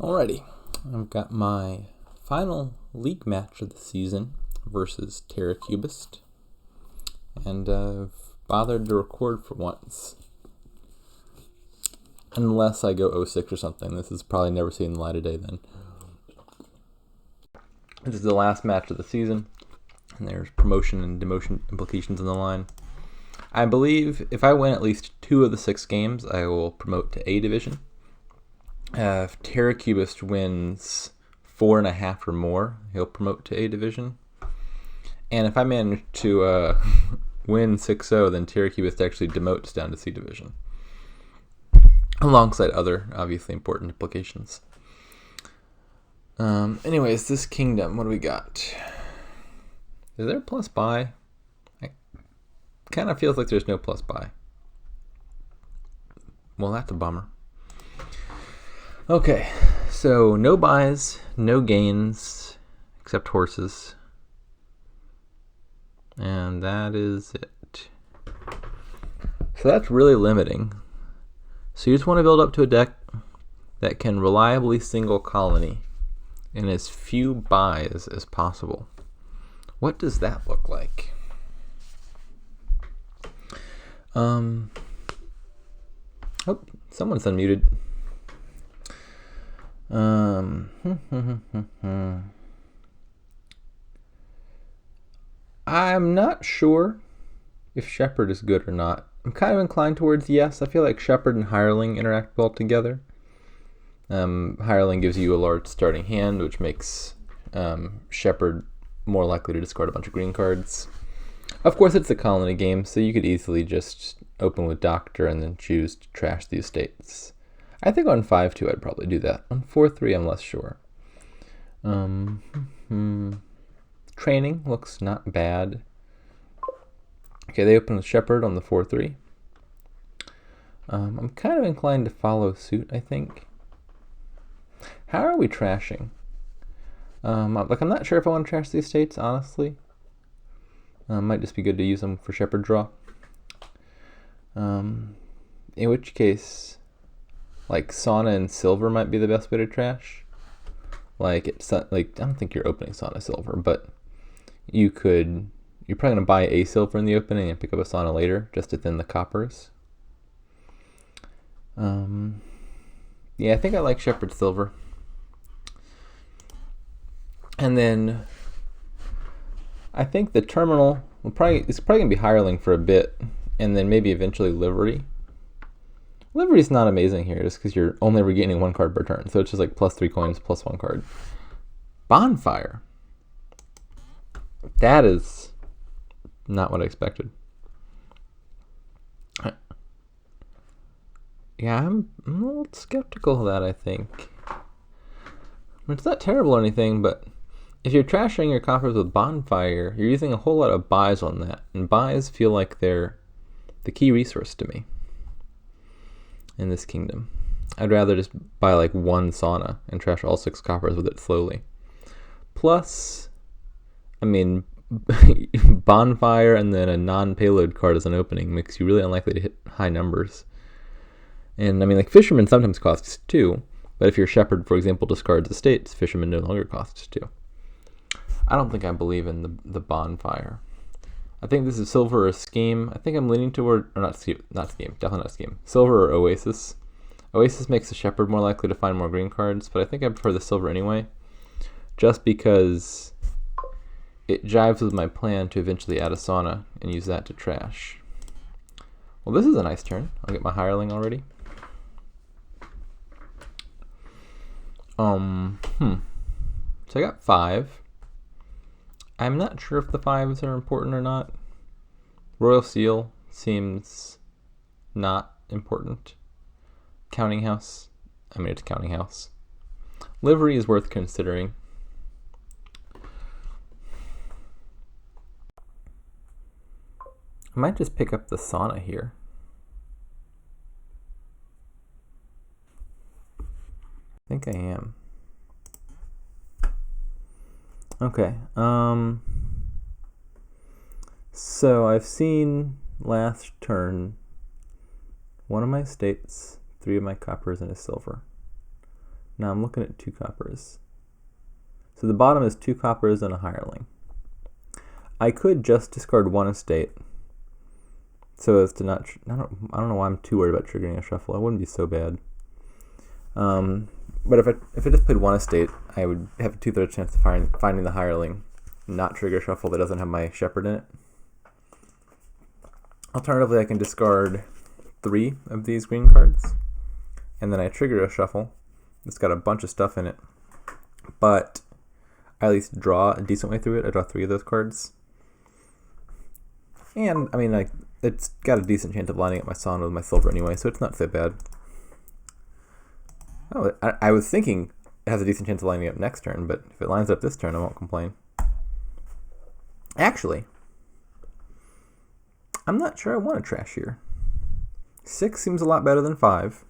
Alrighty, I've got my final league match of the season versus terracubist, and I've bothered to record for once. Unless I go 0-6 or something. This is probably never seen the light of day then. This is the last match of the season, and there's promotion and demotion implications on the line. I believe if I win at least 2 of the 6 games, I will promote to A division. If terracubist wins 4.5 or more, he'll promote to A division. And if I manage to win 6-0, then terracubist actually demotes down to C division, alongside other obviously important implications. Anyways, this kingdom, what do we got? Is there a plus buy? It kind of feels like there's no plus buy. Well, that's a bummer. Okay, so no buys, no gains, except horses. And that is it. So that's really limiting. So you just want to build up to a deck that can reliably single colony in as few buys as possible. What does that look like? Oh, someone's unmuted. I'm not sure if Shepherd is good or not. I'm kind of inclined towards yes. I feel like Shepherd and Hireling interact well together. Hireling gives you a large starting hand, which makes Shepherd more likely to discard a bunch of green cards. Of course, it's a colony game, so you could easily just open with Doctor and then choose to trash the estates. I think on 5-2 I'd probably do that. On 4-3 I'm less sure. Training looks not bad. Okay, they open with Shepherd on the 4-3. I'm kind of inclined to follow suit, I think. How are we trashing? I'm not sure if I want to trash the estates, honestly. Might just be good to use them for Shepherd draw. In which case, like Sauna and Silver might be the best way to trash. I don't think you're opening Sauna Silver, but you're probably gonna buy a Silver in the opening and pick up a Sauna later, just to thin the coppers. Yeah, I think I like Shepherd Silver. And then I think the terminal it's probably gonna be Hireling for a bit, and then maybe eventually Livery. Livery's not amazing here, just because you're only ever getting 1 card per turn, so it's just like plus 3 coins, plus 1 card. Bonfire. That is not what I expected. Yeah, I'm a little skeptical of that, I think. It's not terrible or anything, but if you're trashing your coffers with Bonfire, you're using a whole lot of buys on that, and buys feel like they're the key resource to me in this kingdom. I'd rather just buy like 1 Sauna and trash all 6 coppers with it slowly. Plus, I mean, Bonfire and then a non-payload card as an opening makes you really unlikely to hit high numbers. And I mean, like Fisherman sometimes costs 2, but if your Shepherd, for example, discards estates, Fisherman no longer costs 2. I don't think I believe in the Bonfire. I think this is Silver or Scheme. I think I'm leaning toward, or not Scheme, definitely not Scheme. Silver or Oasis. Oasis makes the Shepherd more likely to find more green cards, but I think I prefer the Silver anyway, just because it jives with my plan to eventually add a Sauna and use that to trash. Well, this is a nice turn. I'll get my Hireling already. So I got 5. I'm not sure if the 5s are important or not. Royal Seal seems not important. Counting House, I mean, it's Counting House. Livery is worth considering. I might just pick up the Sauna here. I think I am. Okay, so I've seen last turn 1 of my estates, 3 of my coppers, and a silver. Now I'm looking at 2 coppers. So the bottom is 2 coppers and a hireling. I could just discard 1 estate so as to not... I don't know why I'm too worried about triggering a shuffle. It wouldn't be so bad. But if I just played 1 estate, I would have a 2/3 chance of finding the hireling, not trigger a shuffle that doesn't have my shepherd in it. Alternatively, I can discard 3 of these green cards, and then I trigger a shuffle. It's got a bunch of stuff in it, but I at least draw a decent way through it. I draw 3 of those cards. And, I mean, it's got a decent chance of lining up my Son with my silver anyway, so it's not so bad. Oh, I was thinking it has a decent chance of lining up next turn, but if it lines up this turn, I won't complain. Actually, I'm not sure I want to trash here. 6 seems a lot better than 5,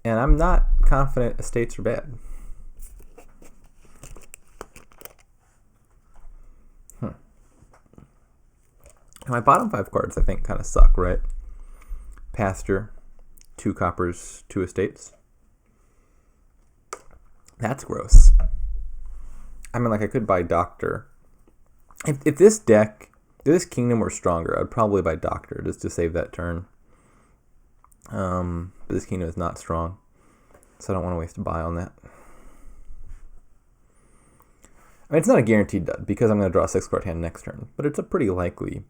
and I'm not confident estates are bad. My bottom 5 cards, I think, kind of suck, right? Pasture, 2 coppers, 2 estates. That's gross. I mean, like, I could buy Doctor. If this kingdom were stronger, I'd probably buy Doctor just to save that turn. But this kingdom is not strong, so I don't want to waste a buy on that. I mean, it's not a guaranteed dud because I'm going to draw a 6-card hand next turn, but it's a pretty likely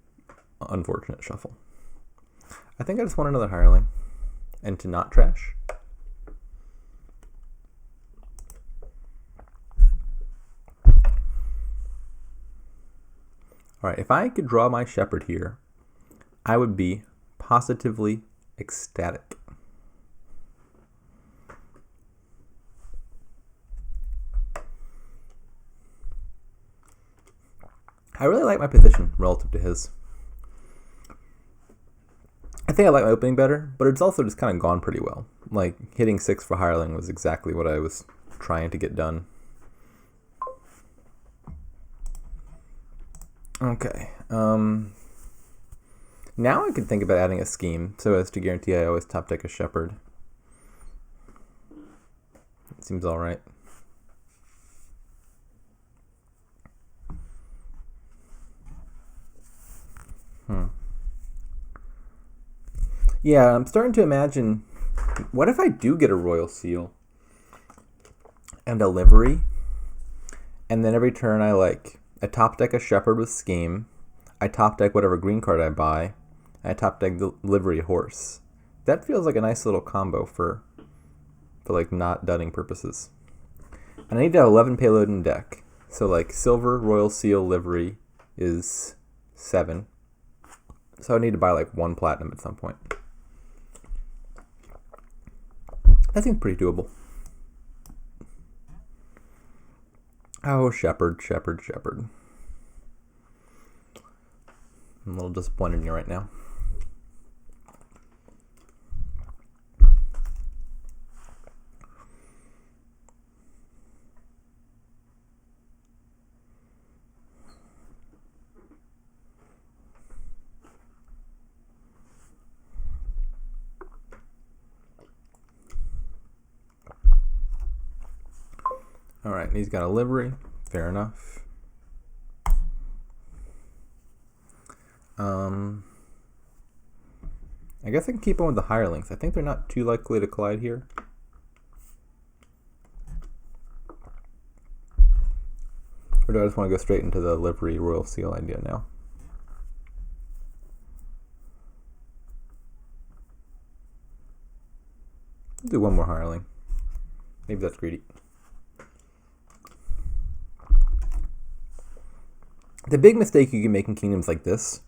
unfortunate shuffle. I think I just want another hireling and to not trash. Alright, if I could draw my shepherd here, I would be positively ecstatic. I really like my position relative to his. I think I like my opening better, but it's also just kind of gone pretty well. Like, hitting 6 for hireling was exactly what I was trying to get done. Okay. Now I could think about adding a scheme so as to guarantee I always top deck a shepherd. It seems alright. Yeah, I'm starting to imagine, what if I do get a royal seal and a livery, and then every turn I top deck a shepherd with scheme, I top deck whatever green card I buy, and I top deck the livery horse. That feels like a nice little combo for like not dudding purposes. And I need to have 11 payload in deck. So like silver, royal seal, livery is 7. So I need to buy like 1 platinum at some point. That seems pretty doable. Oh, shepherd, shepherd, shepherd. I'm a little disappointed in you right now. All right, he's got a livery. Fair enough. I guess I can keep on with the hirelings. I think they're not too likely to collide here. Or do I just want to go straight into the livery royal seal idea now? I'll do 1 more hireling. Maybe that's greedy. The big mistake you can make in kingdoms like this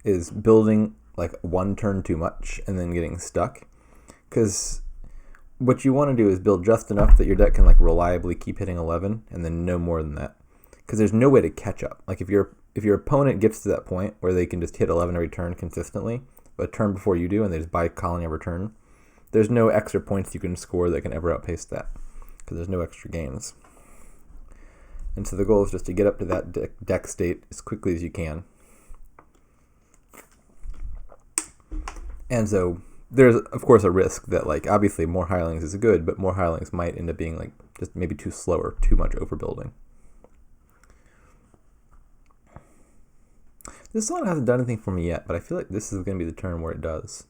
is building like 1 turn too much and then getting stuck. Because what you want to do is build just enough that your deck can like reliably keep hitting 11 and then no more than that. Because there's no way to catch up. Like if your opponent gets to that point where they can just hit 11 every turn consistently, but a turn before you do and they just buy colony every turn, there's no extra points you can score that can ever outpace that. Because there's no extra gains. And so the goal is just to get up to that deck state as quickly as you can. And so there's of course a risk that like obviously more hirelings is good, but more hirelings might end up being like just maybe too slow or too much overbuilding. This song hasn't done anything for me yet, but I feel like this is going to be the turn where it does.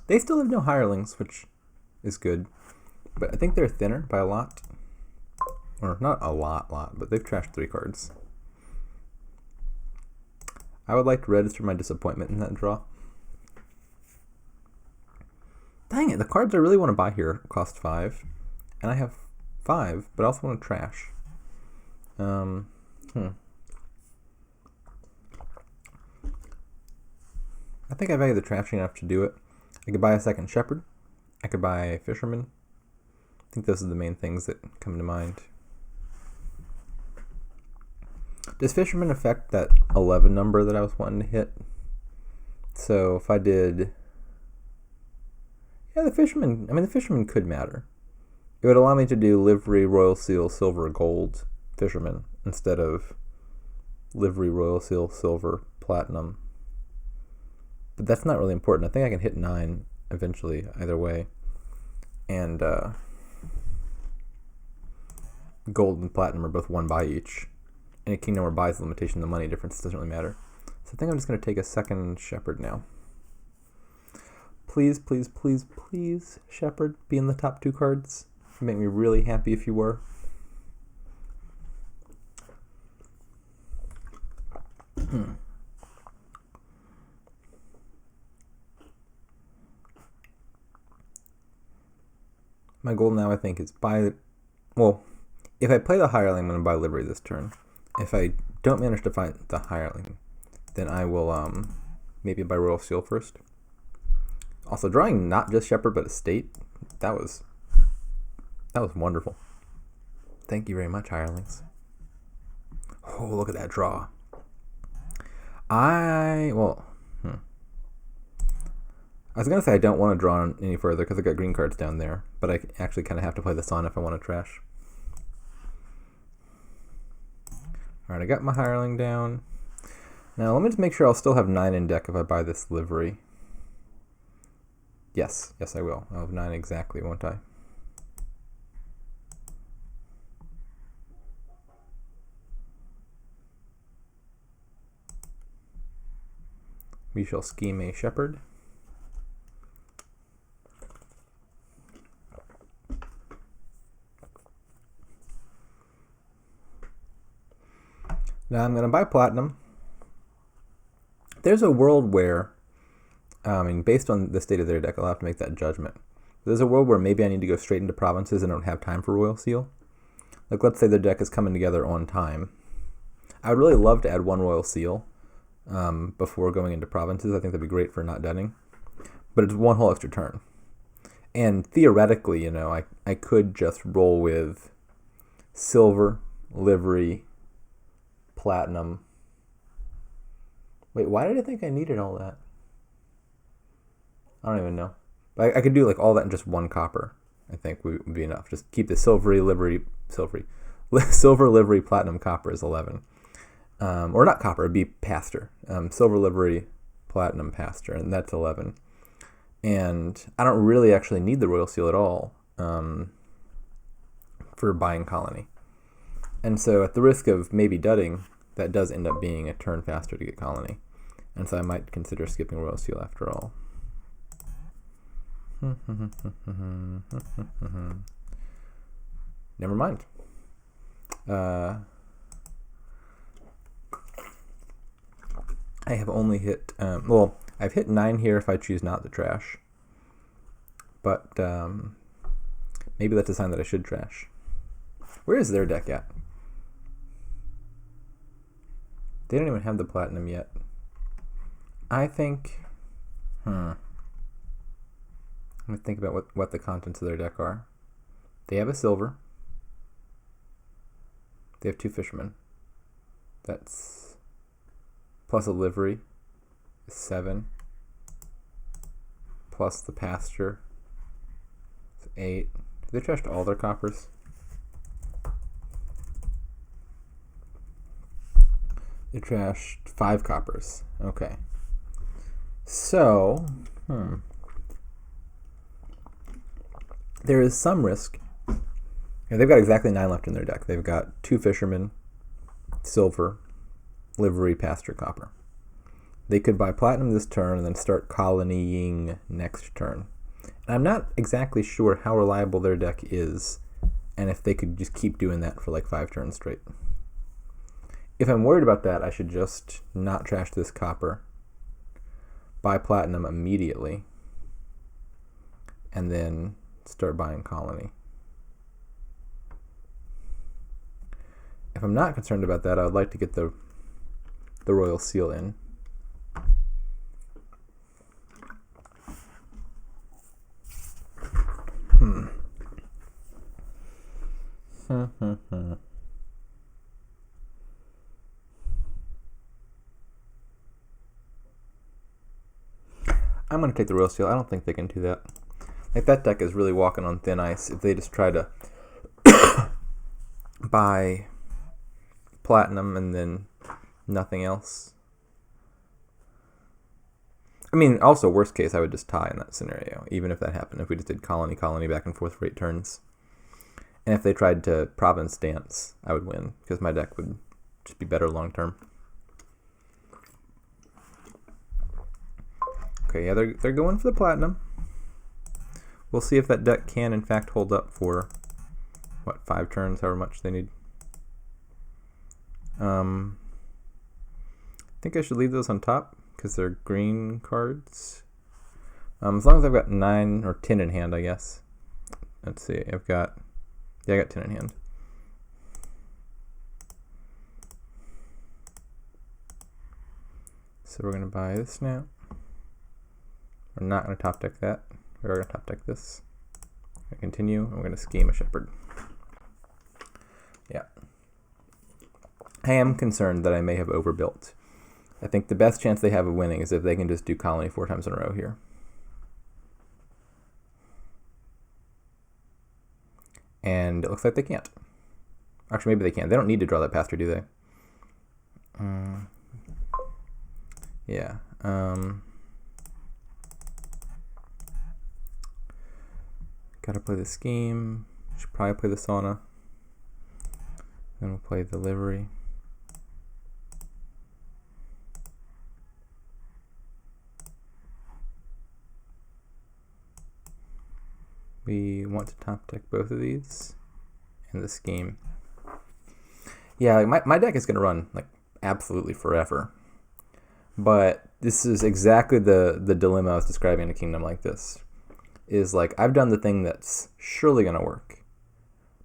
They still have no hirelings, which is good. But I think they're thinner by a lot. Or not a lot, but they've trashed 3 cards. I would like to register my disappointment in that draw. Dang it, the cards I really want to buy here cost 5. And I have 5, but I also want to trash. I think I value the trashing enough to do it. I could buy a second Shepherd. I could buy a Fisherman. I think those are the main things that come to mind. Does Fisherman affect that 11 number that I was wanting to hit? So if I did... Yeah, the Fisherman could matter. It would allow me to do Livery, Royal Seal, Silver, Gold, Fisherman, instead of Livery, Royal Seal, Silver, Platinum. But that's not really important. I think I can hit 9 eventually, either way. And Gold and Platinum are both 1 buy each. And a Kingdom where buys the limitation, the money difference doesn't really matter. So I think I'm just going to take a second Shepherd now. Please, please, please, please, Shepherd, be in the top 2 cards. It'd make me really happy if you were. My goal now, I think, is buy... Well, if I play the Hireling, I'm going to buy Livery this turn. If I don't manage to find the Hireling, then I will maybe buy Royal Seal first. Also, drawing not just Shepherd, but Estate, that was wonderful. Thank you very much, Hirelings. Oh, look at that draw. I was going to say I don't want to draw any further because I got green cards down there, but I actually kind of have to play this on if I want to trash. Alright, I got my Hireling down. Now, let me just make sure I'll still have 9 in deck if I buy this Livery. Yes, I will. I'll have 9 exactly, won't I? We shall scheme a Shepherd. Now I'm going to buy Platinum. There's a world where, based on the state of their deck, I'll have to make that judgment. There's a world where maybe I need to go straight into Provinces and don't have time for Royal Seal. Like, let's say their deck is coming together on time. I would really love to add 1 Royal Seal before going into Provinces. I think that'd be great for not dunning. But it's 1 whole extra turn. And theoretically, I could just roll with Silver, Livery, Platinum. Wait, why did I think I needed all that? I don't even know. But I could do like all that in just 1 copper. I think would be enough. Just keep the Silver, Livery, Platinum, Copper is 11. Or not Copper, it'd be Pastor. Silver, Livery, Platinum, Pastor, and that's 11. And I don't really actually need the Royal Seal at all for buying Colony. And so at the risk of maybe dudding, that does end up being a turn faster to get Colony. And so I might consider skipping Royal Seal after all. Never mind. I have only hit... I've hit 9 here if I choose not to trash. But maybe that's a sign that I should trash. Where is their deck at? They don't even have the Platinum yet. I think... Let me think about what the contents of their deck are. They have a Silver. They have 2 Fishermen. That's plus a livery is 7. Plus the pasture is 8. Have they trashed all their coppers? They trashed 5 coppers. Okay. So, there is some risk. They've got exactly 9 left in their deck. They've got 2 fishermen, silver, livery, pasture, copper. They could buy platinum this turn and then start colonying next turn. And I'm not exactly sure how reliable their deck is and if they could just keep doing that for like 5 turns straight. If I'm worried about that, I should just not trash this copper, buy platinum immediately, and then start buying colony. If I'm not concerned about that, I would like to get the royal seal in. I'm going to take the royal seal. I don't think they can do that. Like, that deck is really walking on thin ice if they just try to buy platinum and then nothing else. I mean, also, worst case, I would just tie in that scenario, even if that happened, if we just did colony back and forth for 8 turns. And if they tried to province dance, I would win, because my deck would just be better long term. Okay, yeah, they're going for the platinum. We'll see if that deck can, in fact, hold up for, 5 turns, however much they need. I think I should leave those on top, because they're green cards. As long as I've got 9 or 10 in hand, I guess. Let's see, I got 10 in hand. So we're going to buy this now. We're not going to top deck that. We're going to top deck this. We're going to continue, and we're going to scheme a shepherd. Yeah. I am concerned that I may have overbuilt. I think the best chance they have of winning is if they can just do colony 4 times in a row here. And it looks like they can't. Actually, maybe they can. They don't need to draw that pasture, do they? Yeah. Gotta play the scheme. Should probably play the sauna. Then we'll play the livery. We want to top deck both of these and the scheme. Yeah, like my deck is going to run like absolutely forever. But this is exactly the dilemma I was describing in a kingdom like this. Is like, I've done the thing that's surely going to work.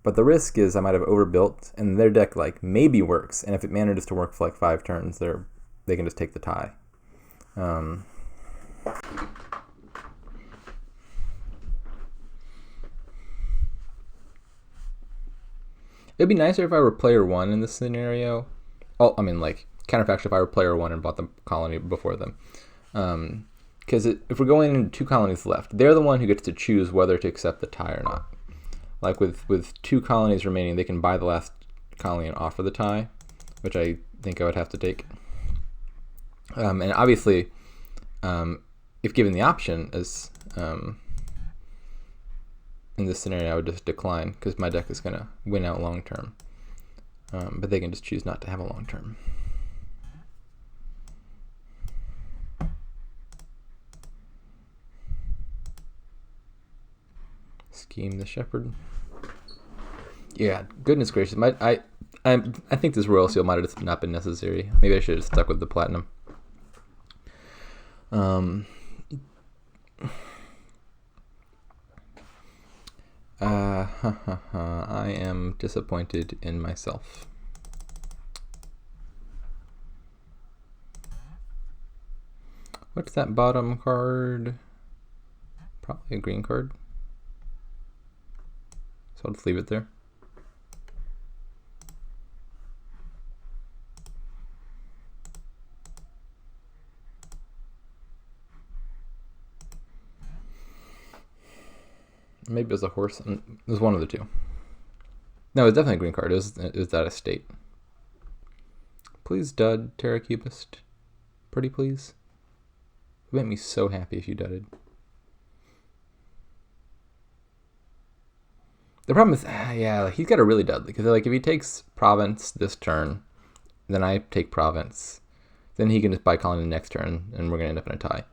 But the risk is I might have overbuilt, and their deck like maybe works. And if it manages to work for like 5 turns, they can just take the tie. It'd be nicer if I were player 1 in this scenario. Oh, I mean, like, counterfactual if I were player 1 and bought the colony before them. Because if we're going into 2 colonies left, they're the one who gets to choose whether to accept the tie or not. Like, with 2 colonies remaining, they can buy the last colony and offer the tie, which I think I would have to take. And obviously, if given the option, as in this scenario, I would just decline because my deck is going to win out long term. But they can just choose not to have a long term. Scheme the shepherd. Yeah, goodness gracious. I think this royal seal might have just not been necessary. Maybe I should have stuck with the platinum. I am disappointed in myself. What's that bottom card? Probably a green card. So I'll just leave it there. Maybe it was a horse. It was one of the two. No, it was definitely a green card. It was that estate. Please dud, terracubist. Pretty please. It would make me so happy if you dudded. The problem is, he's got to really dud. Because like if he takes province this turn, then I take province, then he can just buy colony the next turn, and we're gonna end up in a tie.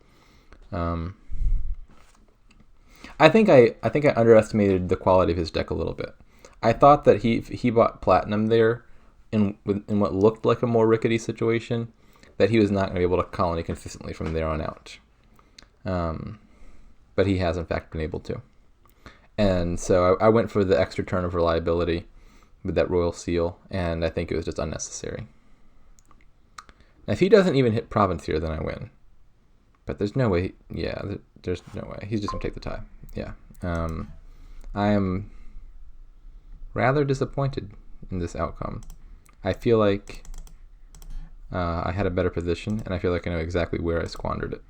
I think I underestimated the quality of his deck a little bit. I thought that he bought platinum there in what looked like a more rickety situation, that he was not going to be able to colony consistently from there on out. But he has in fact been able to. And so I went for the extra turn of reliability with that royal seal, and I think it was just unnecessary. Now, if he doesn't even hit province here, then I win. But there's no way. There's no way. He's just going to take the tie. Yeah. I am rather disappointed in this outcome. I feel like I had a better position, and I feel like I know exactly where I squandered it.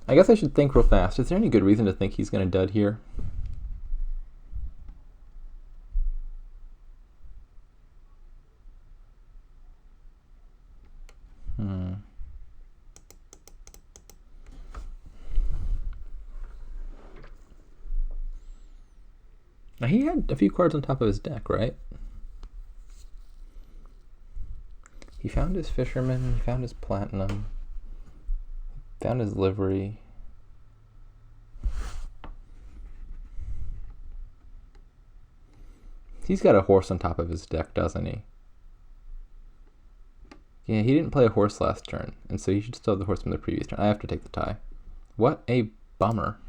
I guess I should think real fast. Is there any good reason to think he's going to dud here? Now he had a few cards on top of his deck, right? He found his fisherman, he found his platinum, found his livery. He's got a horse on top of his deck, doesn't he? Yeah, he didn't play a horse last turn, and so he should still have the horse from the previous turn. I have to take the tie. What a bummer.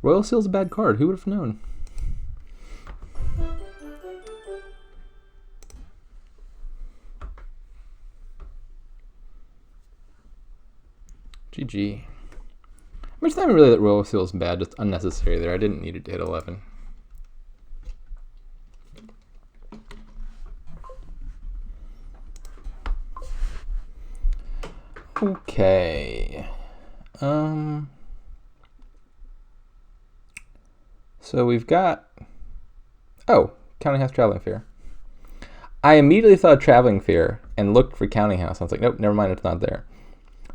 Royal Seal's a bad card. Who would have known? GG. Which time really that Royal Seal is bad, just unnecessary there. I didn't need it to hit 11. Okay. So we've got, Counting House Traveling Fair. I immediately saw Traveling Fair and looked for Counting House. I was like, nope, never mind, it's not there.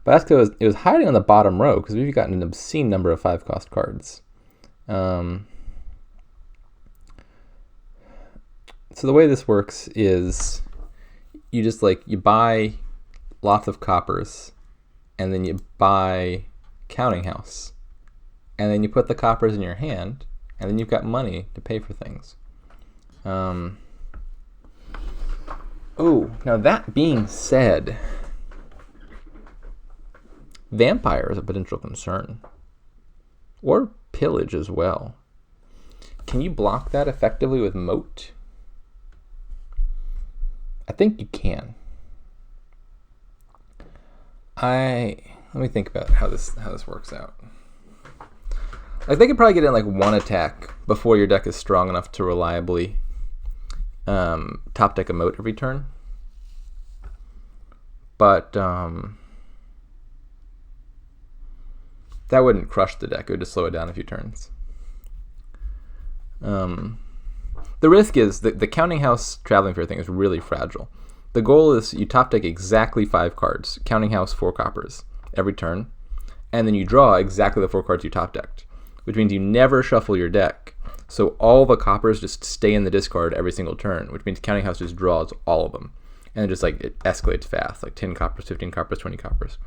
But that's because it was hiding on the bottom row, because we've gotten an obscene number of 5-cost cards. So the way this works is you just you buy lots of coppers, and then you buy Counting House, and then you put the coppers in your hand, and then you've got money to pay for things. Now that being said, vampire is a potential concern. Or pillage as well. Can you block that effectively with moat? I think you can. Let me think about how this works out. They could probably get in one attack before your deck is strong enough to reliably top deck a moat every turn. But that wouldn't crush the deck. It would just slow it down a few turns. The risk is that the Counting House Traveling Fair thing is really fragile. The goal is you top deck exactly 5 cards, Counting House 4 coppers every turn, and then you draw exactly the 4 cards you top decked, which means you never shuffle your deck. So all the coppers just stay in the discard every single turn, which means Counting House just draws all of them. And it just it escalates fast, 10 coppers, 15 coppers, 20 coppers.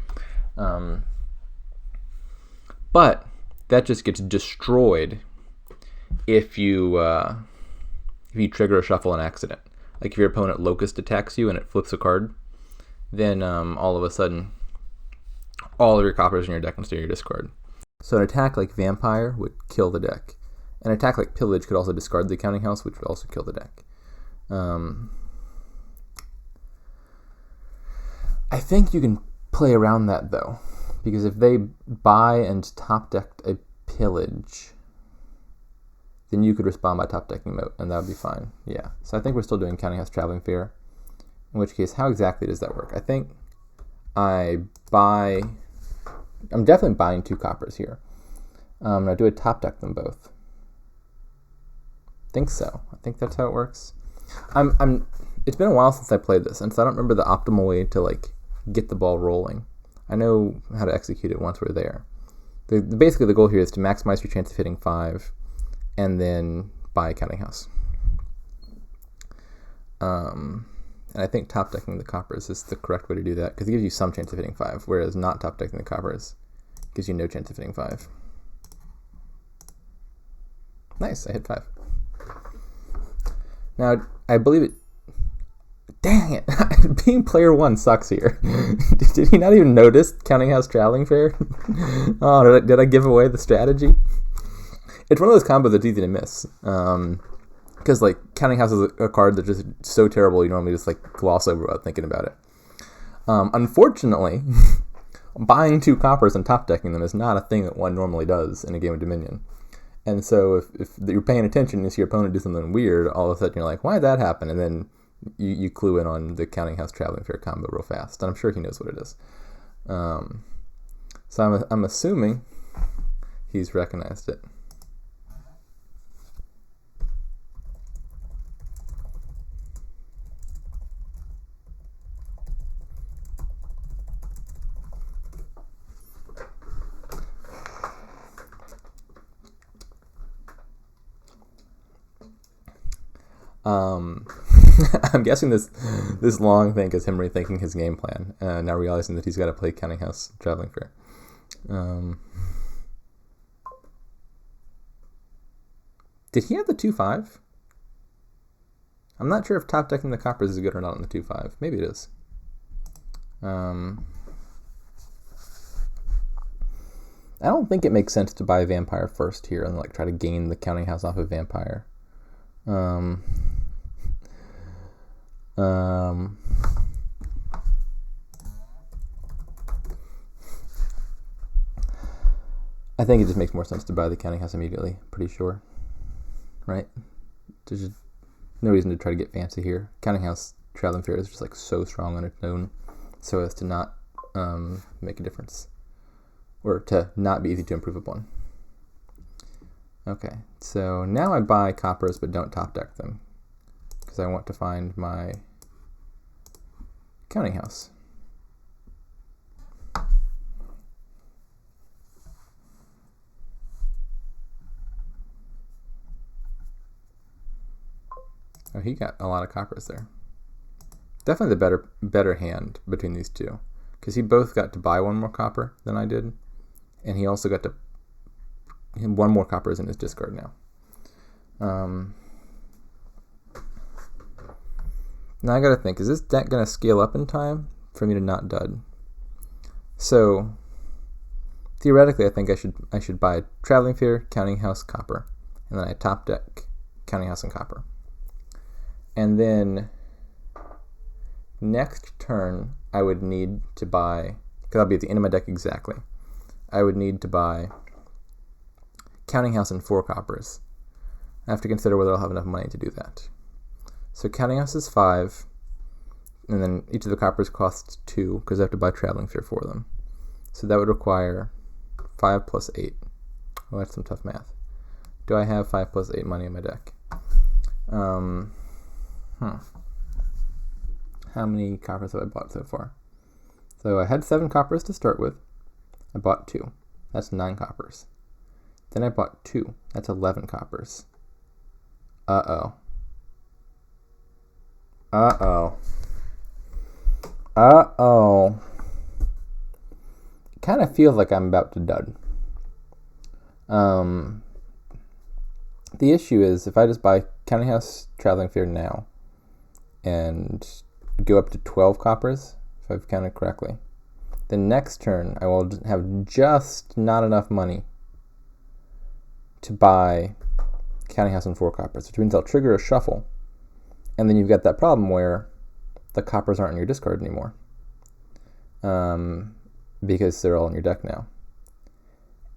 But that just gets destroyed if you trigger a shuffle on accident. If your opponent Locust attacks you and it flips a card, then all of a sudden all of your coppers in your deck can stay in your discard. So an attack like Vampire would kill the deck. An attack like Pillage could also discard the Counting House, which would also kill the deck. I think you can play around that, though, because if they buy and top deck a Pillage, then you could respond by top decking Moat, and that would be fine. Yeah. So I think we're still doing Counting House Traveling Fair. In which case, how exactly does that work? I think I'm definitely buying 2 coppers here. Now, do I top deck them both? I think so. I think that's how it works. It's been a while since I played this, and so I don't remember the optimal way to like get the ball rolling. I know how to execute it once we're there. Basically, the goal here is to maximize your chance of hitting 5, and then buy a Counting House. And I think top decking the coppers is the correct way to do that, because it gives you some chance of hitting 5, whereas not top decking the coppers gives you no chance of hitting 5. Nice, I hit 5. Now, I believe it... Dang it! Being player 1 sucks here. Did he not even notice Counting House Traveling Fair? Oh, did I give away the strategy? It's one of those combos that's easy to miss. Because, like, Counting House is a card that's just so terrible you normally just, like, gloss over without thinking about it. Unfortunately, buying 2 coppers and top decking them is not a thing that one normally does in a game of Dominion. And so if you're paying attention and you see your opponent do something weird, all of a sudden you're like, why did that happen? And then you clue in on the Counting House Traveling Fair combo real fast. And I'm sure he knows what it is. So I'm assuming he's recognized it. I'm guessing this long thing is him rethinking his game plan, now realizing that he's got to play Counting House Traveling Fair. Did he have the 2-5? I'm not sure if top decking the coppers is good or not on the 2-5. Maybe it is. I don't think it makes sense to buy a Vampire first here and like try to gain the Counting House off of Vampire. I think it just makes more sense to buy the Counting House immediately, pretty sure. Right? There's just no reason to try to get fancy here. Counting House Traveling Fair is just like so strong on its own so as to not make a difference. Or to not be easy to improve upon. Okay, so now I buy coppers but don't top deck them because I want to find my Counting House. Oh, he got a lot of coppers there. Definitely the better hand between these two, because he both got to buy 1 more copper than I did, and he also got to 1 more copper is in his discard now. Now I gotta think, is this deck gonna scale up in time for me to not dud? So theoretically, I think I should buy Traveling Fair, Counting House, copper, and then I top deck Counting House and copper. And then next turn, I would need to buy, because I'll be at the end of my deck exactly, I would need to buy Counting House and 4 coppers. I have to consider whether I'll have enough money to do that. So Counting House is 5, and then each of the coppers costs 2, because I have to buy Traveling Fair for them. So that would require 5 plus 8. Well, that's some tough math. Do I have 5 plus 8 money in my deck? How many coppers have I bought so far? So I had 7 coppers to start with. I bought 2. That's 9 coppers. Then I bought 2. That's 11 coppers. Uh-oh. It kind of feels like I'm about to dud. The issue is, if I just buy Counting House Traveling Fair now and go up to 12 coppers, if I've counted correctly, the next turn I will have just not enough money to buy Counting House and 4 coppers, which means I'll trigger a shuffle, and then you've got that problem where the coppers aren't in your discard anymore, because they're all in your deck now.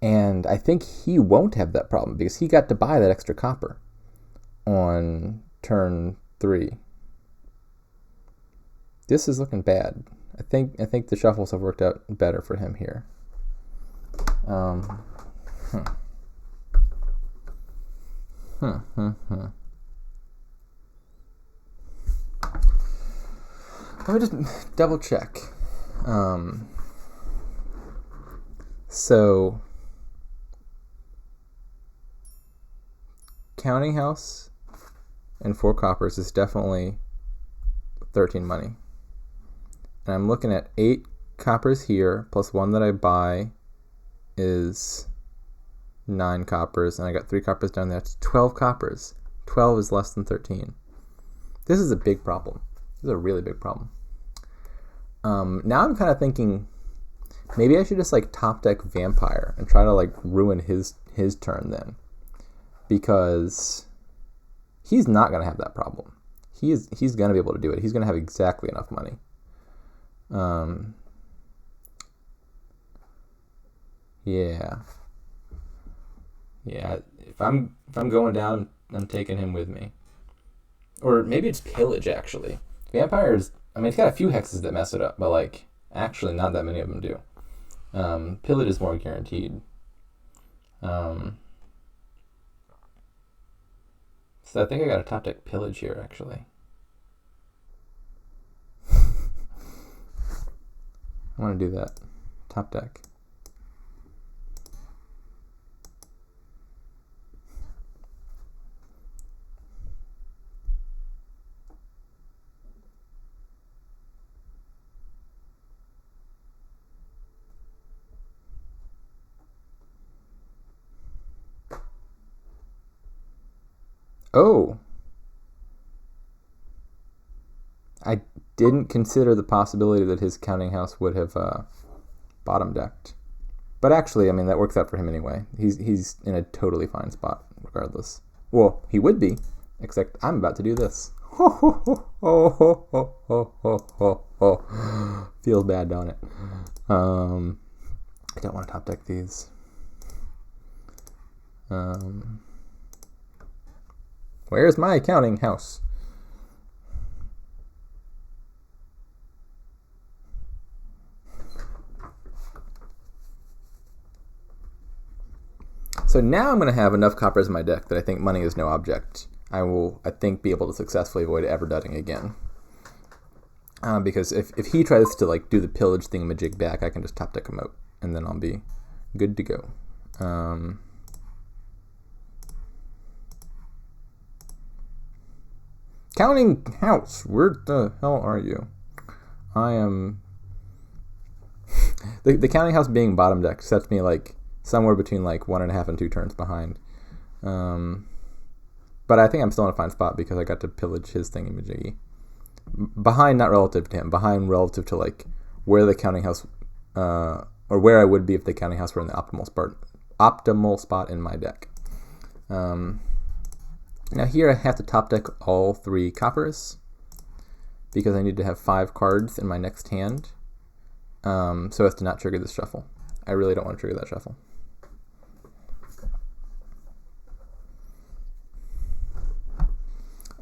And I think he won't have that problem because he got to buy that extra copper on turn 3. This is looking bad. I think the shuffles have worked out better for him here. Let me just double check. So, counting house and 4 coppers is definitely 13 money. And I'm looking at 8 coppers here, plus 1 that I buy is 9 coppers, and I got 3 coppers down there. It's 12 coppers. 12 is less than 13. This is a big problem. This is a really big problem. Now I'm kind of thinking maybe I should just like top deck Vampire and try to like ruin his turn then, because he's not gonna have that problem. He's gonna be able to do it. He's gonna have exactly enough money. Yeah. If I'm going down, I'm taking him with me. Or maybe it's Pillage actually. Vampires. I mean, it's got a few hexes that mess it up, but like actually not that many of them do. Pillage is more guaranteed. So I think I got a top deck Pillage here actually. I want to do that. Top deck. Oh, I didn't consider the possibility that his counting house would have bottom decked. But actually, I mean, that works out for him anyway. He's in a totally fine spot regardless. Well, he would be, except I'm about to do this. Feels bad, don't it? I don't want to top deck these. Where's my counting house? So now I'm going to have enough coppers in my deck that I think money is no object. I will, I think, be able to successfully avoid ever dudding again. Because if he tries to like do the pillage thingamajig back, I can just top deck him out, and then I'll be good to go. Counting house, where the hell are you? I am... the counting house being bottom deck sets me like somewhere between like 1.5 and 2 turns behind. But I think I'm still in a fine spot because I got to pillage his thingamajiggy. Behind, not relative to him, behind relative to like where the counting house, or where I would be if the counting house were in the optimal spot in my deck. Now here I have to top deck all 3 coppers because I need to have 5 cards in my next hand, so as to not trigger this shuffle. I really don't want to trigger that shuffle.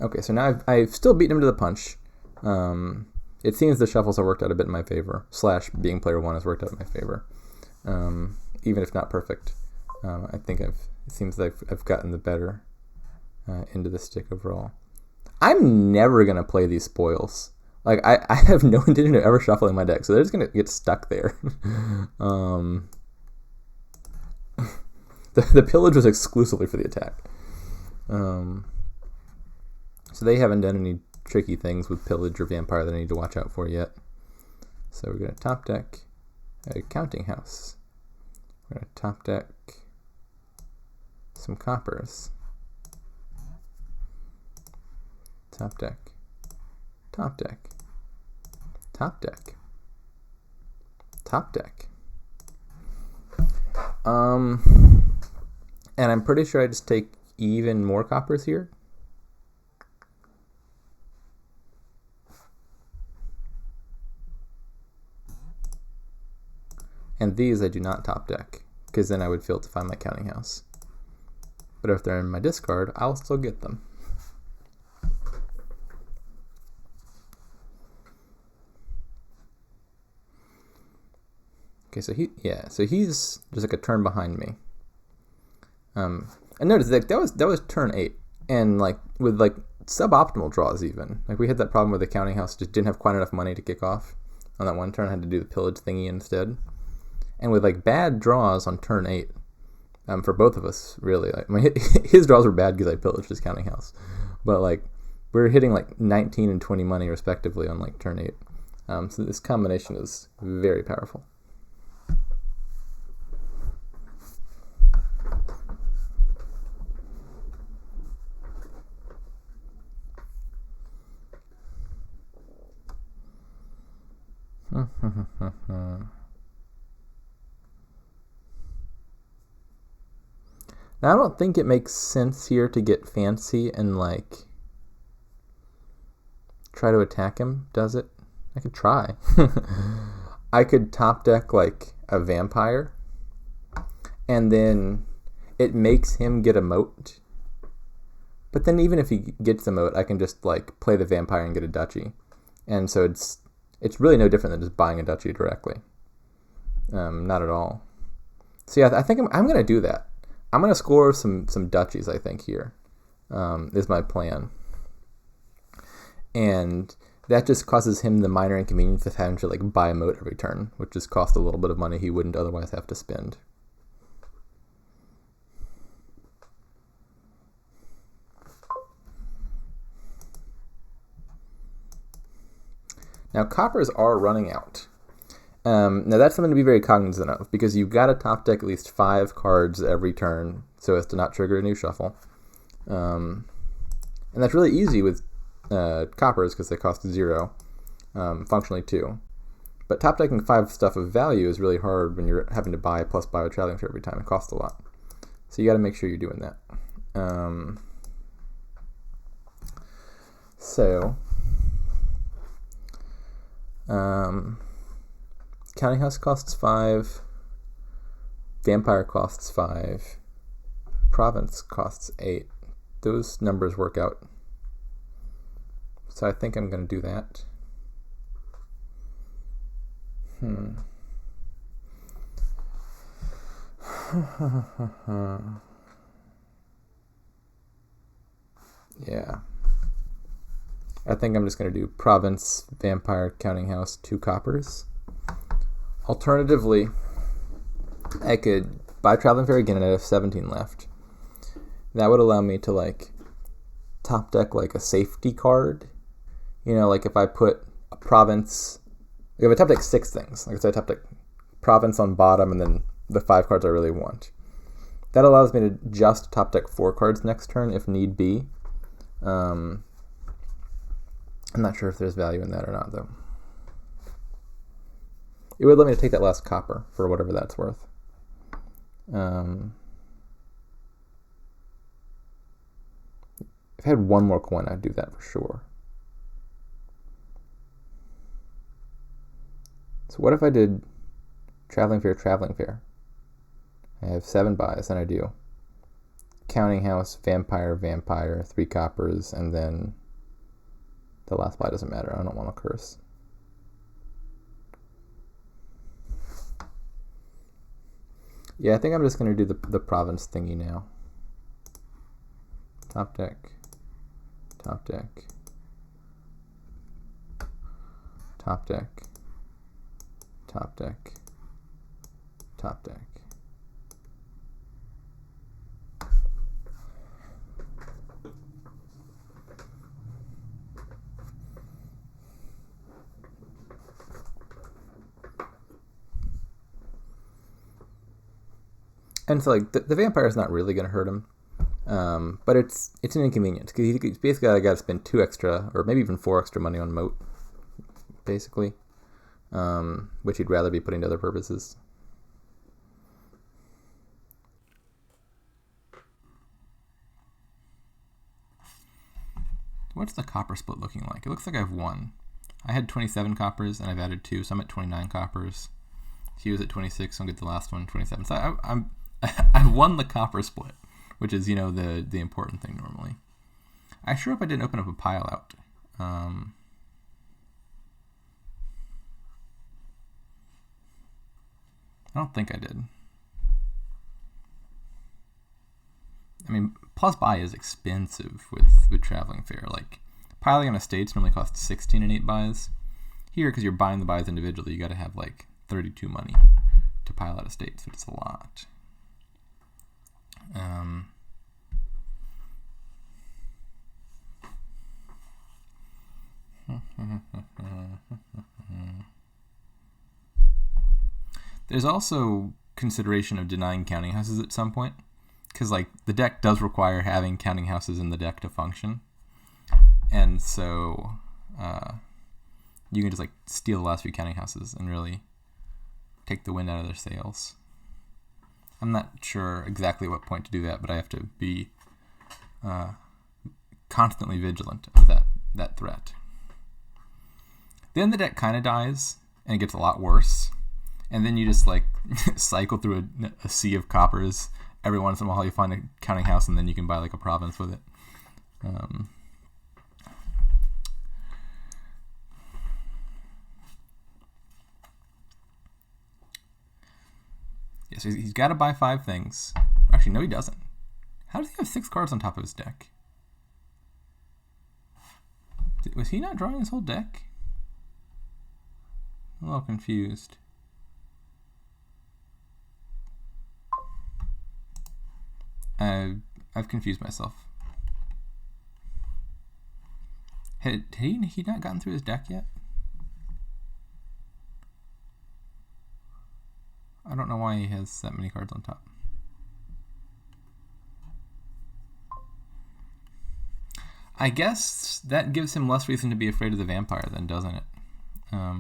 Okay, so now I've still beaten him to the punch. It seems the shuffles have worked out a bit in my favor, / being player 1 has worked out in my favor, even if not perfect. I think it seems like I've gotten the better into the stick overall. I'm never going to play these spoils. Like, I have no intention of ever shuffling my deck, so they're just going to get stuck there. The pillage was exclusively for the attack. So they haven't done any tricky things with pillage or vampire that I need to watch out for yet. So we're going to top deck a counting house. We're going to top deck some coppers. Top deck. Top deck. Top deck. Top deck. And I'm pretty sure I just take even more coppers here. And these I do not top deck, because then I would fail to find my counting house. But if they're in my discard, I'll still get them. Okay, so he's just like a turn behind me. And notice that was turn 8, and like with like suboptimal draws even. Like we had that problem where the counting house just didn't have quite enough money to kick off on that one turn. I had to do the pillage thingy instead. And with like bad draws on turn 8, for both of us really. Like, I mean, his draws were bad because I pillaged his counting house, but like we're hitting like 19 and 20 money respectively on like turn 8. So this combination is very powerful. Now, I don't think it makes sense here to get fancy and like try to attack him, does it? I could try. I could top deck like a vampire, and then it makes him get a moat. But then even if he gets a moat, I can just like play the vampire and get a duchy. And so it's really no different than just buying a duchy directly. Not at all. So yeah, I think I'm going to do that. I'm going to score some duchies, I think, here, is my plan. And that just causes him the minor inconvenience of having to like buy a moat every turn, which just costs a little bit of money he wouldn't otherwise have to spend. Now, coppers are running out. Now, that's something to be very cognizant of, because you've got to top deck at least 5 cards every turn so as to not trigger a new shuffle. And that's really easy with coppers because they cost 0, functionally 2. But top decking 5 stuff of value is really hard when you're having to buy plus buy a traveling fair every time. It costs a lot. So you got to make sure you're doing that. Counting house costs 5, vampire costs 5, province costs 8. Those numbers work out. So I think I'm going to do that. Yeah. I think I'm just going to do province, vampire, counting house, 2 coppers. Alternatively, I could buy traveling fair again and I have 17 left. That would allow me to like top deck like a safety card. You know, like if I put a province, like if I top deck 6 things, like if I top deck province on bottom and then the 5 cards I really want. That allows me to just top deck 4 cards next turn if need be. I'm not sure if there's value in that or not, though. It would let me take that last copper for whatever that's worth. If I had 1 more coin, I'd do that for sure. So what if I did traveling fair, traveling fair? I have 7 buys, and I do counting house, vampire, vampire, 3 coppers, and then the last buy doesn't matter. I don't want to curse. Yeah, I think I'm just going to do the province thingy now. Top deck. Top deck. Top deck. Top deck. Top deck. And so, like, the vampire is not really going to hurt him, but it's an inconvenience because he's basically got to spend 2 extra, or maybe even 4 extra money on moat, basically, which he'd rather be putting to other purposes. What's the copper split looking like? It looks like I have 1. I had 27 coppers and I've added 2, so I'm at 29 coppers. He was at 26. I'll get the last one, 27. So I've won the copper split, which is, the important thing normally. I sure hope I didn't open up a pile out. I don't think I did. I mean, plus buy is expensive with traveling fair. Like, piling on estates normally costs 16 and 8 buys. Here, because you're buying the buys individually, you got to have like 32 money to pile out estates, which is a lot. There's also consideration of denying counting houses at some point, because like the deck does require having counting houses in the deck to function, and so you can just like steal the last few counting houses and really take the wind out of their sails. I'm not sure exactly what point to do that, but I have to be constantly vigilant of that threat. Then the deck kind of dies, and it gets a lot worse. And then you just like cycle through a sea of coppers. Every once in a while you find a counting house, and then you can buy like a province with it. Yeah, so he's got to buy 5 things. Actually, no, he doesn't. How does he have 6 cards on top of his deck? Was he not drawing his whole deck? I'm a little confused. I've confused myself. Had he not gotten through his deck yet? I don't know why he has that many cards on top. I guess that gives him less reason to be afraid of the vampire then, doesn't it?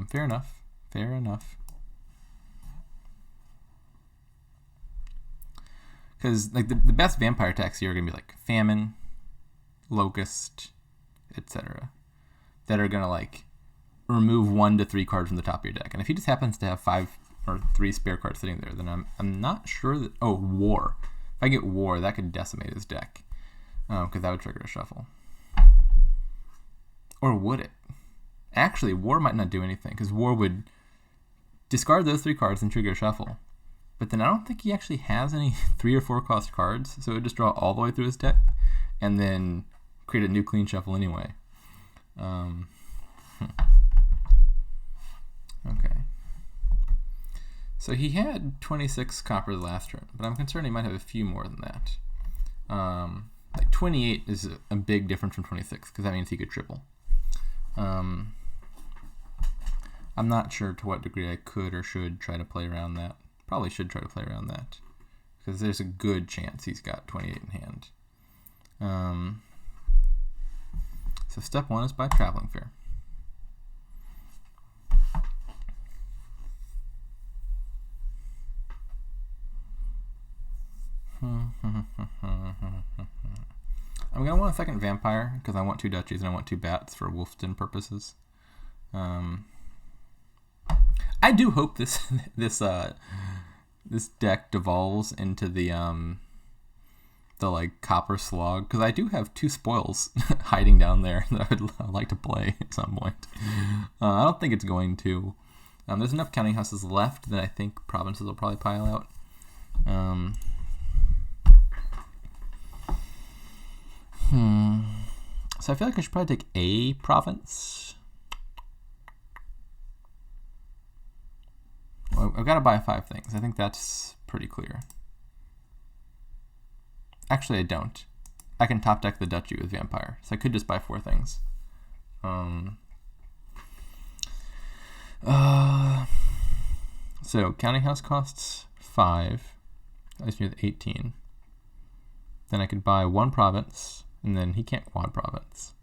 Fair enough. Fair enough. Because like the best vampire attacks here are going to be like Famine, Locust, etc. that are going to like remove 1 to 3 cards from the top of your deck. And if he just happens to have 5 or 3 spare cards sitting there, then I'm not sure that... Oh, War. If I get War, that could decimate his deck. Because that would trigger a shuffle. Or would it? Actually, War might not do anything, because War would discard those 3 cards and trigger a shuffle. But then I don't think he actually has any 3 or 4 cost cards, so it would just draw all the way through his deck, and then create a new clean shuffle anyway. Okay. So he had 26 copper the last turn, but I'm concerned he might have a few more than that. Like 28 is a big difference from 26, because that means he could triple. I'm not sure to what degree I could or should try to play around that. Probably should try to play around that, because there's a good chance he's got 28 in hand. So step 1 is buy traveling fair. I'm going to want a second vampire, because I want 2 duchies and I want 2 bats for Wolfden purposes. I do hope this deck devolves into the like copper slog, because I do have 2 spoils hiding down there that I would like to play at some point. I don't think it's going to. There's enough counting houses left that I think provinces will probably pile out. So I feel like I should probably take a province. Well, I've got to buy 5 things. I think that's pretty clear. Actually, I don't. I can top deck the duchy with vampire, so I could just buy 4 things. So counting house costs 5. That leaves me with 18. Then I could buy 1 province, and then he can't quad province.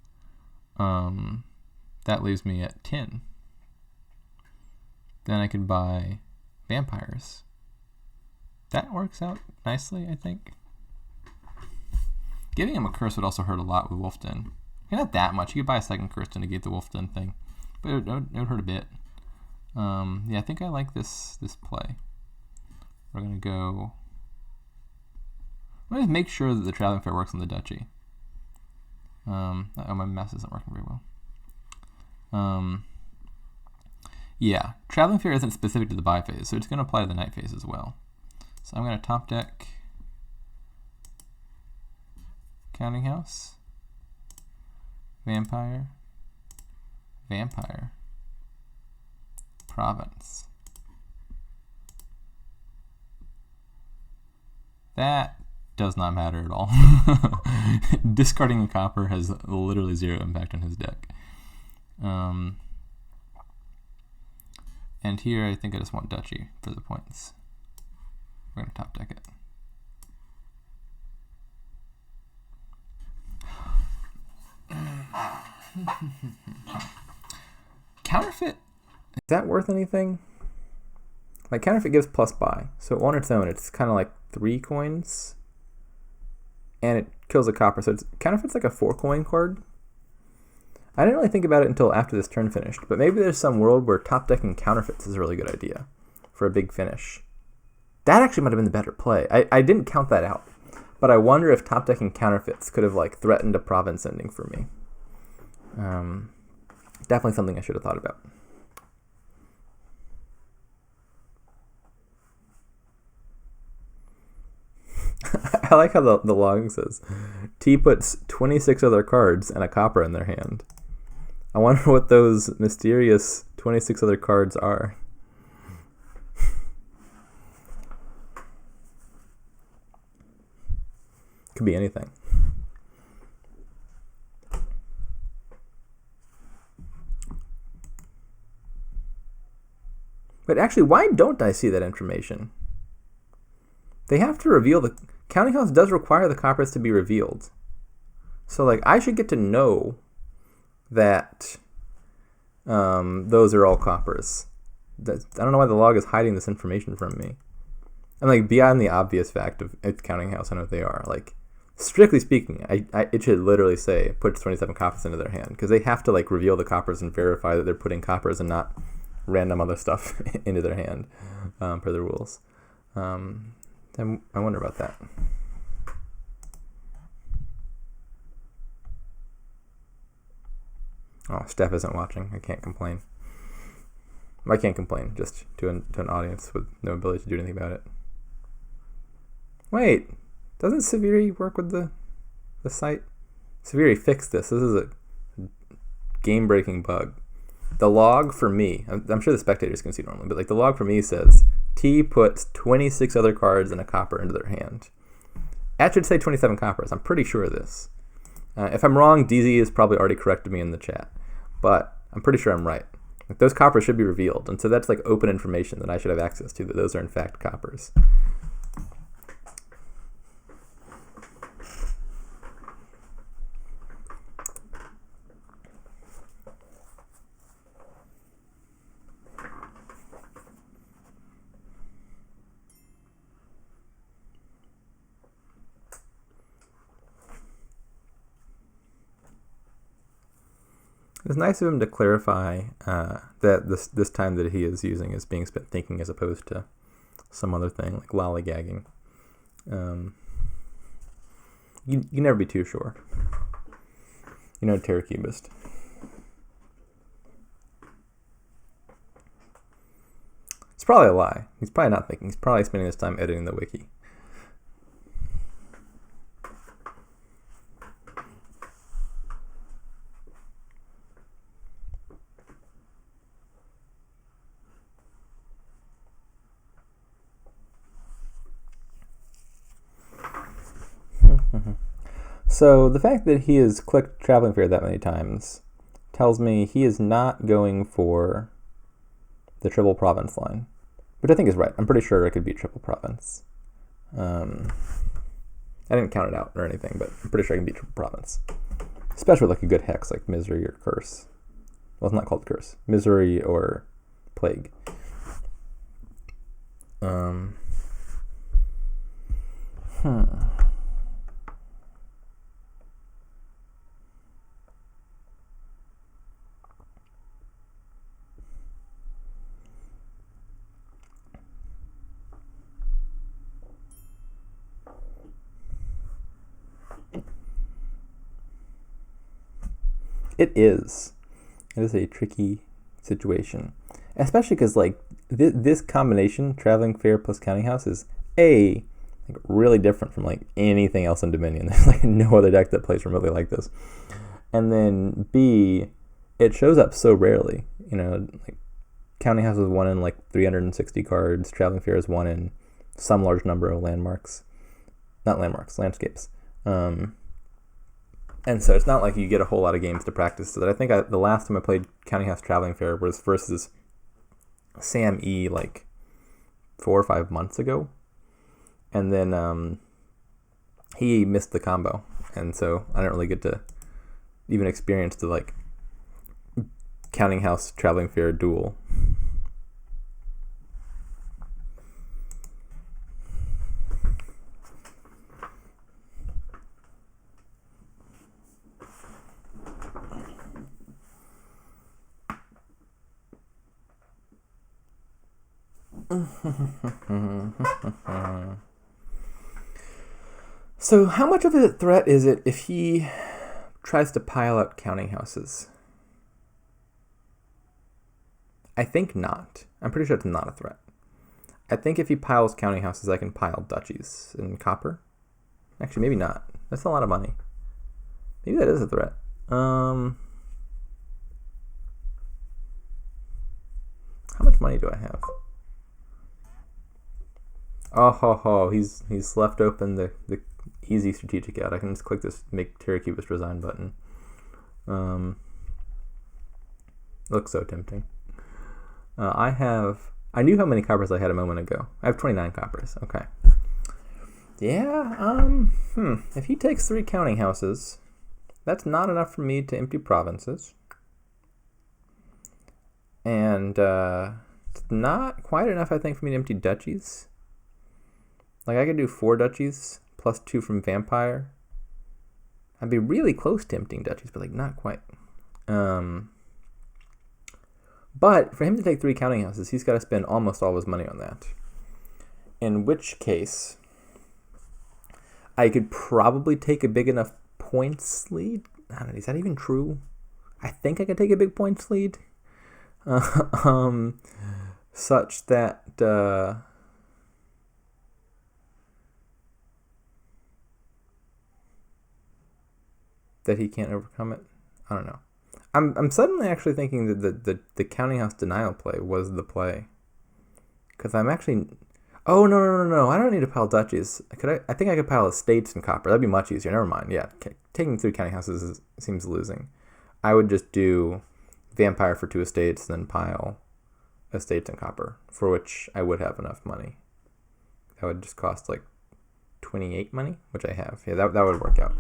That leaves me at 10. Then I could buy vampires. That works out nicely, I think. Giving him a curse would also hurt a lot with Wolfden. Not that much. You could buy a second curse to negate the Wolfden thing, but it would hurt a bit. Yeah, I think I like this play. We're going to go... I'm going to make sure that the traveling fair works on the duchy. Oh, my mouse isn't working very well. Yeah, traveling fair isn't specific to the buy phase, so it's going to apply to the knight phase as well. So I'm going to top deck Counting House, Vampire, Vampire, Province. That does not matter at all. Discarding a copper has literally zero impact on his deck. And here I think I just want duchy for the points. We're going to top deck it. Counterfeit, is that worth anything? Like, counterfeit gives plus buy, so on its own it's kind of like 3 coins, and it kills a copper, so counterfeit's like a 4 coin card. I didn't really think about it until after this turn finished, but maybe there's some world where top decking counterfeits is a really good idea for a big finish. That actually might have been the better play. I didn't count that out, but I wonder if top decking counterfeits could have like threatened a province ending for me. Definitely something I should have thought about. I like how the log says, T puts 26 other cards and a copper in their hand. I wonder what those mysterious 26 other cards are. Could be anything. But actually, why don't I see that information? They have to reveal the... Counting House does require the coppers to be revealed. So, like, I should get to know that those are all coppers. I don't know why the log is hiding this information from me. And, like, beyond the obvious fact of it's Counting House, I know what they are. Like, strictly speaking, it should literally say, put 27 coppers into their hand. Because they have to, like, reveal the coppers and verify that they're putting coppers and not random other stuff into their hand, per the rules. I wonder about that. Oh, Steph isn't watching. I can't complain. I can't complain, just to an audience with no ability to do anything about it. Wait, doesn't Severi work with the site? Severi fixed this. This is a game-breaking bug. The log for me, I'm sure the spectators can see normally, but like the log for me says, T puts 26 other cards and a copper into their hand. That should say 27 coppers. I'm pretty sure of this. If I'm wrong, DZ has probably already corrected me in the chat, but I'm pretty sure I'm right. Like, those coppers should be revealed, and so that's like open information that I should have access to, that those are in fact coppers. It's nice of him to clarify that this time that he is using is being spent thinking as opposed to some other thing, like lollygagging. You never be too sure. You know, terracubist. It's probably a lie. He's probably not thinking. He's probably spending his time editing the wiki. So the fact that he has clicked Traveling Fair that many times tells me he is not going for the triple province line, which I think is right. I'm pretty sure it could be triple province. I didn't count it out or anything, but I'm pretty sure I can beat triple province, especially with like a good hex like Misery or Curse. Well, it's not called Curse. Misery or Plague. It is. It is a tricky situation, especially because like this combination, traveling fair plus counting house, is like, really different from like anything else in Dominion. There's like no other deck that plays remotely like this. And then B, it shows up so rarely. You know, like counting house is 1 in like 360 cards. Traveling fair is 1 in some large number of landscapes. And so it's not like you get a whole lot of games to practice. So that I think the last time I played Counting House Traveling Fair was versus Sam E. like 4 or 5 months ago. And then he missed the combo. And so I didn't really get to even experience the like Counting House Traveling Fair duel. So how much of a threat is it if he tries to pile out counting houses? I think not. I'm pretty sure it's not a threat. I think if he piles counting houses, I can pile duchies in copper. Actually, maybe not. That's a lot of money. Maybe that is a threat. How much money do I have? Oh, he's left open the easy strategic out. I can just click this make terracubist resign button. Looks so tempting. I knew how many coppers I had a moment ago. I have 29 coppers. Okay. Yeah, if he takes 3 counting houses, that's not enough for me to empty provinces. And it's not quite enough, I think, for me to empty duchies. Like, I could do 4 duchies plus 2 from vampire. I'd be really close to emptying duchies, but like not quite. But for him to take 3 counting houses, he's got to spend almost all his money on that. In which case, I could probably take a big enough points lead. I don't know, is that even true? I think I could take a big points lead. Such that that he can't overcome it. I don't know. I'm suddenly actually thinking that the counting house denial play was the play, because I'm actually. Oh no! I don't need to pile duchies. I think I could pile estates and copper. That'd be much easier. Never mind. Yeah, taking 3 counting houses seems losing. I would just do vampire for 2 estates, and then pile estates and copper, for which I would have enough money. That would just cost like 28 money, which I have. Yeah, that would work out.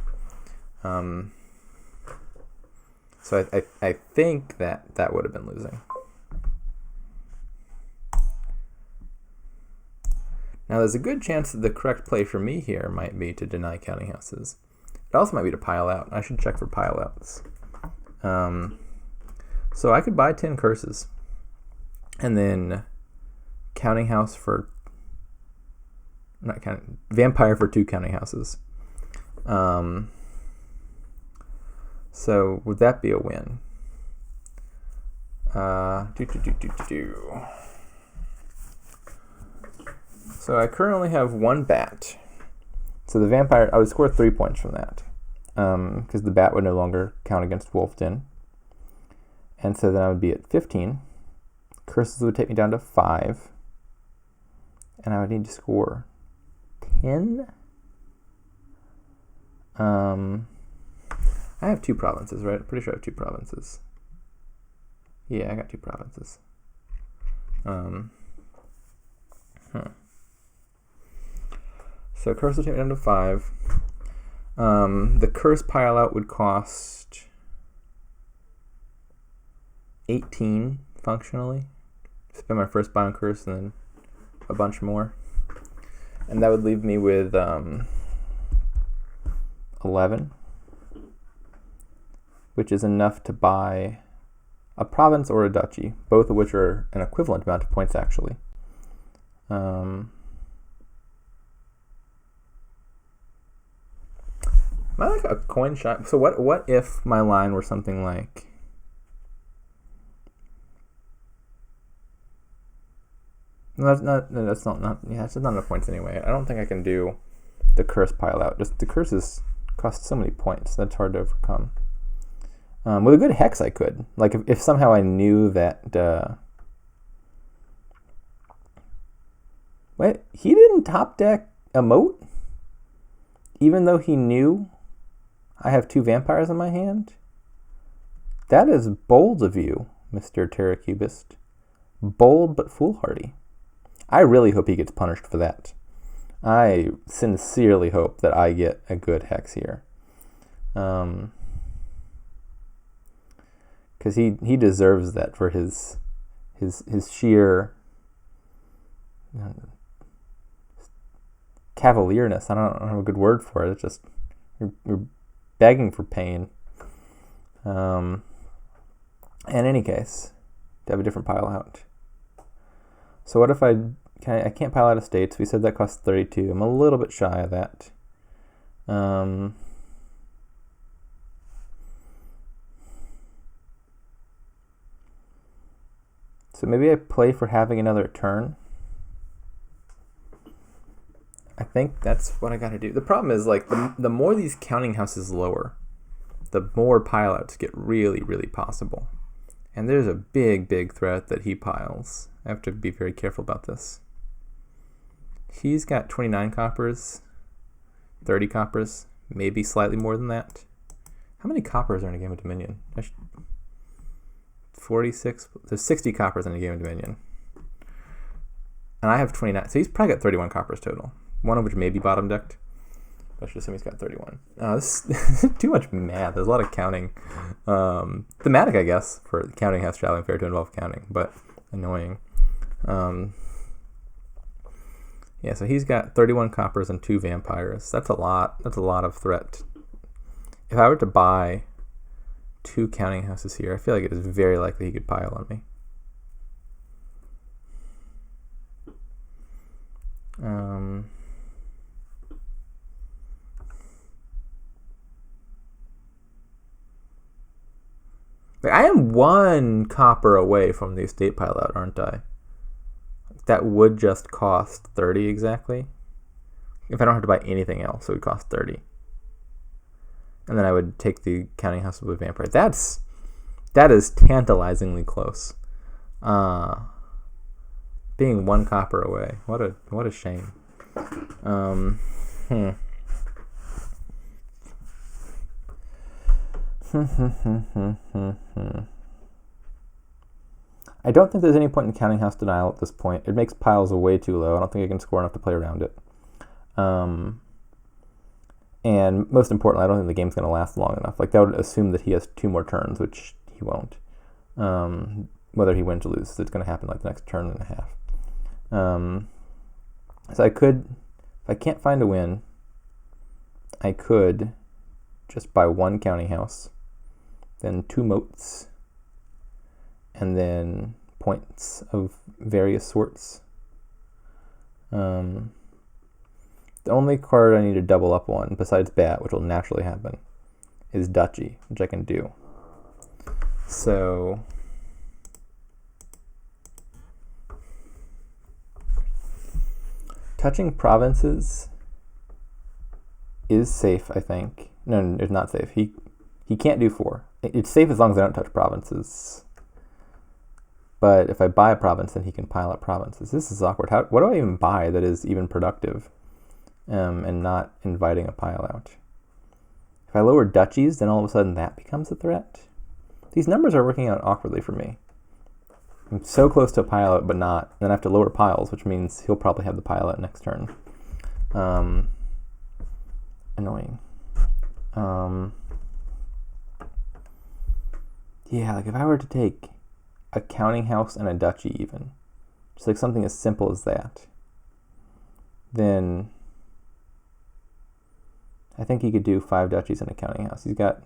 So I think that would have been losing. Now there's a good chance that the correct play for me here might be to deny counting houses. It also might be to pile out. I should check for pile outs. So I could buy 10 curses, and then counting house for vampire for 2 counting houses. So would that be a win? So I currently have 1 bat. So the vampire, I would score 3 points from that, because the bat would no longer count against Wolfden. And so then I would be at 15. Curses would take me down to 5. And I would need to score 10. I have 2 provinces, right? I'm pretty sure I have 2 provinces. Yeah, I got 2 provinces. So curse will take me down to 5. The curse pile out would cost 18 functionally. Spend my first buy on curse and then a bunch more. And that would leave me with 11. Which is enough to buy a province or a duchy, both of which are an equivalent amount of points, actually. Am I like a coin shot? So what if my line were something like... No, that's not enough points anyway. I don't think I can do the curse pile out. Just the curses cost so many points. That's hard to overcome. With a good hex, I could. Like, if somehow I knew that... Wait, he didn't top deck a moat? Even though he knew I have 2 vampires in my hand? That is bold of you, Mr. Terracubist. Bold but foolhardy. I really hope he gets punished for that. I sincerely hope that I get a good hex here. Because he deserves that for his sheer cavalierness. I don't have a good word for it. It's just you're begging for pain. In any case, to have a different pile out. So what if I can't pile out estates? We said that costs 32. I'm a little bit shy of that. So maybe I play for having another turn. I think that's what I gotta do. The problem is, like, the more these counting houses lower, the more pile outs get really, really possible. And there's a big, big threat that he piles. I have to be very careful about this. He's got 29 coppers, 30 coppers, maybe slightly more than that. How many coppers are in a game of Dominion? 46. There's 60 coppers in a game of Dominion. And I have 29. So he's probably got 31 coppers total. One of which may be bottom decked. I should assume he's got 31. This is too much math. There's a lot of counting. Thematic, I guess, for counting has traveling fair to involve counting, but annoying. Yeah, so he's got 31 coppers and 2 vampires. That's a lot. That's a lot of threat. If I were to buy 2 counting houses here, I feel like it is very likely he could pile on me. I am 1 copper away from the estate pile out, aren't I? That would just cost 30 exactly. If I don't have to buy anything else, it would cost 30. And then I would take the counting house with vampire. That is tantalizingly close. Being 1 copper away. What a shame. I don't think there's any point in counting house denial at this point. It makes piles way too low. I don't think I can score enough to play around it. And most importantly, I don't think the game's going to last long enough. Like, that would assume that he has 2 more turns, which he won't. Whether he wins or loses, it's going to happen like the next turn and a half. So I could, if I can't find a win, I could just buy 1 counting house, then 2 moats, and then points of various sorts. The only card I need to double up on, besides Bat, which will naturally happen, is Duchy, which I can do. So touching provinces is safe, I think. No, it's not safe. He can't do 4. It's safe as long as I don't touch provinces. But if I buy a province, then he can pile up provinces. This is awkward. What do I even buy that is even productive and not inviting a pile out? If I lower duchies, then all of a sudden that becomes a threat. These numbers are working out awkwardly for me. I'm so close to a pile out, but not. Then I have to lower piles, which means he'll probably have the pile out next turn. Annoying. Yeah, like if I were to take a counting house and a duchy even, just like something as simple as that, then I think he could do 5 duchies and a counting house. He's got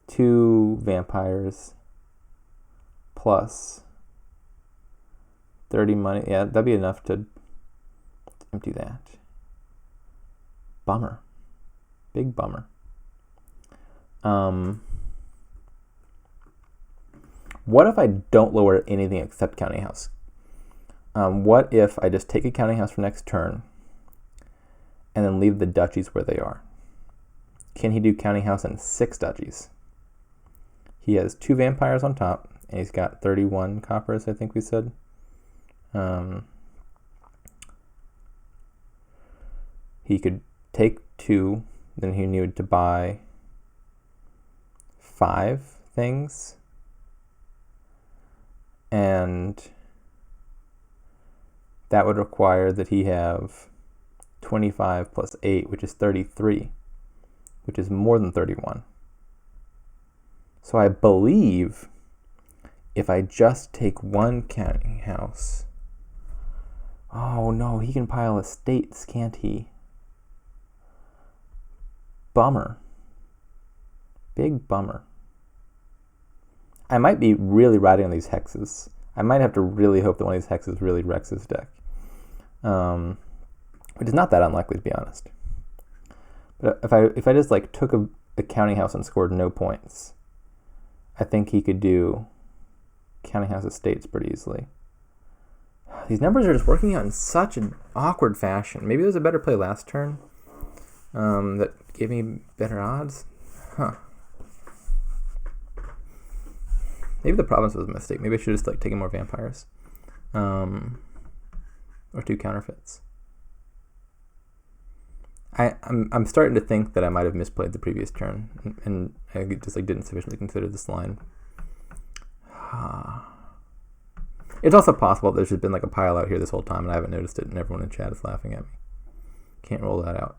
2 vampires plus 30 money. Yeah, that'd be enough to empty that. Bummer. Big bummer. What if I don't lower anything except counting house? What if I just take a counting house for next turn and then leave the duchies where they are? Can he do counting house and 6 duchies? He has 2 vampires on top, and he's got 31 coppers, I think we said. He could take 2, then he needed to buy 5 things, and that would require that he have 25 plus 8, which is 33, which is more than 31. So I believe if I just take 1 counting house, oh no, he can pile estates, can't he? Bummer. Big bummer. I might be really riding on these hexes. I might have to really hope that one of these hexes really wrecks his deck. Which is not that unlikely, to be honest. But if I just like took a counting house and scored no points, I think he could do counting house estates pretty easily. These numbers are just working out in such an awkward fashion. Maybe there was a better play last turn that gave me better odds. Huh. Maybe the province was a mistake. Maybe I should have just like taken more vampires. Or 2 counterfeits. I'm starting to think that I might have misplayed the previous turn, and I just like didn't sufficiently consider this line. It's also possible there's just been like a pile out here this whole time, and I haven't noticed it, and everyone in chat is laughing at me. Can't roll that out.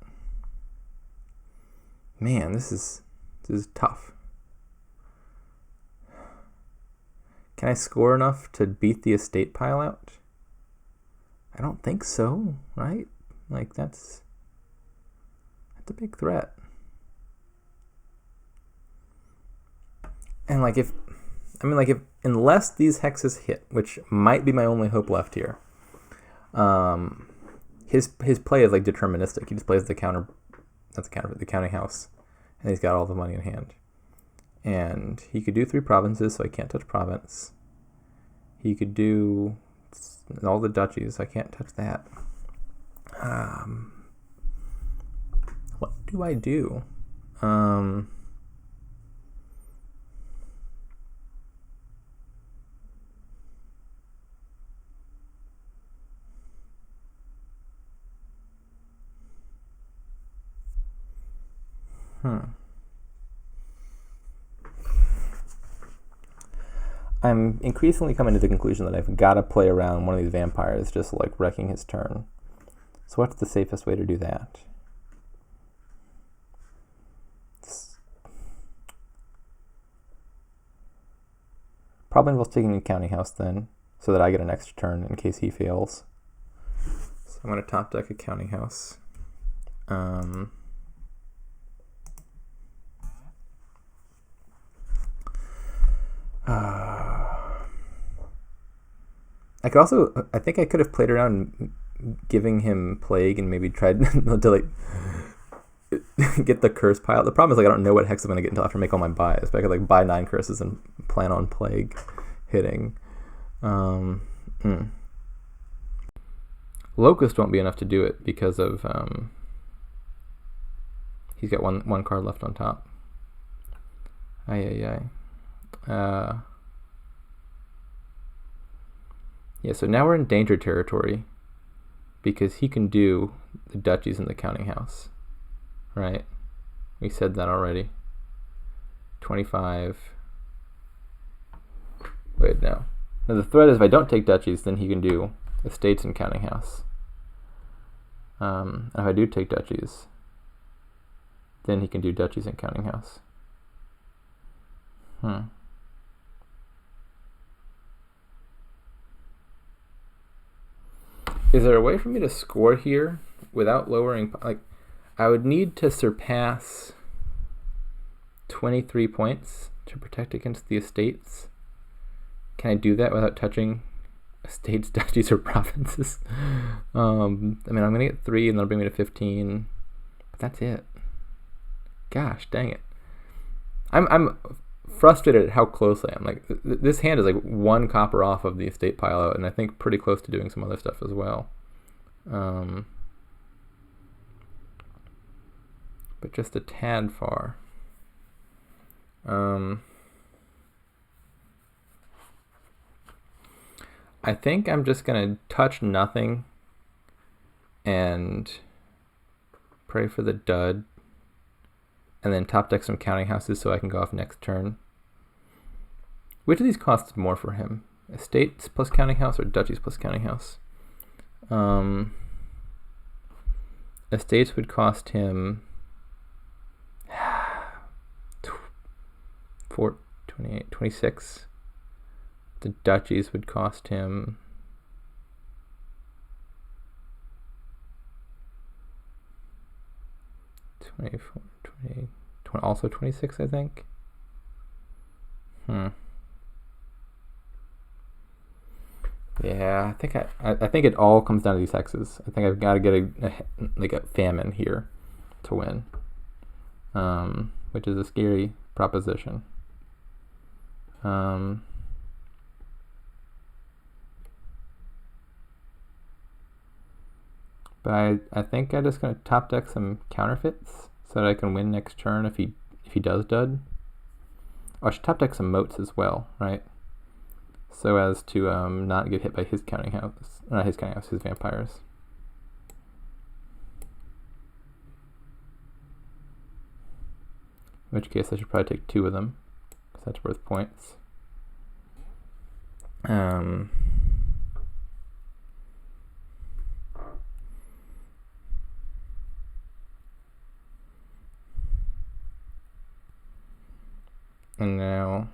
Man, this is tough. Can I score enough to beat the estate pile out? I don't think so, right? Like that's a big threat. And like if unless these hexes hit, which might be my only hope left here, his play is like deterministic. He just plays the counting house, and he's got all the money in hand. And he could do 3 provinces, so I can't touch province. He could do all the duchies, I can't touch that. What do I do? I'm increasingly coming to the conclusion that I've got to play around one of these vampires just like wrecking his turn. So what's the safest way to do that? Probably involves taking a counting house then, so that I get an extra turn in case he fails. So I'm going to top deck a counting house. I think I could have played around giving him plague and maybe tried to like get the curse pile. The problem is like I don't know what hex I'm gonna get until after I make all my buys. But I could like buy 9 curses and plan on plague hitting. Locust won't be enough to do it because of he's got one card left on top. Yeah, so now we're in danger territory because he can do the duchies in the counting house, right? We said that already. 25. Wait, no. Now the threat is if I don't take duchies, then he can do estates in counting house. And if I do take duchies, then he can do duchies in counting house. Is there a way for me to score here without lowering? Like, I would need to surpass 23 points to protect against the estates. Can I do that without touching estates, duchies, or provinces? I mean, I'm going to get 3 and that'll bring me to 15, but that's it. Gosh, dang it. I'm frustrated at how close I am. Like, this hand is like 1 copper off of the estate pile out, and I think pretty close to doing some other stuff as well. But just a tad far. I think I'm just going to touch nothing and pray for the dud, and then top deck some counting houses so I can go off next turn. Which of these costs more for him? Estates plus counting house or duchies plus counting house? Estates would cost him 28, 26. The duchies would cost him 24, 28, also 26, I think. Yeah, I think it all comes down to these hexes. I think I've got to get a famine here to win, which is a scary proposition. But I think I'm just going to top deck some counterfeits so that I can win next turn if he does dud. Oh, I should top deck some moats as well, right? So as to not get hit by his counting house. Not his counting house, his vampires. In which case I should probably take 2 of them, because that's worth points. And now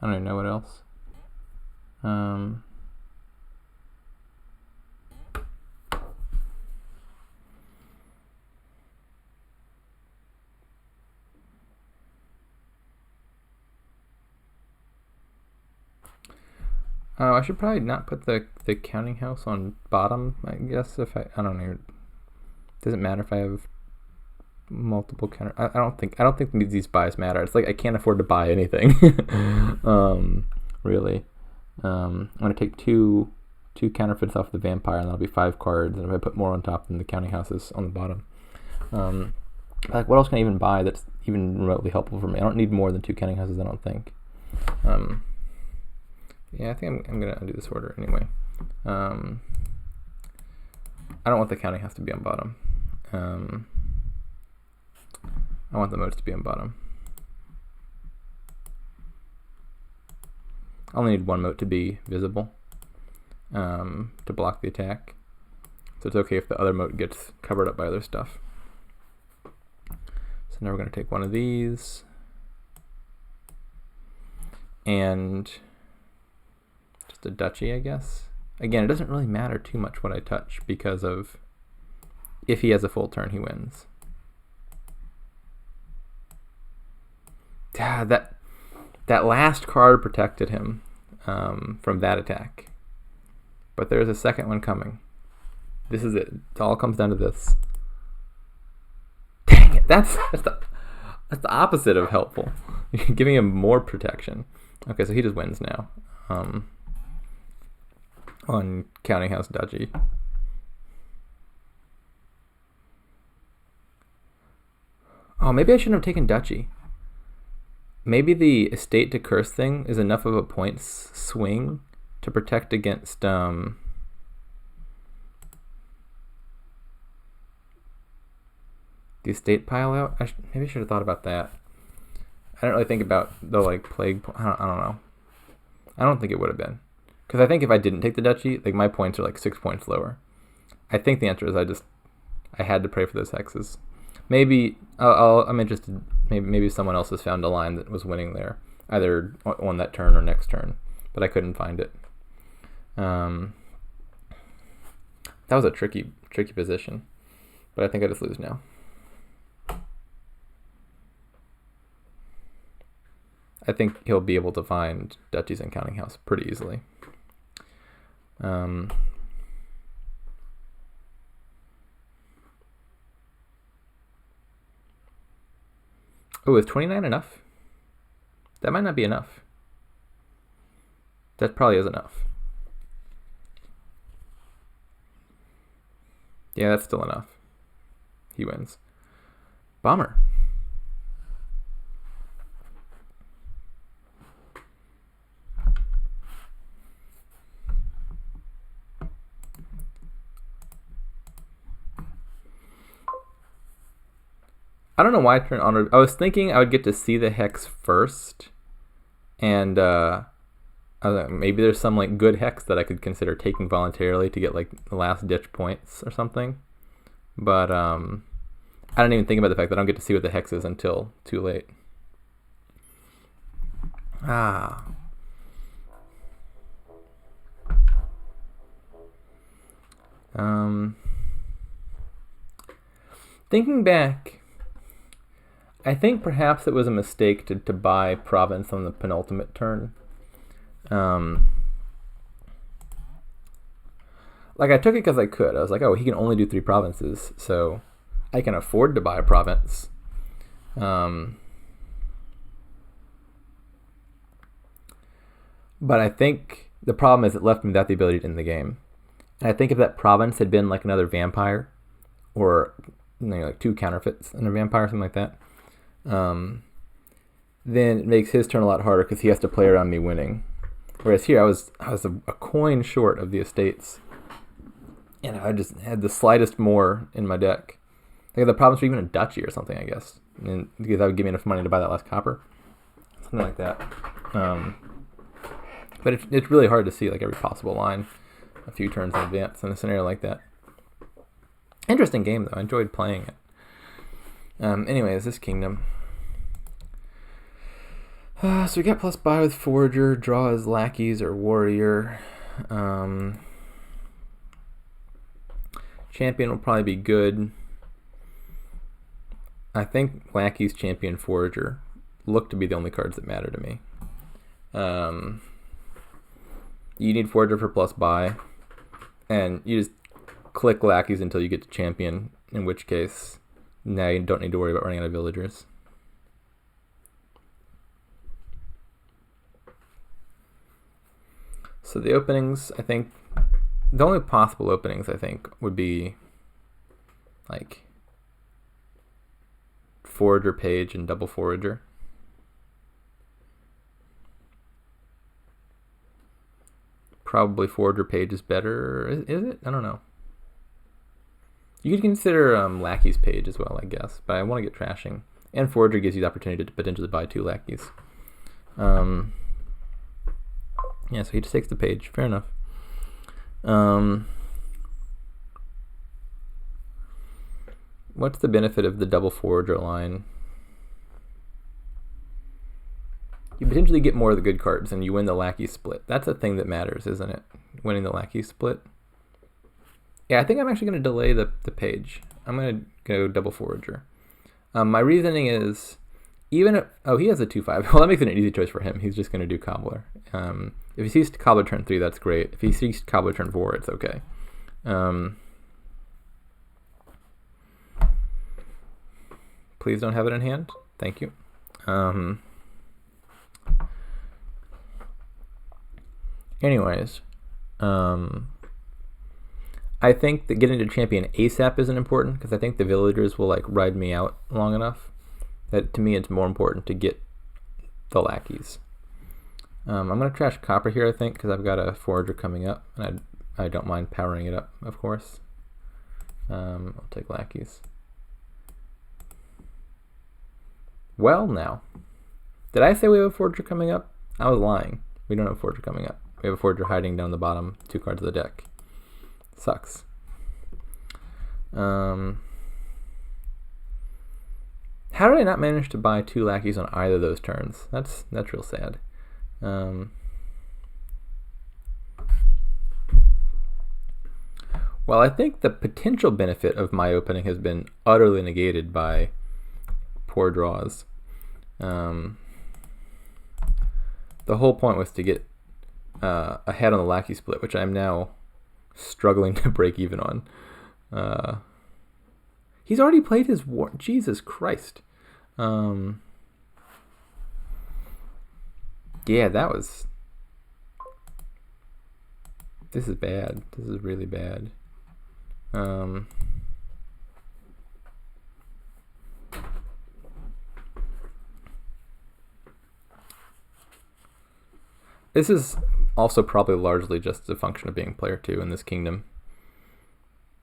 I don't even know what else. I should probably not put the counting house on bottom, I guess. If I don't know. Does it matter if I have multiple counter? I don't think these buys matter. It's like I can't afford to buy anything. Really. I'm gonna take two counterfeits off the vampire, and that'll be 5 cards. And if I put more on top, then the counting house is on the bottom. Like, what else can I even buy that's even remotely helpful for me? I don't need more than 2 counting houses, I don't think. Yeah, I think I'm going to undo this order anyway. I don't want the counting house to be on bottom. I want the moats to be on bottom. I only need 1 moat to be visible to block the attack. So it's okay if the other moat gets covered up by other stuff. So now we're going to take 1 of these. And just a duchy, I guess. Again, it doesn't really matter too much what I touch, because of if he has a full turn, he wins. That last card protected him from that attack. But there's a second one coming. This is it. It all comes down to this. Dang it! That's the opposite of helpful. You're giving him more protection. Okay, so he just wins now. On counting house duchy. Oh, maybe I shouldn't have taken duchy. Maybe the estate to curse thing is enough of a points swing to protect against the estate pile out. Maybe I should have thought about that. I don't really think about the plague. I don't know. I don't think it would have been, because I think if I didn't take the duchy, my points are 6 points lower. I think the answer is I had to pray for those hexes. Maybe I'm interested. Maybe someone else has found a line that was winning there, either on that turn or next turn, but I couldn't find it. That was a tricky position, but I think I just lose now. I think he'll be able to find duchies and counting house pretty easily. Oh, is 29 enough? That might not be enough. That probably is enough. Yeah, that's still enough. He wins. Bummer. I don't know why I turned on. I was thinking I would get to see the hex first, and I was like, maybe there's some like good hex that I could consider taking voluntarily to get like the last ditch points or something. But I don't even think about the fact that I don't get to see what the hex is until too late. Thinking back, I think perhaps it was a mistake to buy province on the penultimate turn. Like I took it because I could. I was like, oh, he can only do 3 provinces, so I can afford to buy a province. But I think the problem is it left me without the ability to end the game. And I think if that province had been like another vampire, or like 2 counterfeits and a vampire or something like that, then it makes his turn a lot harder because he has to play around me winning. Whereas here I was a coin short of the estates, and I just had the slightest more in my deck. Like the province were even a duchy or something, I guess, and because that would give me enough money to buy that last copper, something like that. But it's really hard to see like every possible line a few turns in advance in a scenario like that. Interesting game though. I enjoyed playing it. Anyways, this kingdom. So we got plus buy with Forager, draw as Lackeys or Warrior. Champion will probably be good. I think Lackeys, Champion, Forager look to be the only cards that matter to me. You need Forager for plus buy, and you just click Lackeys until you get to Champion, in which case now you don't need to worry about running out of villagers. So the openings, I think, the only possible openings, I think, would be like Forager Page and double Forager. Probably Forager Page is better. Is it? I don't know. You could consider Lackeys Page as well, I guess, but I want to get trashing. And Forager gives you the opportunity to potentially buy 2 Lackeys. Yeah, so he just takes the page. Fair enough. What's the benefit of the double Forager line? You potentially get more of the good cards and you win the Lackey split. That's a thing that matters, isn't it? Winning the Lackey split. Yeah, I think I'm actually going to delay the page. I'm going to go double Forager. My reasoning is, even if, oh, he has a 2/5. Well, that makes it an easy choice for him. He's just going to do Cobbler. If he sees Cobbler turn 3, that's great. If he sees Cobbler turn 4, it's okay. Please don't have it in hand. Thank you. Anyways, I think that getting to champion ASAP isn't important because I think the villagers will like ride me out long enough that to me it's more important to get the Lackeys. I'm going to trash copper here, I think, because I've got a Forager coming up, and I don't mind powering it up, of course. I'll take Lackeys. Well, now, did I say we have a Forager coming up? I was lying. We don't have a Forager coming up. We have a Forager hiding down the bottom 2 cards of the deck. Sucks. How did I not manage to buy 2 Lackeys on either of those turns? That's real sad. Well, I think the potential benefit of my opening has been utterly negated by poor draws. The whole point was to get ahead on the Lackey split, which I'm now struggling to break even on. He's already played his war. Jesus Christ. Yeah, that was... This is bad. This is really bad. This is also probably largely just a function of being player 2 in this kingdom.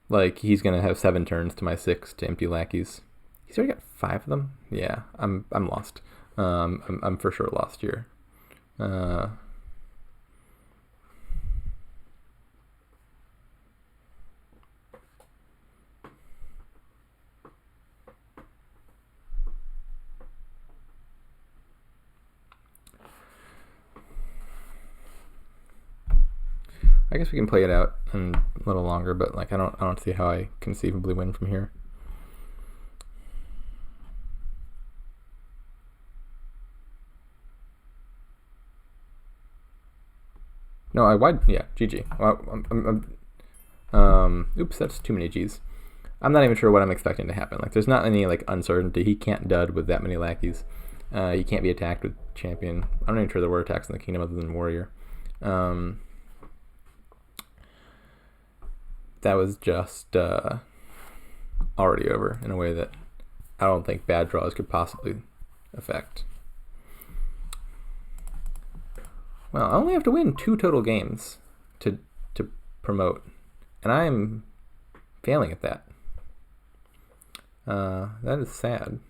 Like, he's going to have 7 turns to my 6 to empty Lackeys. He's already got 5 of them? Yeah, I'm lost. I'm for sure lost here. I guess we can play it out in a little longer, but like I don't see how I conceivably win from here. No, I wide. Yeah, GG. Oops, that's too many G's. I'm not even sure what I'm expecting to happen. Like, there's not any like uncertainty. He can't dud with that many Lackeys. He can't be attacked with champion. I'm not even sure there were attacks in the kingdom other than warrior. That was just already over in a way that I don't think bad draws could possibly affect. Well, I only have to win 2 total games to promote, and I'm failing at that. That is sad.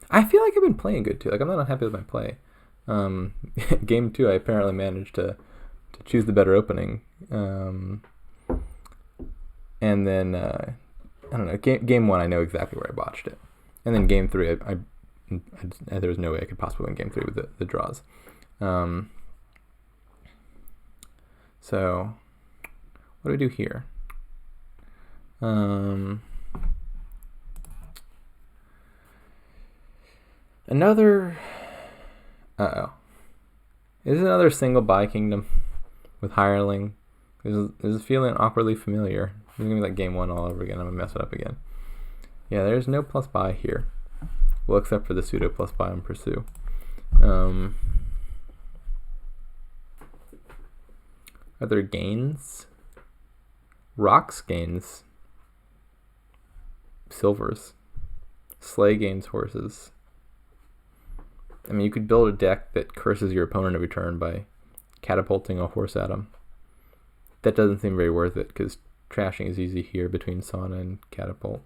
I feel like I've been playing good too. Like, I'm not unhappy with my play. Game 2, I apparently managed to choose the better opening, and then I don't know. Game 1, I know exactly where I botched it, and then Game 3, I there was no way I could possibly win Game 3 with the draws. So what do we do here? Another. Uh-oh. Is it another single buy kingdom with Hireling? This is feeling awkwardly familiar. It's going to be like Game 1 all over again. I'm going to mess it up again. Yeah, there's no plus buy here. Well, except for the pseudo plus buy on Pursue. Are there gains? Rocks gains. Silvers. Slay gains horses. I mean, you could build a deck that curses your opponent every turn by catapulting a horse at him. That doesn't seem very worth it, because trashing is easy here between Sauna and Catapult.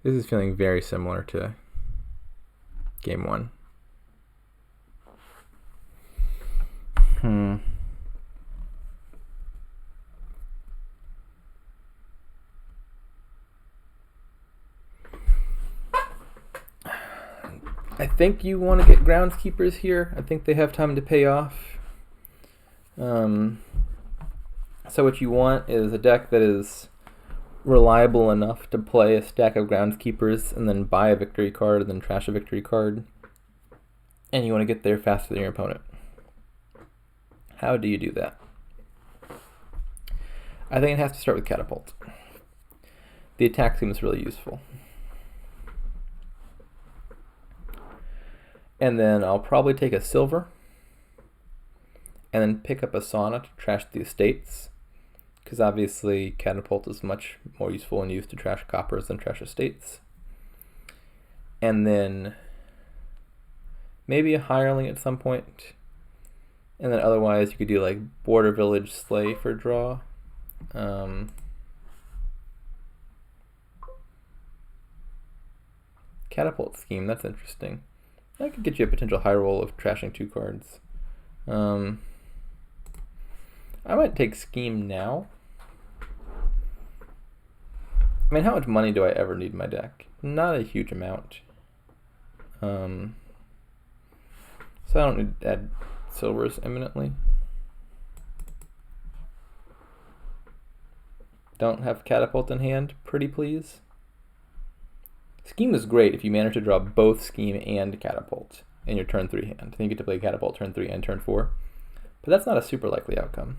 This is feeling very similar to Game 1. I think you want to get Groundskeepers here. I think they have time to pay off. So what you want is a deck that is reliable enough to play a stack of Groundskeepers and then buy a victory card and then trash a victory card. And you want to get there faster than your opponent. How do you do that? I think it has to start with Catapult. The attack seems really useful. And then I'll probably take a silver and then pick up a Sauna to trash the estates, because obviously Catapult is much more useful and used to trash coppers than trash estates. And then maybe a Hireling at some point. And then otherwise you could do like Border Village Slay for draw. Catapult scheme, that's interesting. That could get you a potential high roll of trashing 2 cards. I might take scheme now. I mean, how much money do I ever need in my deck? Not a huge amount. So I don't need to add silvers imminently. don't have catapult in hand, pretty please. Scheme is great if you manage to draw both scheme and catapult in your turn 3 hand. Then you get to play catapult turn 3 and turn 4. But that's not a super likely outcome.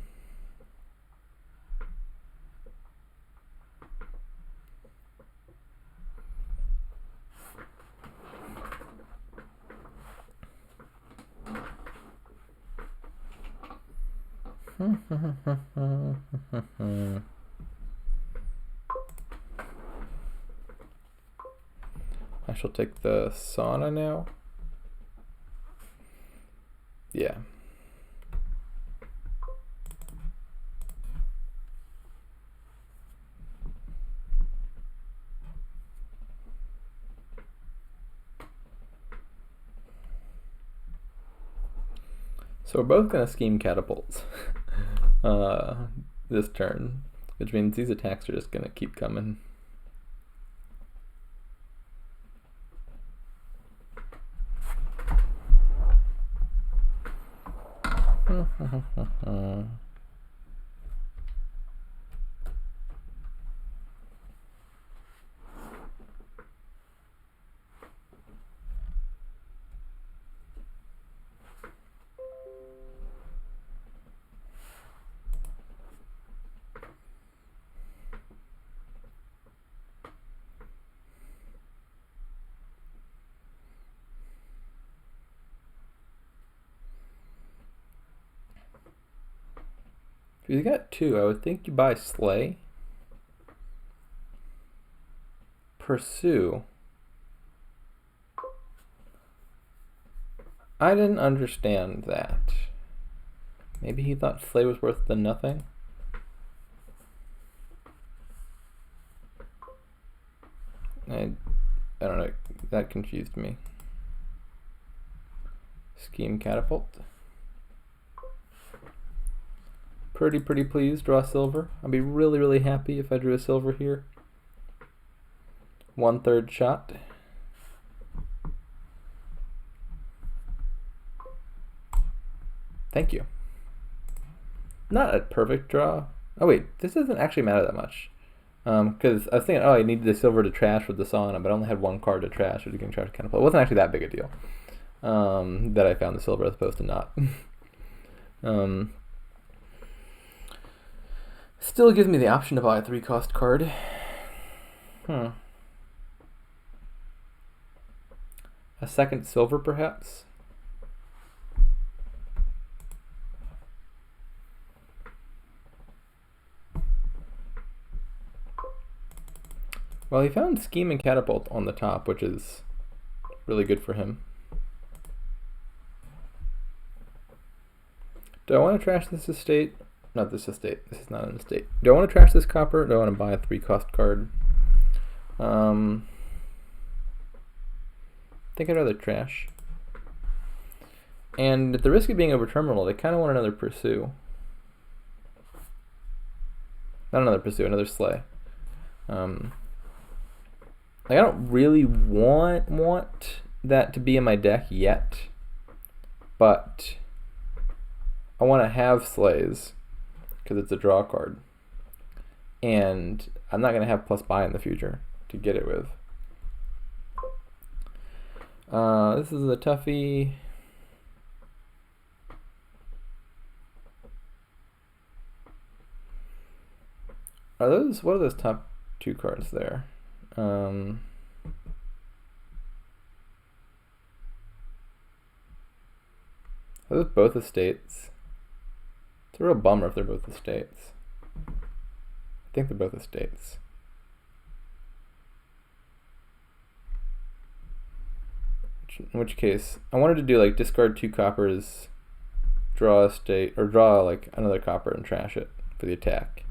I shall take the sauna now. Yeah. So we're both going to scheme catapults this turn, which means these attacks are just going to keep coming. If you got 2, I would think you buy Slay. Pursue. I didn't understand that. Maybe he thought Slay was worth the nothing? I don't know. That confused me. Scheme catapult. Pretty pleased. Draw silver. I'd be really happy if I drew a silver here. 1/3 shot. Thank you. Not a perfect draw. Oh wait, this doesn't actually matter that much. Because I was thinking, oh, I needed the silver to trash with the sauna, but I only had 1 card to trash, which you can trash catapult. It wasn't actually that big a deal. That I found the silver as opposed to not. Still gives me the option to buy a 3-cost card. A second silver, perhaps? Well, he found Scheme and Catapult on the top, which is really good for him. Do I want to trash this estate? Not this estate. This is not an estate. Do I want to trash this copper? Or do I want to buy a 3-cost card? I think I'd rather trash. And at the risk of being over-terminal, I kind of want another Pursue. Not another Pursue, another Slay. Like, I don't really want that to be in my deck yet, but I want to have Slays because it's a draw card, and I'm not going to have plus buy in the future to get it with. This is a toughie. What are those top 2 cards there? Are those both estates? It's a real bummer if they're both estates. I think they're both estates. In which case, I wanted to do like discard 2 coppers, draw a state, or draw like another copper and trash it for the attack.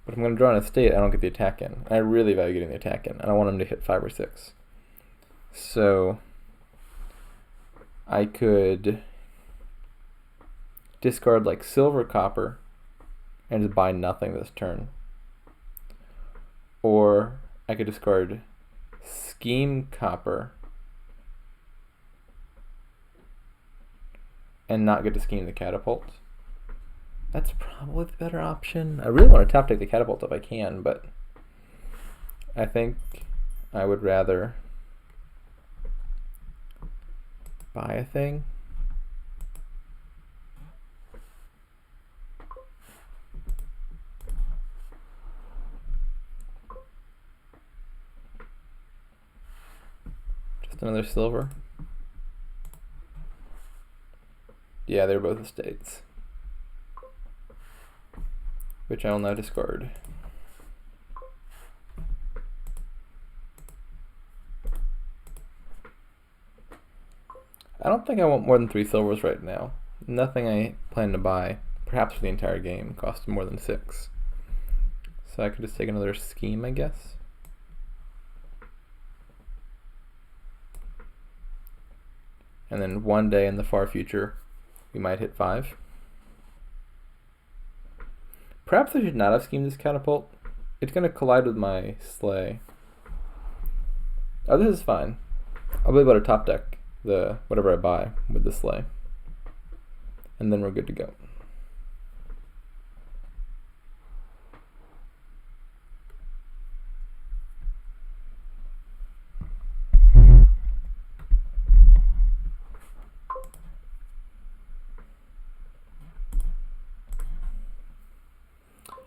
But if I'm going to draw an estate, I don't get the attack in. I really value getting the attack in. I don't want him to hit 5 or 6. So I could discard like silver copper and just buy nothing this turn. Or I could discard scheme copper and not get to scheme the catapult. That's probably the better option. I really want to top deck the catapult if I can, but I think I would rather buy a thing. Just another silver. Yeah, they're both estates, which I will now discard. I don't think I want more than 3 silvers right now. Nothing I plan to buy, perhaps for the entire game, costs more than 6. So I could just take another scheme, I guess. And then one day in the far future, we might hit 5. Perhaps I should not have schemed this catapult. It's going to collide with my sleigh. Oh, this is fine. I'll be able to top deck the whatever I buy with the sleigh. And then we're good to go.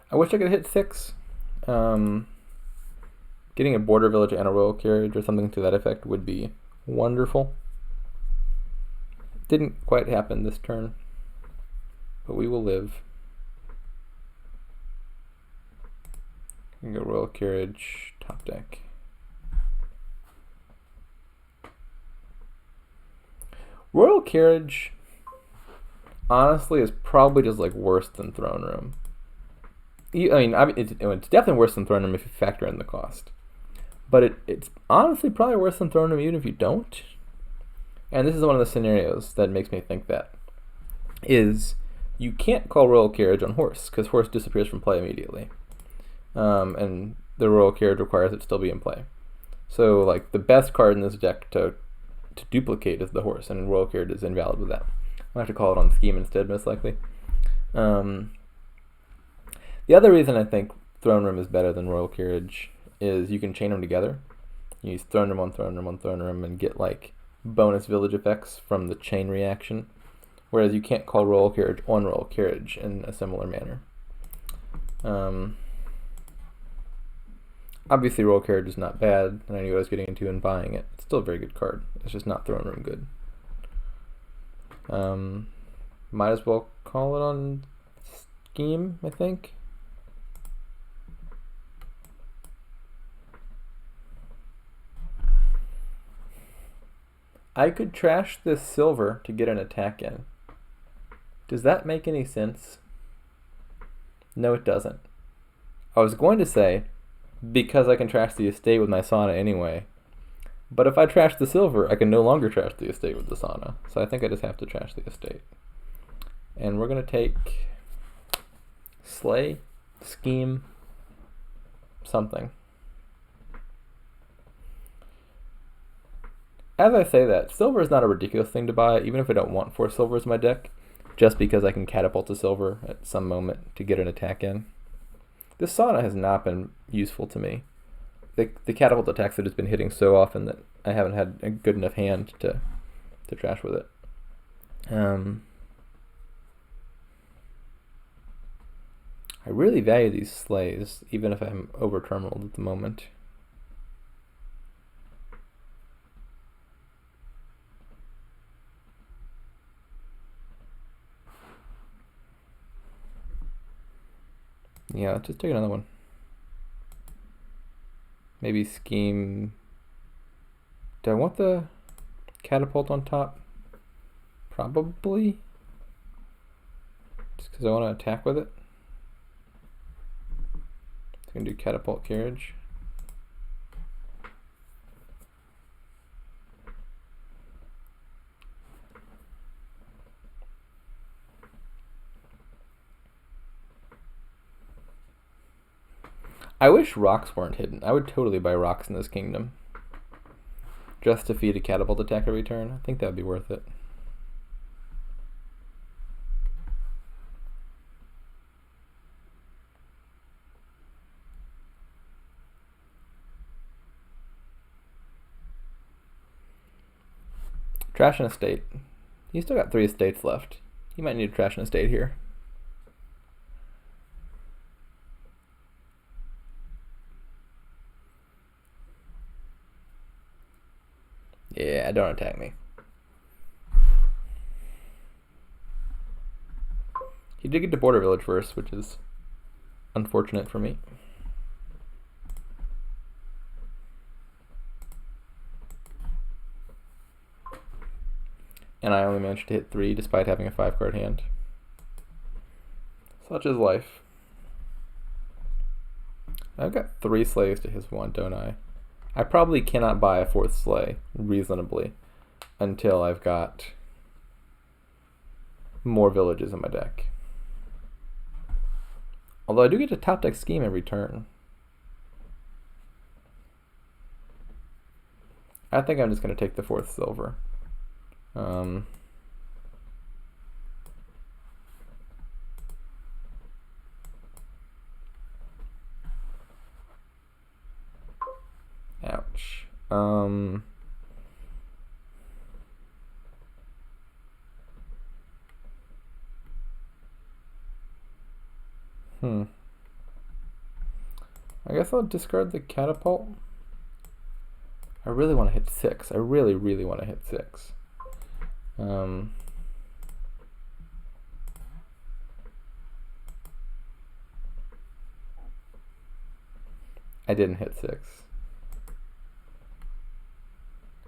I wish I could hit 6. Getting a border village and a royal carriage or something to that effect would be wonderful. Didn't quite happen this turn, but we will live. We can go royal carriage, top deck. Royal carriage, honestly, is probably just like worse than throne room. I mean, it's definitely worse than throne room if you factor in the cost. But it's honestly probably worse than throne room even if you don't. And this is one of the scenarios that makes me think that. Is you can't call royal carriage on horse, because horse disappears from play immediately. And the royal carriage requires it to still be in play. So like the best card in this deck to duplicate is the horse, and royal carriage is invalid with that. I'll have to call it on scheme instead, most likely. The other reason I think throne room is better than royal carriage is you can chain them together. You use throne room on throne room on throne room and get like bonus village effects from the chain reaction, whereas you can't call royal carriage on royal carriage in a similar manner. Obviously royal carriage is not bad, and I knew what I was getting into in buying it. It's still a very good card. It's just not throne room good. Might as well call it on scheme, I think. I could trash this silver to get an attack in. Does that make any sense? No, it doesn't. I was going to say, because I can trash the estate with my sauna anyway. But if I trash the silver, I can no longer trash the estate with the sauna. So I think I just have to trash the estate. And we're going to take slay, scheme, something. As I say that, silver is not a ridiculous thing to buy, even if I don't want 4 silvers in my deck, just because I can catapult a silver at some moment to get an attack in. This sauna has not been useful to me. The catapult attacks have just been hitting so often that I haven't had a good enough hand to trash with it. I really value these slays, even if I'm over-terminaled at the moment. Yeah, let's just take another one. Maybe scheme. Do I want the catapult on top? Probably. Just because I want to attack with it. So I'm going to do catapult carriage. I wish rocks weren't hidden. I would totally buy rocks in this kingdom. Just to feed a catapult attack every turn. I think that would be worth it. Trash an estate. He's still got 3 estates left. He might need to trash an estate here. Yeah, don't attack me. He did get to Border Village first, which is unfortunate for me. And I only managed to hit 3 despite having a 5-card hand. Such is life. I've got 3 slaves to his 1, don't I? I probably cannot buy a 4th sleigh reasonably until I've got more villages in my deck. Although I do get to top deck scheme every turn. I think I'm just going to take the 4th silver. Ouch. I guess I'll discard the catapult. I really want to hit 6. I really, really want to hit 6. I didn't hit 6.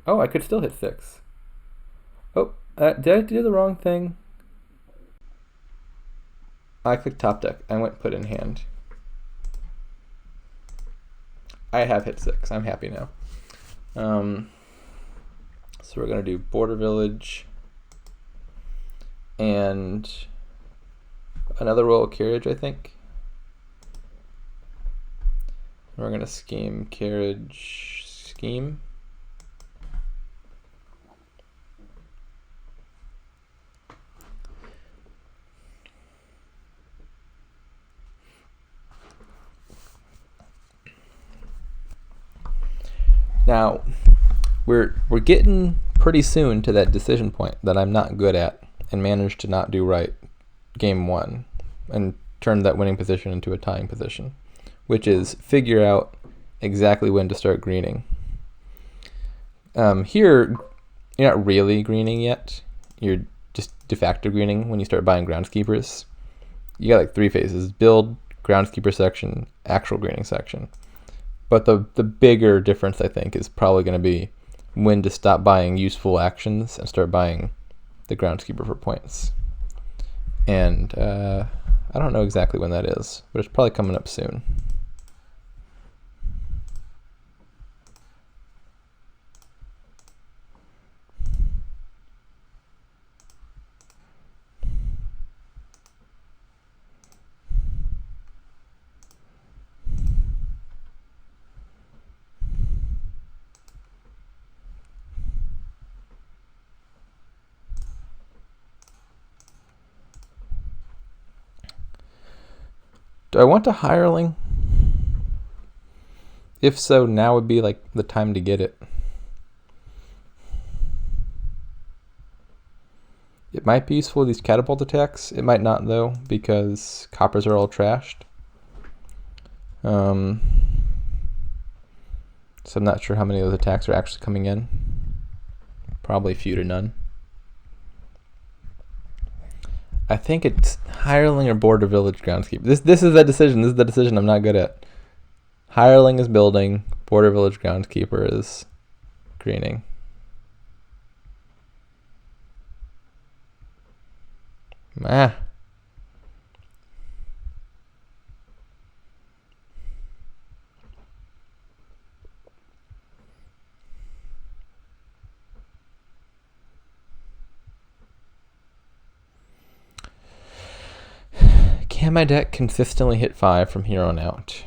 Oh, I could still hit 6. Oh, did I do the wrong thing? I clicked top deck. I went put in hand. I have hit 6. I'm happy now. So we're going to do Border Village and another royal carriage, I think. We're going to scheme carriage scheme. Now, we're getting pretty soon to that decision point that I'm not good at and managed to not do right game 1 and turn that winning position into a tying position, which is figure out exactly when to start greening. Here, you're not really greening yet. You're just de facto greening when you start buying Groundskeepers. You got like 3 phases: build, Groundskeeper section, actual greening section. But the bigger difference, I think, is probably going to be when to stop buying useful actions and start buying the Groundskeeper for points. And I don't know exactly when that is, but it's probably coming up soon. Do I want a hireling? If so, now would be like the time to get it. It might be useful with these catapult attacks. It might not though, because coppers are all trashed. So I'm not sure how many of those attacks are actually coming in. Probably few to none. I think it's hireling or border village groundskeeper. This is the decision. This is the decision I'm not good at. Hireling is building. Border village groundskeeper is greening. Ah. Can my deck consistently hit 5 from here on out?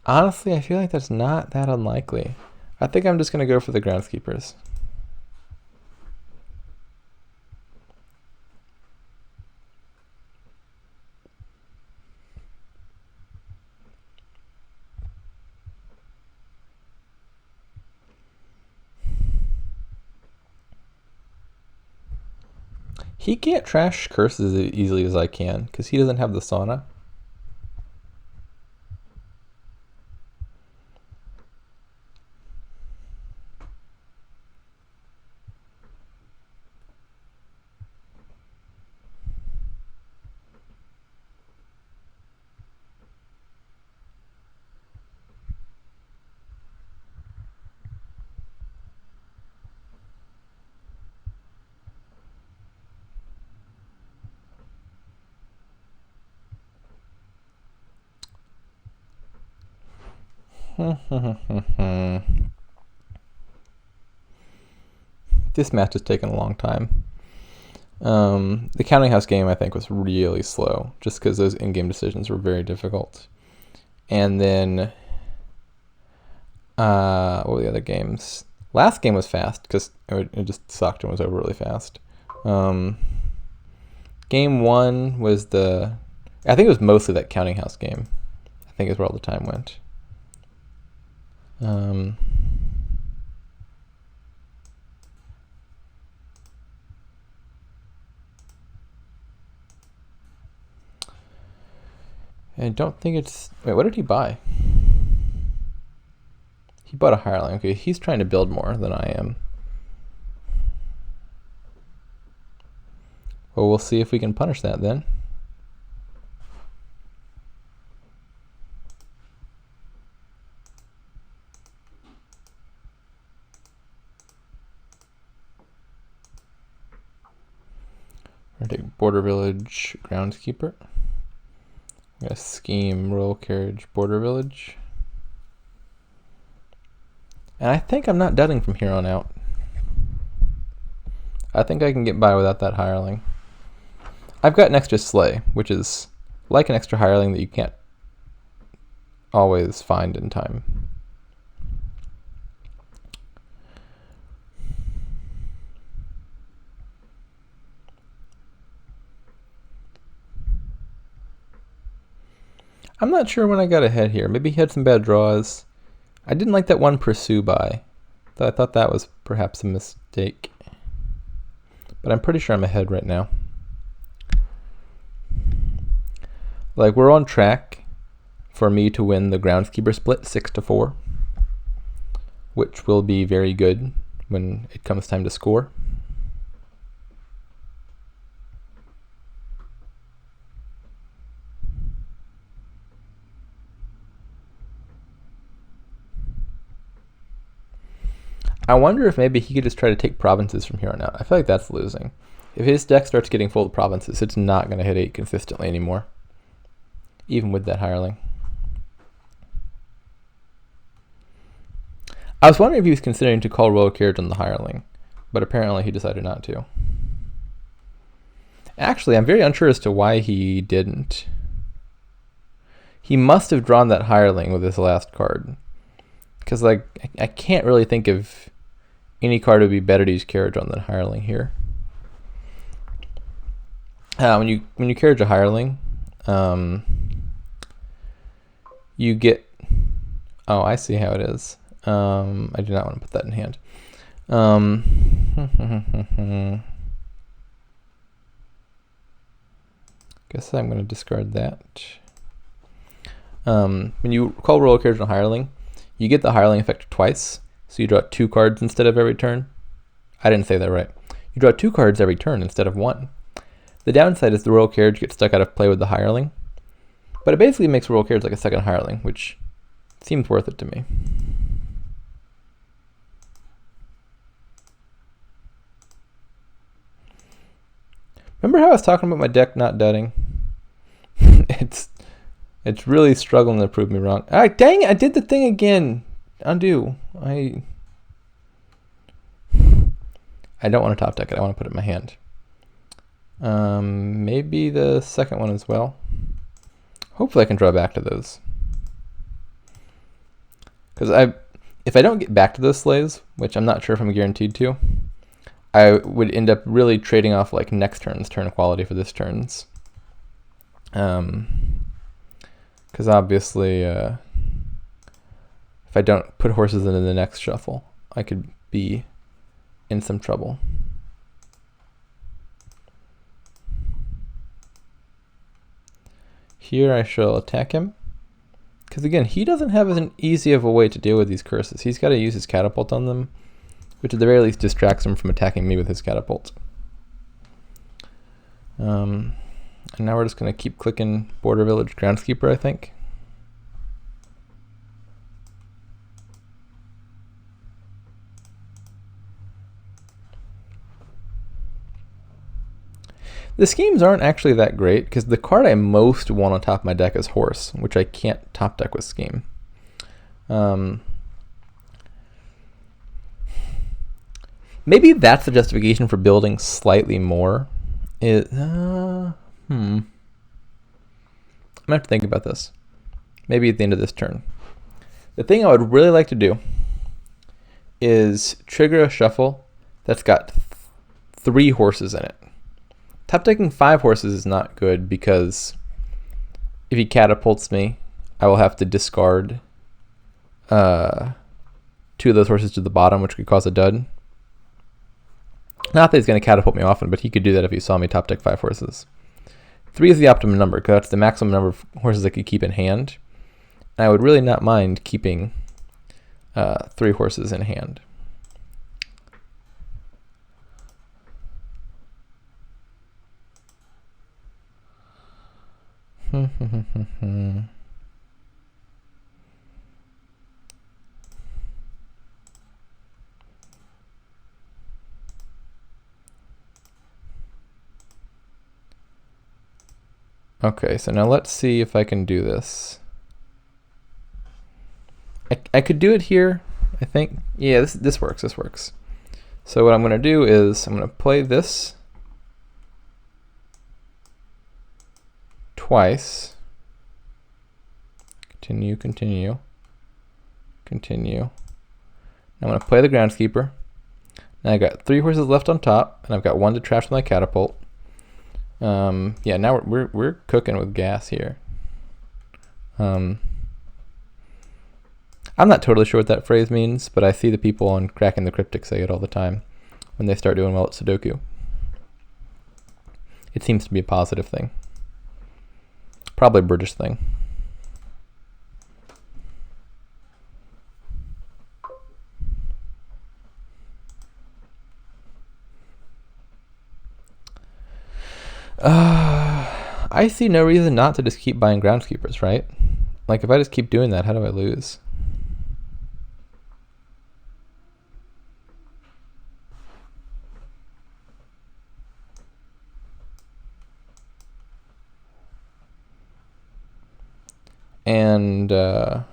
Honestly, I feel like that's not that unlikely. I think I'm just going to go for the Groundskeepers. He can't trash curses as easily as I can because he doesn't have the sauna. This match has taken a long time. The Counting House game, I think, was really slow, just because those in-game decisions were very difficult. And then, what were the other games? Last game was fast, because it just sucked and was over really fast. Game 1 was I think it was mostly that Counting House game. I think is where all the time went. I don't think it's... Wait, what did he buy? He bought a hireling. Okay, he's trying to build more than I am. Well, we'll see if we can punish that then. We're going to take Border Village, Groundskeeper. I'm going to scheme Royal Carriage, Border Village. And I think I'm not dudding from here on out. I think I can get by without that hireling. I've got an extra sleigh, which is like an extra hireling that you can't always find in time. I'm not sure when I got ahead here. Maybe he had some bad draws. I didn't like that one pursue buy. I thought that was perhaps a mistake. But I'm pretty sure I'm ahead right now. Like, we're on track for me to win the Groundskeeper split 6-4, which will be very good when it comes time to score. I wonder if maybe he could just try to take provinces from here on out. I feel like that's losing. If his deck starts getting full of provinces, it's not going to hit 8 consistently anymore, even with that hireling. I was wondering if he was considering to call Royal Carriage on the hireling, but apparently he decided not to. Actually, I'm very unsure as to why he didn't. He must have drawn that hireling with his last card. Because, like, I can't really think of any card would be better to use carriage on than hireling here. When you carriage a hireling, you get... Oh, I see how it is. I do not want to put that in hand. Guess I'm going to discard that. When you call Royal Carriage on hireling, you get the hireling effect twice, so you draw 2 cards instead of every turn. I didn't say that right. You draw 2 cards every turn instead of 1. The downside is the Royal Carriage gets stuck out of play with the hireling, but it basically makes Royal Carriage like a second hireling, which seems worth it to me. Remember how I was talking about my deck not dudding? It's really struggling to prove me wrong. Ah, dang it, I did the thing again. Undo. I don't want to top deck it. I want to put it in my hand. Maybe the second one as well. Hopefully I can draw back to those. Because if I don't get back to those sleighs, which I'm not sure if I'm guaranteed to, I would end up really trading off like next turn's turn quality for this turn's. Because obviously, if I don't put horses into the next shuffle, I could be in some trouble. Here I shall attack him. Because again, he doesn't have as easy of a way to deal with these curses. He's got to use his catapult on them, which at the very least distracts him from attacking me with his catapult. And now we're just going to keep clicking Border Village Groundskeeper, I think. The schemes aren't actually that great, because the card I most want on top of my deck is Horse, which I can't top deck with Scheme. Maybe that's the justification for building slightly more. I'm going to have to think about this. Maybe at the end of this turn. The thing I would really like to do is trigger a shuffle that's got 3 horses in it. Top decking 5 horses is not good because if he catapults me, I will have to discard 2 of those horses to the bottom, which could cause a dud. Not that he's going to catapult me often, but he could do that if he saw me top deck 5 horses. 3 is the optimum number because that's the maximum number of horses I could keep in hand. And I would really not mind keeping 3 horses in hand. Okay, so now let's see if I can do this. I could do it here, I think. Yeah, this works, this works. So what I'm going to do is I'm going to play this twice. Continue, continue, continue. Now I'm going to play the Groundskeeper. Now I got 3 horses left on top, and I've got 1 to trash with my catapult. Yeah, now we're cooking with gas here. I'm not totally sure what that phrase means, but I see the people on Cracking the Cryptic say it all the time when they start doing well at Sudoku. It seems to be a positive thing. Probably a British thing. I see no reason not to just keep buying Groundskeepers, right? Like, if I just keep doing that, how do I lose? And do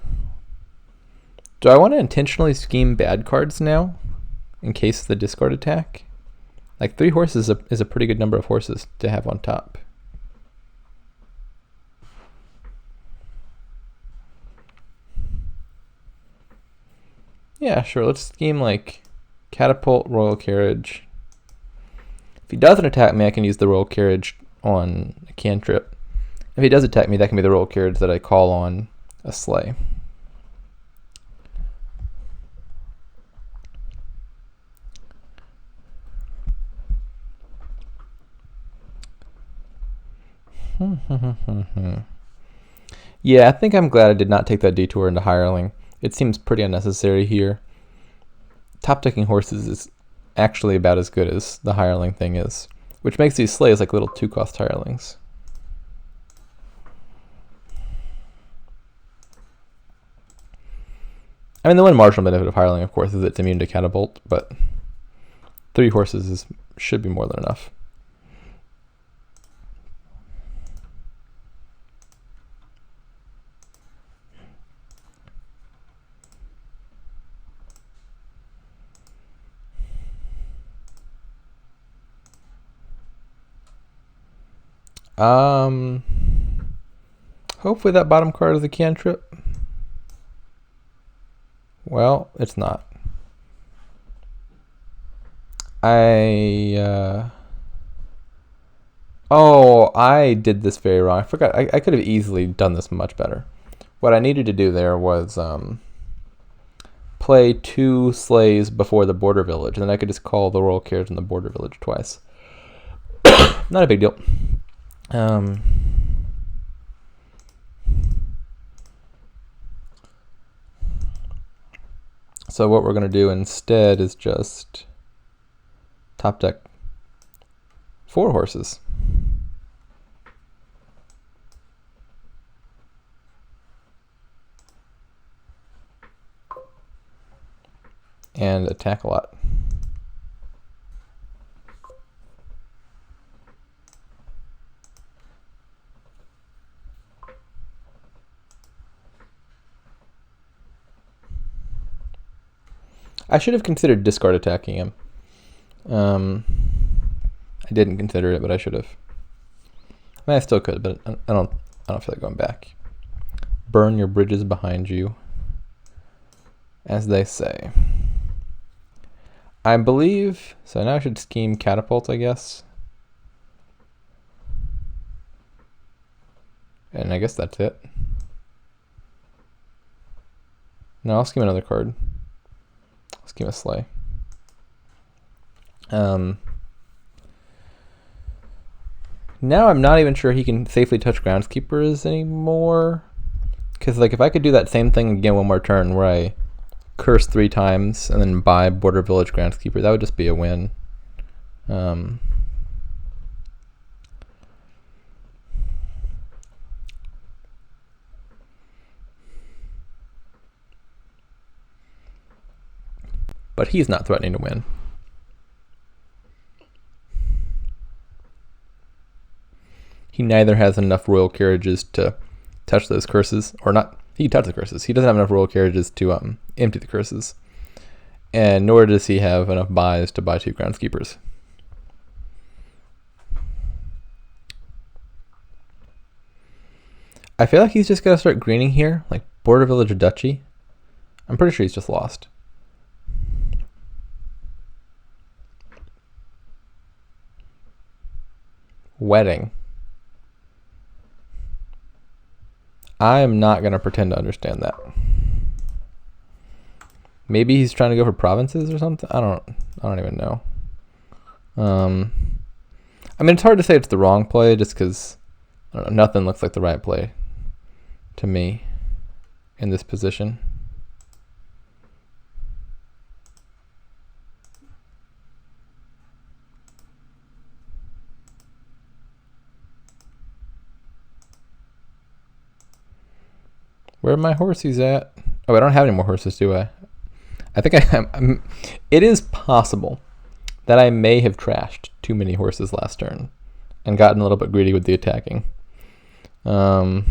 I want to intentionally scheme bad cards now in case of the discard attack? Like 3 horses is a pretty good number of horses to have on top. Yeah, sure. Let's scheme like Catapult, Royal Carriage. If he doesn't attack me, I can use the Royal Carriage on a cantrip. If he does attack me, that can be the Royal Carriage that I call on a sleigh. Yeah, I think I'm glad I did not take that detour into Hireling. It seems pretty unnecessary here. Top decking horses is actually about as good as the Hireling thing is, which makes these sleighs like little 2-cost Hirelings. I mean, the one marginal benefit of Hireling, of course, is it's immune to Catapult, but 3 horses should be more than enough. Hopefully that bottom card is a cantrip. Well, it's not. Oh, I did this very wrong. I forgot. I could have easily done this much better. What I needed to do there was play 2 sleighs before the border village, and then I could just call the Royal Carriage in the border village twice. Not a big deal. So what we're going to do instead is just top deck 4 horses. And attack a lot. I should have considered discard attacking him. I didn't consider it, but I should have. I mean, I still could, but I don't feel like going back. Burn your bridges behind you, as they say. I believe, so now I should scheme catapult, I guess. And I guess that's it. No, I'll scheme another card. I'll scheme a sleigh. Now I'm not even sure he can safely touch Groundskeepers anymore. Because like if I could do that same thing again one more turn where I curse 3 times and then buy Border Village Groundskeeper, that would just be a win. But he's not threatening to win. He neither has enough royal carriages to touch those curses, or not. He can touch the curses. He doesn't have enough royal carriages to empty the curses, and nor does he have enough buys to buy 2 Groundskeepers. I feel like he's just got to start greening here, like Border Village or Duchy. I'm pretty sure he's just lost. Wedding. I am not going to pretend to understand that. Maybe he's trying to go for provinces or something. I don't even know. I mean, it's hard to say it's the wrong play just because nothing looks like the right play to me in this position. Where are my horses at? Oh, I don't have any more horses, do I? I think it is possible that I may have trashed too many horses last turn and gotten a little bit greedy with the attacking. I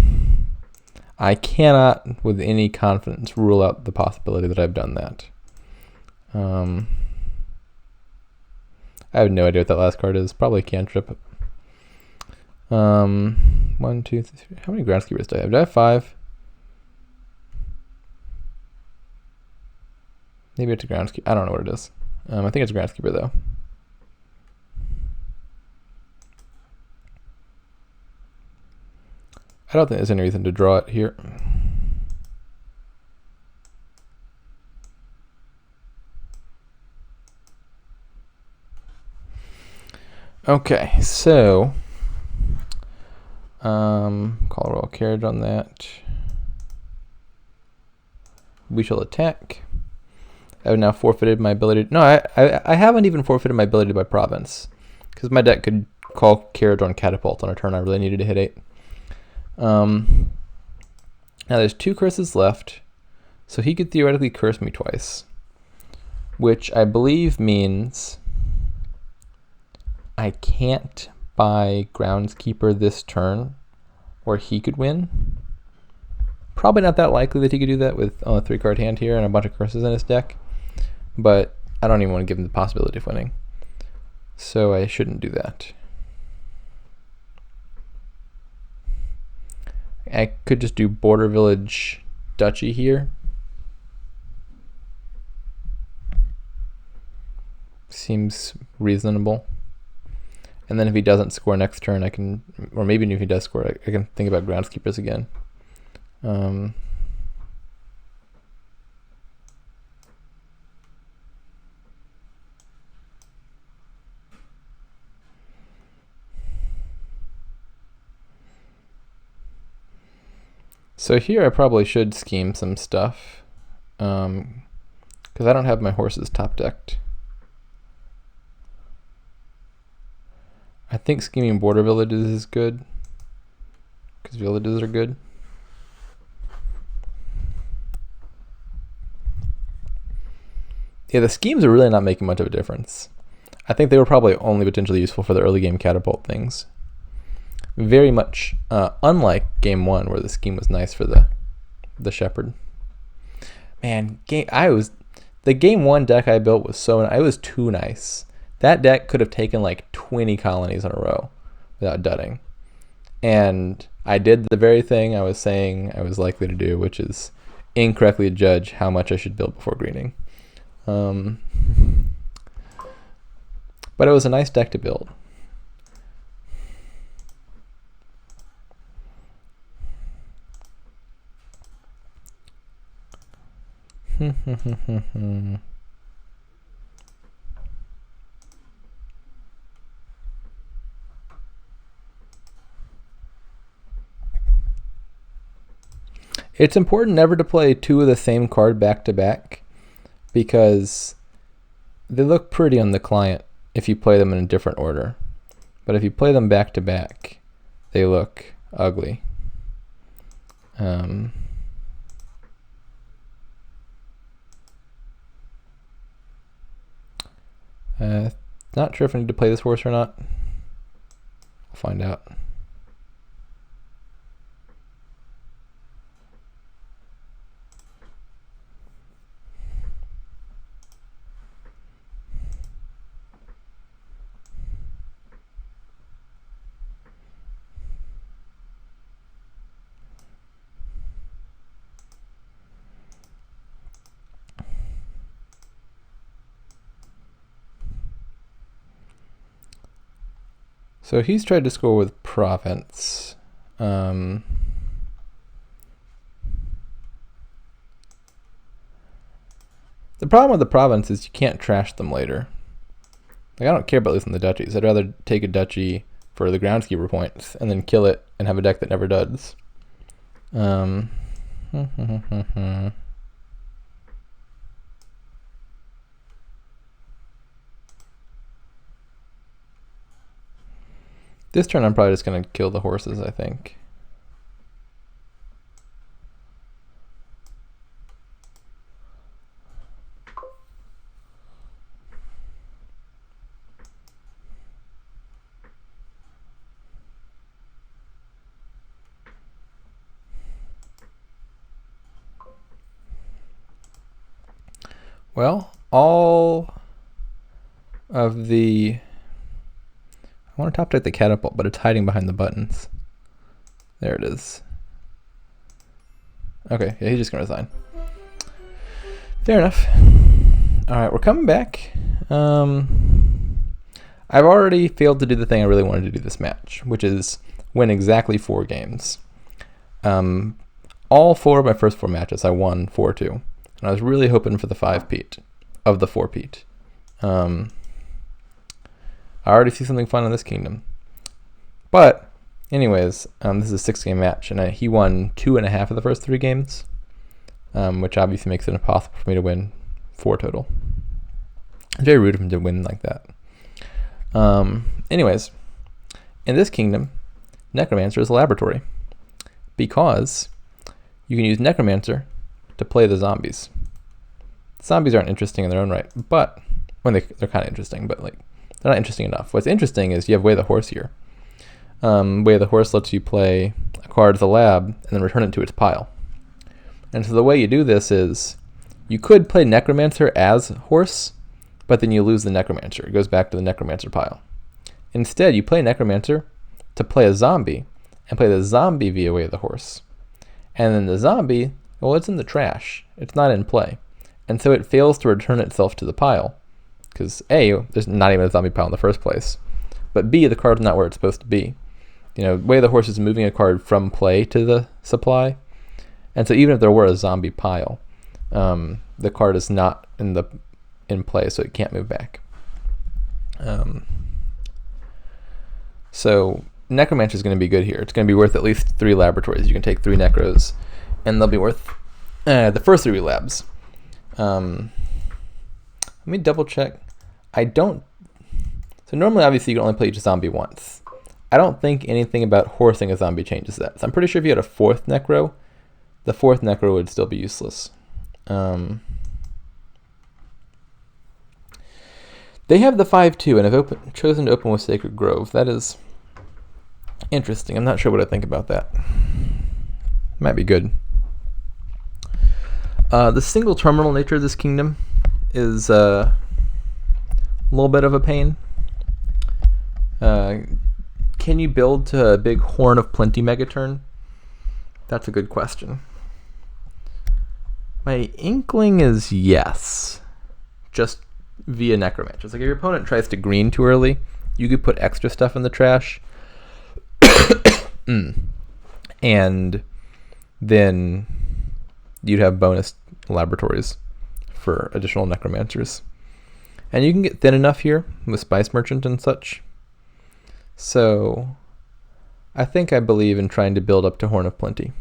cannot, with any confidence, rule out the possibility that I've done that. I have no idea what that last card is. Probably a cantrip. 1, 2, 3. How many Groundskeepers do I have? Do I have 5? Maybe it's a Groundskeeper. I don't know what it is. I think it's a Groundskeeper, though. I don't think there's any reason to draw it here. Okay, so call roll carriage on that. We shall attack. I have now forfeited my ability. No, I haven't even forfeited my ability by province, because my deck could call carriage on catapult on a turn I really needed to hit 8. Now there's 2 curses left, so he could theoretically curse me twice, which I believe means I can't buy Groundskeeper this turn, or he could win. Probably not that likely that he could do that with a 3-card hand here and a bunch of curses in his deck, but I don't even want to give him the possibility of winning, so I shouldn't do that. I could just do Border Village Duchy here. Seems reasonable. And then if he doesn't score next turn, I can, or maybe if he does score, I can think about Groundskeepers again. So here I probably should scheme some stuff. Because I don't have my horses top decked. I think Scheming Border Villages is good. Because villages are good. Yeah, the schemes are really not making much of a difference. I think they were probably only potentially useful for the early game catapult things. Very much unlike game 1, where the scheme was nice for the Shepherd. Man, the game 1 deck I built was it was too nice. That deck could have taken like 20 colonies in a row without dudding. And I did the very thing I was saying I was likely to do, which is incorrectly judge how much I should build before greening. But it was a nice deck to build. It's important never to play 2 of the same card back to back, because they look pretty on the client if you play them in a different order. But if you play them back to back, they look ugly. Not sure if I need to play this horse or not. I'll find out. So he's tried to score with Province. The problem with the Province is you can't trash them later. Like, I don't care about losing the duchies. I'd rather take a duchy for the Groundskeeper points and then kill it and have a deck that never duds. This turn I'm probably just going to kill the horses, I think. Well, all of the... I want to top deck the catapult, but it's hiding behind the buttons. There it is. Okay, yeah, he's just going to resign. Fair enough. Alright, we're coming back. I've already failed to do the thing I really wanted to do this match, which is win exactly 4 games. All 4 of my first 4 matches, I won 4-2. And I was really hoping for the 5-peat of the 4-peat. I already see something fun in this kingdom. But, anyways, this is a 6-game match, and he won 2.5 of the first 3 games, which obviously makes it impossible for me to win 4 total. It's very rude of him to win like that. Anyways, in this kingdom, Necromancer is a laboratory, because you can use Necromancer to play the zombies. Zombies aren't interesting in their own right, but when they're kind of interesting, but like they're not interesting enough. What's interesting is you have Way of the Horse here. Way of the Horse lets you play a card as a lab and then return it to its pile. And so the way you do this is you could play Necromancer as horse, but then you lose the Necromancer. It goes back to the Necromancer pile. Instead, you play Necromancer to play a zombie and play the zombie via Way of the Horse. And then the zombie, well, it's in the trash. It's not in play. And so it fails to return itself to the pile. Because A, there's not even a zombie pile in the first place. But B, the card's not where it's supposed to be. You know, Way of the Horse is moving a card from play to the supply. And so even if there were a zombie pile, the card is not in play, so it can't move back. So Necromancer is going to be good here. It's going to be worth at least 3 laboratories. You can take 3 Necros, and they'll be worth the first 3 labs. Let me double check. I don't. So normally, obviously, you can only play each zombie once. I don't think anything about horsing a zombie changes that. So I'm pretty sure if you had a fourth necro, the fourth necro would still be useless. They have the 5/2 and have chosen to open with Sacred Grove. That is interesting. I'm not sure what I think about that. Might be good. The single terminal nature of this kingdom is a little bit of a pain. Can you build to a big Horn of Plenty megaturn? That's a good question. My inkling is yes. Just via necromancers. Like if your opponent tries to green too early, you could put extra stuff in the trash. And then you'd have bonus laboratories for additional necromancers. And you can get thin enough here with Spice Merchant and such. So I think I believe in trying to build up to Horn of Plenty.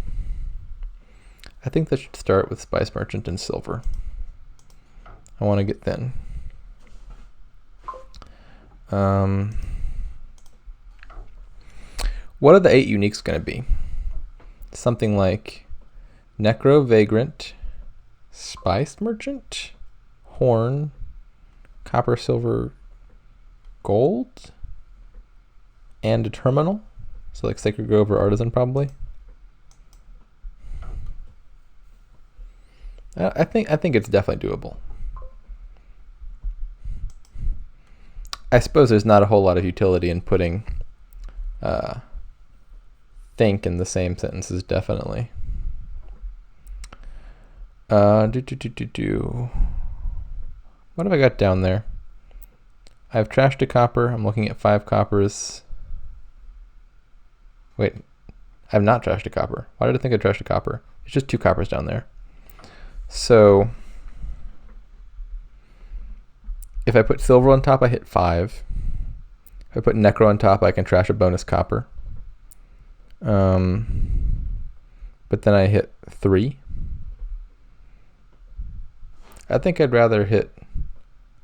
I think that should start with Spice Merchant and Silver. I want to get thin. What are the 8 uniques going to be? Something like Necro Vagrant, Spice Merchant, Horn, Copper, Silver, Gold, and a Terminal. So like Sacred Grove or Artisan probably. I think it's definitely doable. I suppose there's not a whole lot of utility in putting think in the same sentence as definitely. What have I got down there? I have trash to copper. I'm looking at 5 coppers. Wait, I have not trash to copper. Why did I think I trash to copper? It's just 2 coppers down there. So if I put silver on top, I hit 5. If I put necro on top, I can trash a bonus copper. But then I hit 3. I think I'd rather hit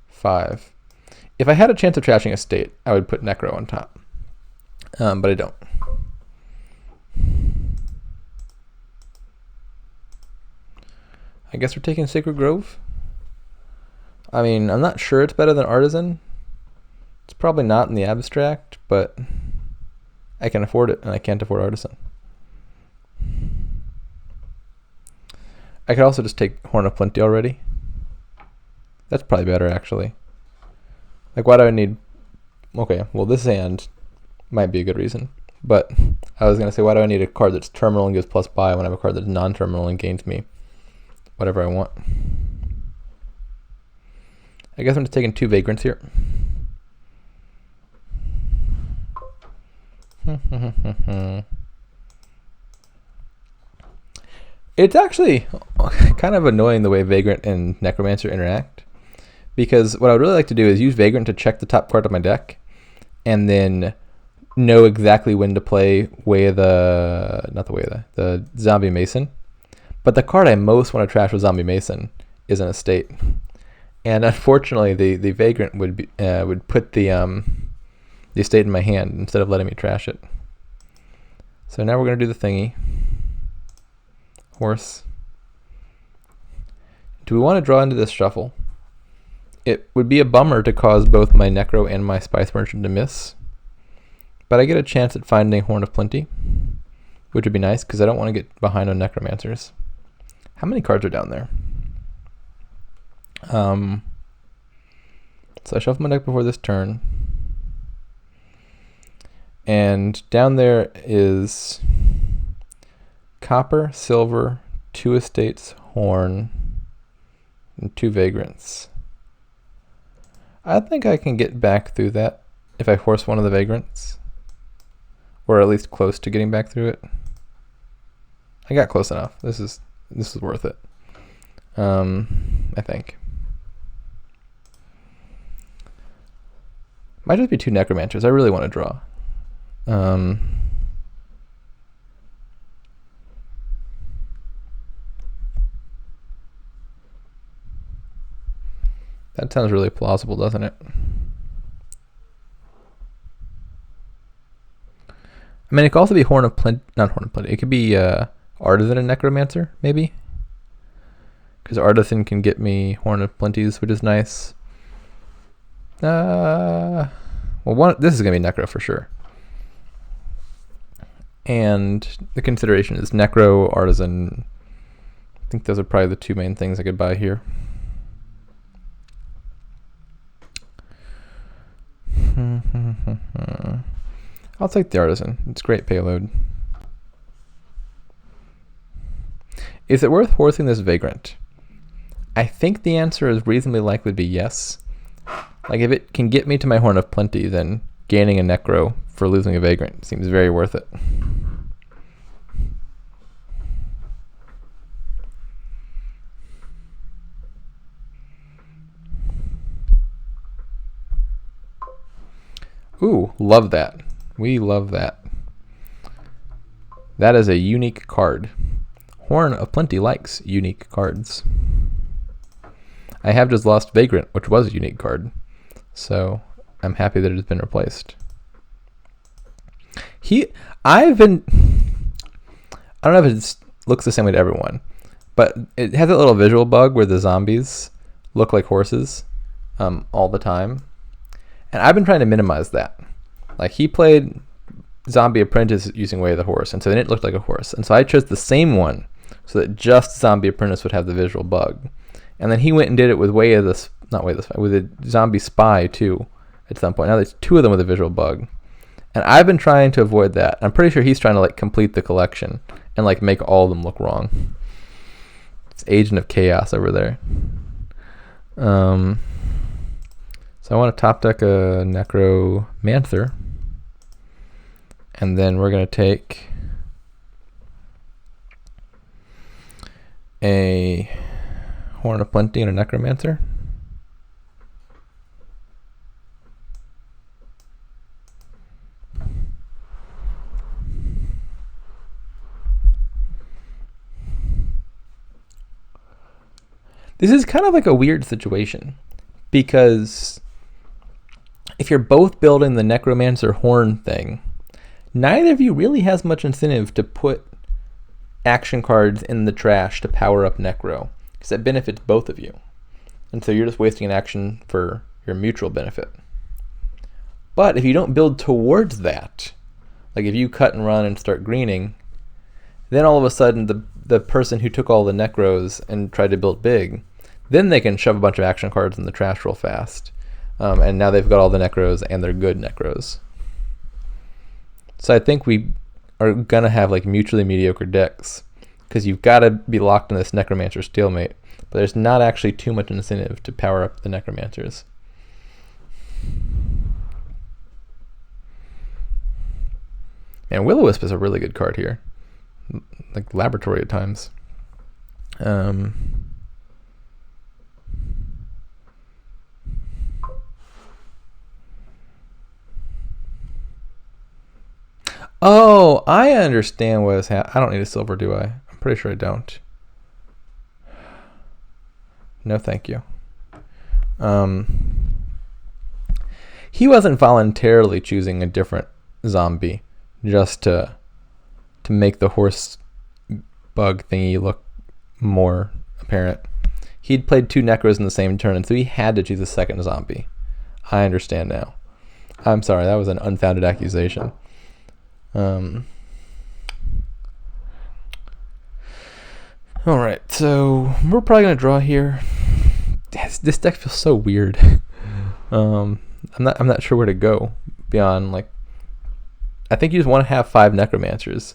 5. If I had a chance of trashing a state, I would put necro on top. But I don't. I guess we're taking Sacred Grove. I mean, I'm not sure it's better than Artisan. It's probably not in the abstract, but I can afford it, and I can't afford Artisan. I could also just take Horn of Plenty already. That's probably better, actually. Like, why do I need... Okay, well, this hand might be a good reason. But I was going to say, why do I need a card that's terminal and gives plus buy when I have a card that's non-terminal and gains me whatever I want? I guess I'm just taking 2 Vagrants here. It's actually kind of annoying the way Vagrant and Necromancer interact. Because what I would really like to do is use Vagrant to check the top card of my deck. And then know exactly when to play the Zombie Mason. But the card I most want to trash with Zombie Mason is an estate. And unfortunately, the Vagrant would put the estate in my hand instead of letting me trash it. So now we're going to do the thingy. Horse. Do we want to draw into this shuffle? It would be a bummer to cause both my Necro and my Spice Merchant to miss. But I get a chance at finding Horn of Plenty, which would be nice because I don't want to get behind on Necromancers. How many cards are down there? So I shuffle my deck before this turn. And down there is Copper, Silver, 2 Estates, Horn, and 2 Vagrants. I think I can get back through that if I force one of the Vagrants. Or at least close to getting back through it. I got close enough. This is worth it. I think. Might just be 2 Necromancers. I really want to draw. That sounds really plausible, doesn't it? I mean, it could also be Horn of Plenty, not Horn of Plenty. It could be Artisan and Necromancer, maybe. Because Artisan can get me Horn of Plenties, which is nice. Well, this is going to be Necro for sure. And the consideration is Necro, Artisan. I think those are probably the two main things I could buy here. I'll take the Artisan. It's great payload. Is it worth horsing this Vagrant? I think the answer is reasonably likely to be yes. Like, if it can get me to my Horn of Plenty, then gaining a Necro for losing a Vagrant seems very worth it. Ooh, love that. We love that. That is a unique card. Horn of Plenty likes unique cards. I have just lost Vagrant, which was a unique card. So I'm happy that it has been replaced. I don't know if it looks the same way to everyone, but it has that little visual bug where the zombies look like horses all the time. And I've been trying to minimize that. Like, he played Zombie Apprentice using Way of the Horse, and so then it looked like a horse. And so I chose the same one so that just Zombie Apprentice would have the visual bug. And then he went and did it with with a Zombie Spy too at some point. Now there's two of them with a visual bug. And I've been trying to avoid that. I'm pretty sure he's trying to like complete the collection and like make all of them look wrong. It's Agent of Chaos over there. So I want to top deck a Necromancer. And then we're going to take a Horn of Plenty and a Necromancer. This is kind of like a weird situation, because if you're both building the Necromancer Horn thing, neither of you really has much incentive to put action cards in the trash to power up Necro, because that benefits both of you. And so you're just wasting an action for your mutual benefit. But if you don't build towards that, like if you cut and run and start greening, then all of a sudden the person who took all the Necros and tried to build big, then they can shove a bunch of action cards in the trash real fast. And now they've got all the Necros, and they're good Necros. So I think we are going to have like mutually mediocre decks, because you've got to be locked in this Necromancer stalemate, but there's not actually too much incentive to power up the Necromancers. And Will-O-Wisp is a really good card here, like Laboratory at times. Oh, I understand what is happening. I don't need a silver, do I? I'm pretty sure I don't. No, thank you. He wasn't voluntarily choosing a different zombie just to make the horse bug thingy look more apparent. He'd played two Necros in the same turn, and so he had to choose a second zombie. I understand now. I'm sorry, that was an unfounded accusation. All right, so we're probably gonna draw here. This deck feels so weird. I'm not sure where to go beyond, like, I think you just want to have 5 Necromancers,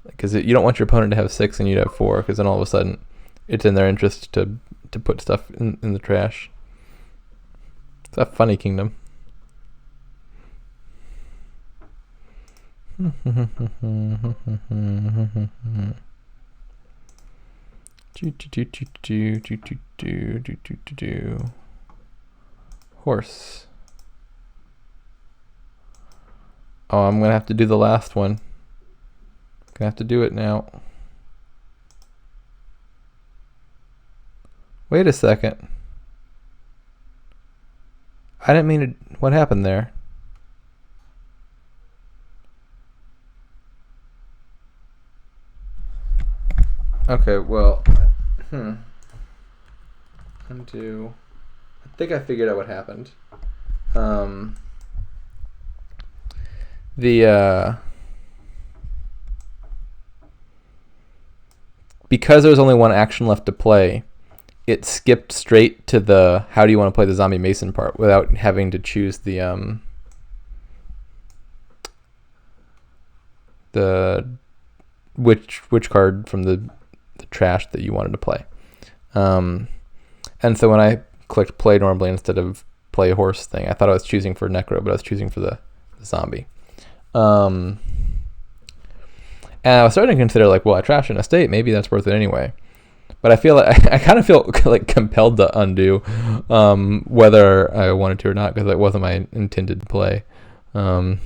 because you don't want your opponent to have 6 and you'd have 4, because then all of a sudden it's in their interest to put stuff in the trash. It's a funny kingdom. Horse. Oh, I'm gonna have to do the last one. Gonna have to do it now. Wait a second. I didn't mean to... What happened there? Okay, well... Undo... I think I figured out what happened. Because there was only one action left to play, it skipped straight to the how do you want to play the zombie mason part without having to choose the which card from the trash that you wanted to play. And so when I clicked play normally instead of play horse thing, I thought I was choosing for necro, but I was choosing for the zombie. And I was starting to consider, like, well, I trashed an estate, maybe that's worth it anyway. But I feel like I kind of feel like compelled to undo whether I wanted to or not, because it wasn't my intended play. I'm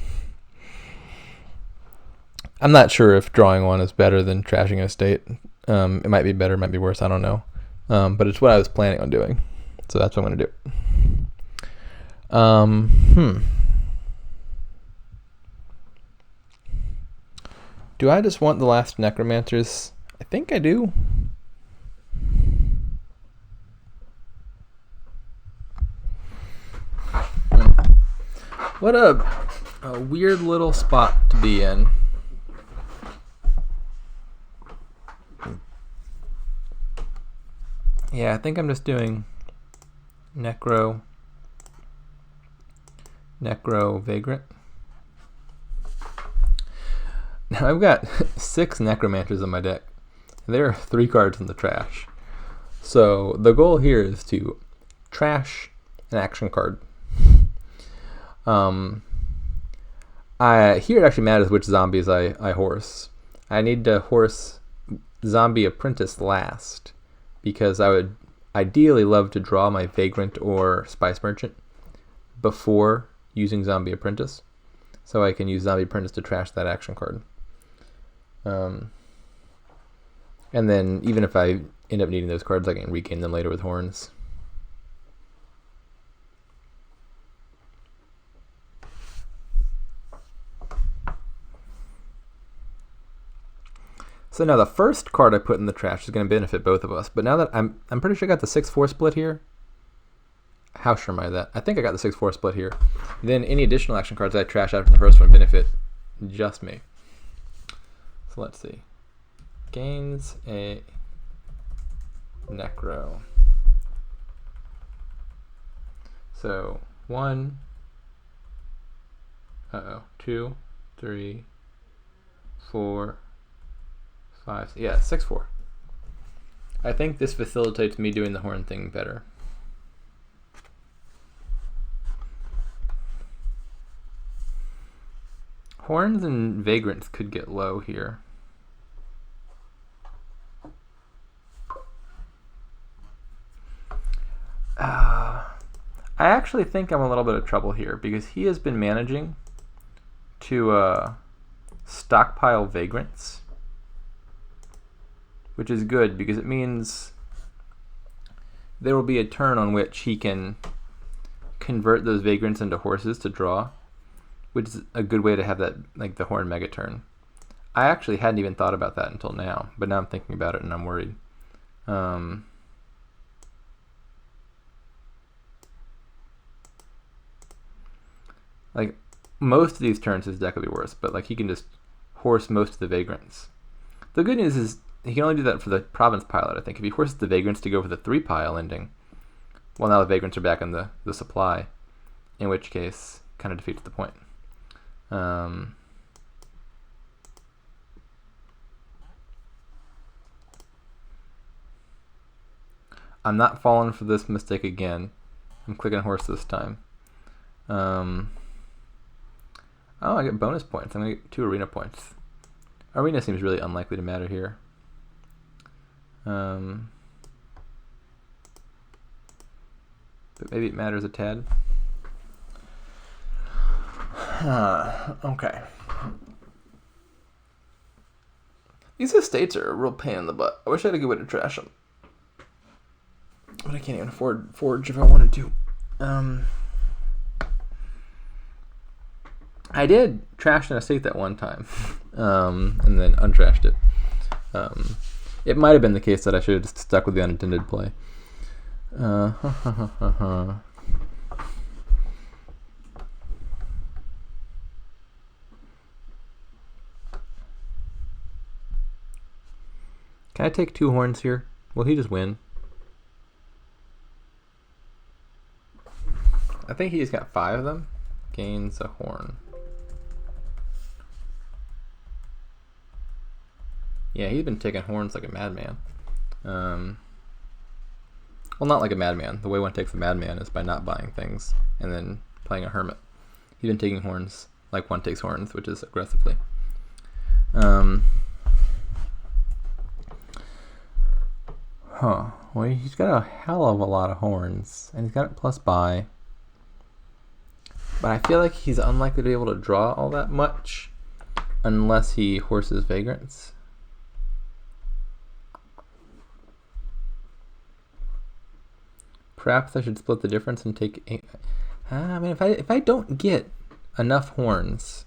not sure if drawing one is better than trashing an estate. It might be better, it might be worse, I don't know. But it's what I was planning on doing. So that's what I'm going to do. Do I just want the last necromancers? I think I do. What a weird little spot to be in. Yeah, I think I'm just doing Necro, Vagrant. Now I've got 6 Necromancers on my deck. There are 3 cards in the trash. So the goal here is to trash an action card. Here it actually matters which zombies I horse. I need to horse Zombie Apprentice last, because I would ideally love to draw my Vagrant or Spice Merchant before using Zombie Apprentice, so I can use Zombie Apprentice to trash that action card. And then even if I end up needing those cards, I can regain them later with horns. So now the first card I put in the trash is going to benefit both of us. But now that I'm pretty sure I got the 6-4 split here. How sure am I of that? I think I got the 6-4 split here. Then any additional action cards I trash after the first one benefit just me. So let's see. Gains a Necro. So 1, 2, 3, 4, 5, yeah, 6-4. I think this facilitates me doing the horn thing better. Horns and Vagrants could get low here. I actually think I'm in a little bit of trouble here, because he has been managing to stockpile Vagrants, which is good because it means there will be a turn on which he can convert those Vagrants into horses to draw, which is a good way to have that, like, the horn mega turn. I actually hadn't even thought about that until now, but now I'm thinking about it and I'm worried. Like, most of these turns his deck will be worse, but like he can just horse most of the Vagrants. The good news is he can only do that for the Province pilot, I think. If he horses the Vagrants to go for the 3-pile ending, well, now the Vagrants are back in the supply, in which case kind of defeats the point. I'm not falling for this mistake again. I'm clicking horse this time. Oh, I get bonus points. I'm going to get 2 arena points. Arena seems really unlikely to matter here. But maybe it matters a tad. Okay. These estates are a real pain in the butt. I wish I had a good way to trash them. But I can't even afford Forge if I wanted to. I did trash an estate that one time, and then untrashed it. It might have been the case that I should have just stuck with the unintended play. Can I take 2 horns here? Will he just win? I think he's got 5 of them. Gains a horn. Yeah, he's been taking horns like a madman. Well, not like a madman. The way one takes a madman is by not buying things and then playing a hermit. He's been taking horns like one takes horns, which is aggressively. Well, he's got a hell of a lot of horns, and he's got it plus buy. But I feel like he's unlikely to be able to draw all that much unless he horses vagrants. Perhaps I should split the difference and take 8. I mean, if I don't get enough horns,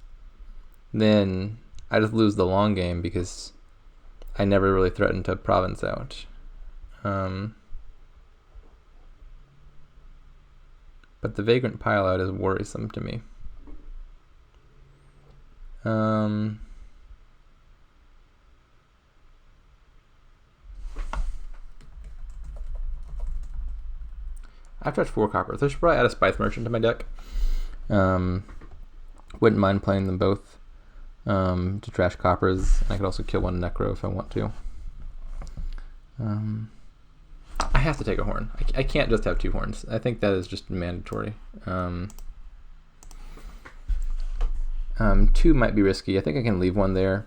then I just lose the long game because I never really threatened to province out. But the vagrant pileout is worrisome to me. I've touched 4 coppers. I should probably add a Spice Merchant to my deck. Wouldn't mind playing them both to trash coppers. I could also kill 1 Necro if I want to. I have to take a horn. I can't just have 2 horns. I think that is just mandatory. 2 might be risky. I think I can leave 1 there.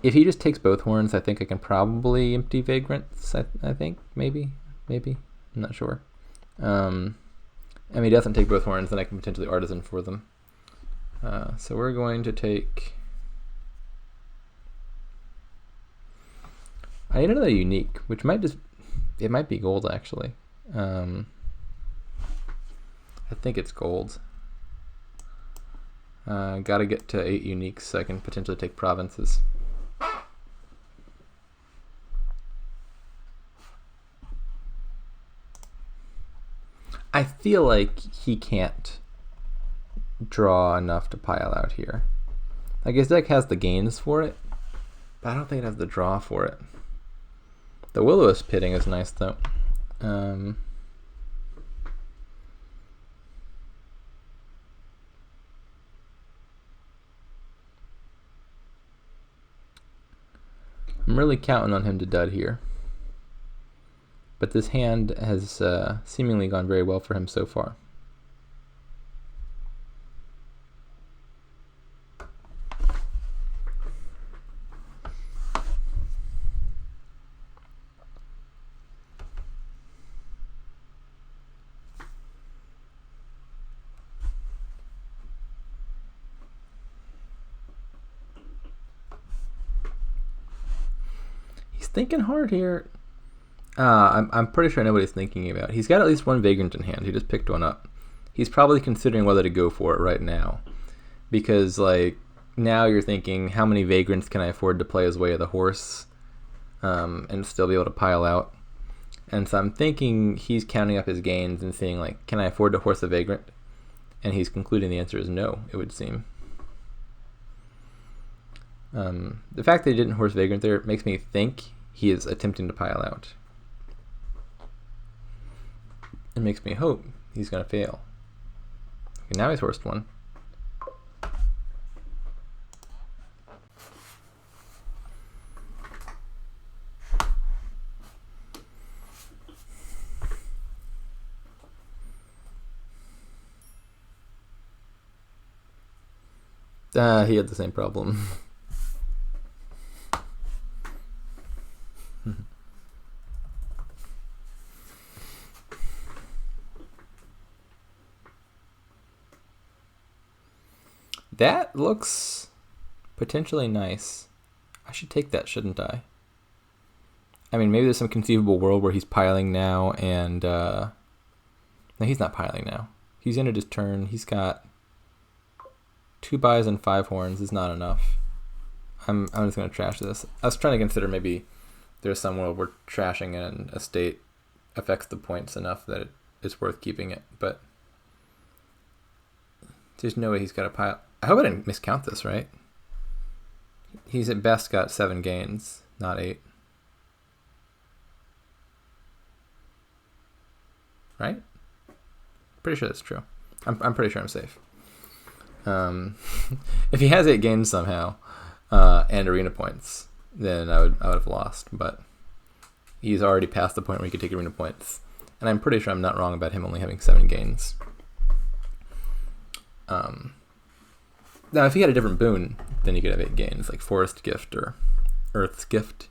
If he just takes both horns, I think I can probably empty vagrants. I think maybe. I'm not sure. And if he doesn't take both horns, then I can potentially artisan for them. So we're going to take. I need another unique, which might just. It might be gold, actually. I think it's gold. Gotta get to 8 uniques so I can potentially take provinces. I feel like he can't draw enough to pile out here. Like his deck has the gains for it, but I don't think it has the draw for it. The Will-O-Wisp pitting is nice though. I'm really counting on him to dud here. But this hand has seemingly gone very well for him so far. He's thinking hard here. I'm pretty sure I know what he's thinking about. He's got at least 1 vagrant in hand. He just picked 1 up. He's probably considering whether to go for it right now. Because, like, now you're thinking, how many vagrants can I afford to play his way of the horse and still be able to pile out? And so I'm thinking he's counting up his gains and seeing, like, can I afford to horse a vagrant? And he's concluding the answer is no, it would seem. The fact that he didn't horse vagrant there makes me think he is attempting to pile out. It makes me hope he's going to fail. Okay, now he's horsed 1. He had the same problem. That looks potentially nice. I should take that, shouldn't I? I mean, maybe there's some conceivable world where he's piling now and... No, he's not piling now. He's ended his turn. He's got... 2 buys and 5 horns is not enough. I'm just going to trash this. I was trying to consider maybe there's some world where trashing an estate affects the points enough that it's worth keeping it, but there's no way he's got a pile. I hope I didn't miscount this, right? He's at best got 7 gains, not 8. Right? Pretty sure that's true. I'm pretty sure I'm safe. If he has 8 gains somehow and arena points, then I would have lost. But he's already past the point where he could take arena points, and I'm pretty sure I'm not wrong about him only having 7 gains. Now, if he had a different boon, then he could have 8 gains, like Forest Gift or Earth's Gift.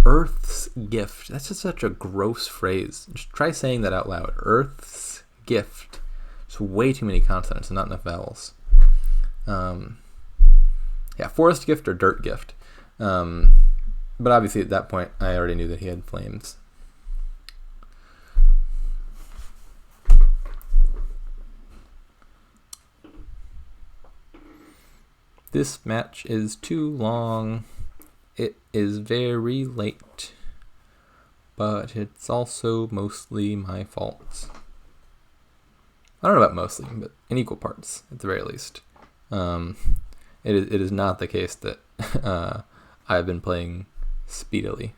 Earth's Gift. That's just such a gross phrase. Just try saying that out loud. Earth's Gift. It's way too many consonants and not enough vowels. Yeah, Forest Gift or Dirt Gift. But obviously at that point, I already knew that he had flames. This match is too long. It is very late. But it's also mostly my fault. I don't know about mostly, but in equal parts, at the very least. It is not the case that I've been playing speedily.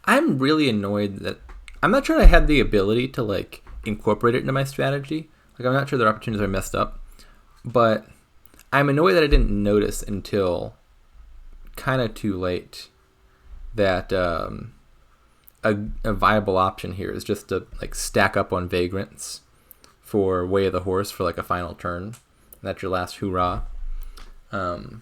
I'm really annoyed that I'm not sure I had the ability to like incorporate it into my strategy. Like I'm not sure their opportunities are messed up, but I'm annoyed that I didn't notice until kind of too late that a viable option here is just to like stack up on Vagrants for Way of the Horse for like a final turn. That's your last hoorah. Like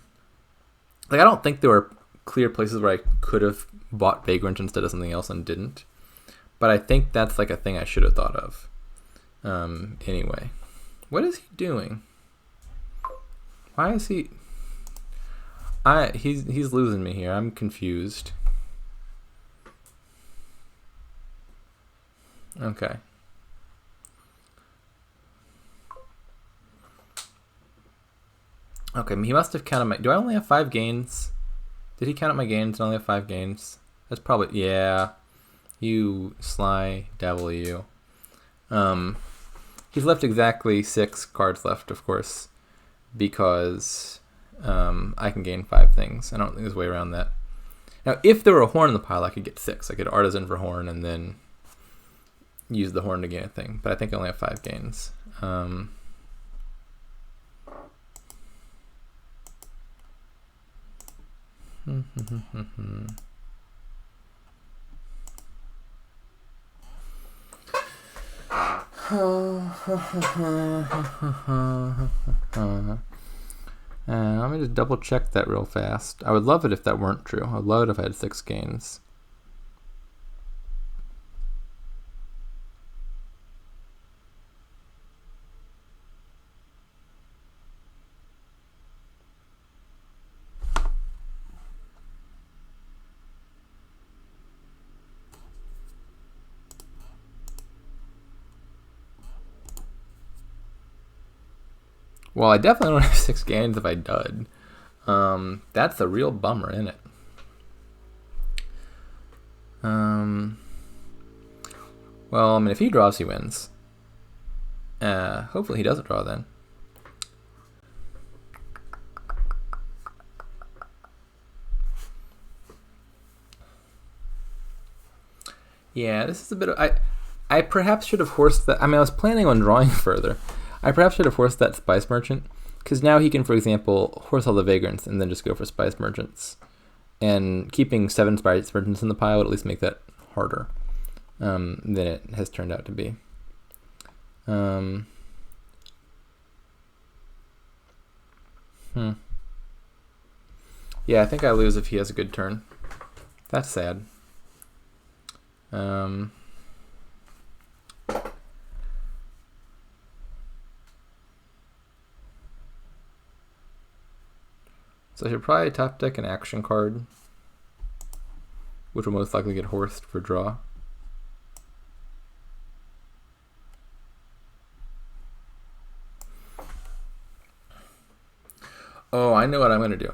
I don't think there were clear places where I could have bought Vagrant instead of something else and didn't, but I think that's like a thing I should have thought of. Anyway, what is he doing? Why is he? He's losing me here. I'm confused. Okay. Okay, he must have counted my. Do I only have 5 gains? Did he count up my gains and only have 5 gains? That's probably, yeah. You sly devil, you. He's left exactly 6 cards left, of course, because I can gain 5 things. I don't think there's a way around that. Now, if there were a horn in the pile, I could get 6. I could artisan for horn and then use the horn to gain a thing. But I think I only have 5 gains. Let me just double check that real fast. I would love it if that weren't true. I would love it if I had 6 gains. Well, I definitely don't have 6 gains if I dud. That's a real bummer, isn't it? Well, I mean, if he draws, he wins. Hopefully he doesn't draw then. Yeah, this is a bit of... I perhaps should have forced that... I mean, I was planning on drawing further. I perhaps should have forced that Spice Merchant, because now he can, for example, horse all the Vagrants and then just go for Spice Merchants. And keeping 7 Spice Merchants in the pile would at least make that harder than it has turned out to be. Yeah, I think I lose if he has a good turn. That's sad. So I should probably top deck an action card, which will most likely get horsed for draw. Oh, I know what I'm going to do.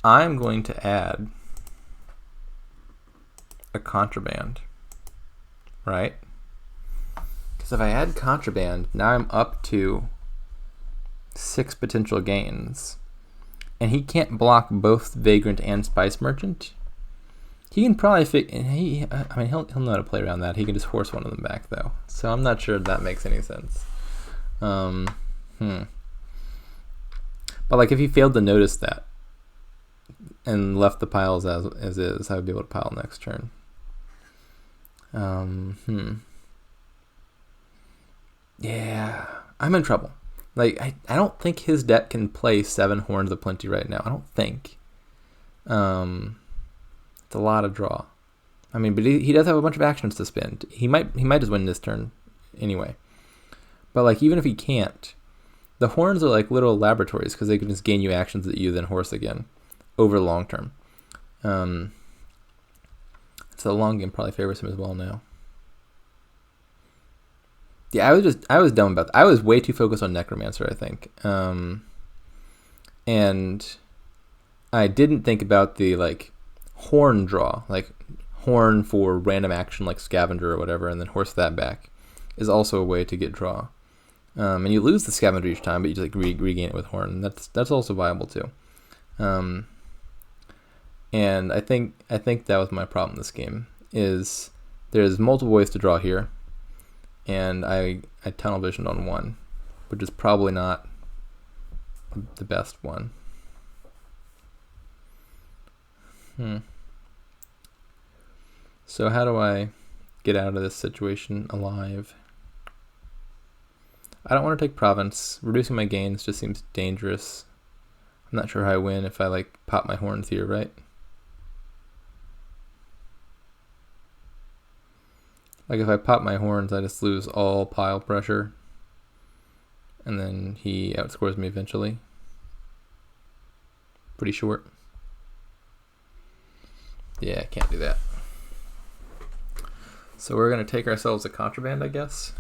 I'm going to add a contraband, right? Because if I add contraband, now I'm up to 6 potential gains. And he can't block both Vagrant and Spice Merchant. He can probably he'll know how to play around that. He can just horse one of them back though. So I'm not sure that makes any sense. But like if he failed to notice that and left the piles as is, I would be able to pile next turn. Yeah, I'm in trouble. Like I don't think his deck can play 7 Horns of Plenty right now. I don't think. It's a lot of draw. I mean, but he does have a bunch of actions to spend. He might just win this turn anyway. But like even if he can't, the horns are like little laboratories because they can just gain you actions that you then horse again over the long term. So the long game probably favors him as well now. Yeah, I was dumb about that. I was way too focused on Necromancer, I think. And I didn't think about the like horn draw, like horn for random action like Scavenger or whatever, and then horse that back is also a way to get draw. And you lose the Scavenger each time, but you just like regain it with horn. That's also viable too. And I think that was my problem this game. Is there's multiple ways to draw here, and I tunnel visioned on one, which is probably not the best one. So how do I get out of this situation alive? I don't want to take province. Reducing my gains just seems dangerous. I'm not sure how I win if I like pop my horns here, right? Like if I pop my horns, I just lose all pile pressure. And then he outscores me eventually. Pretty short. Yeah, I can't do that. So we're going to take ourselves a contraband, I guess.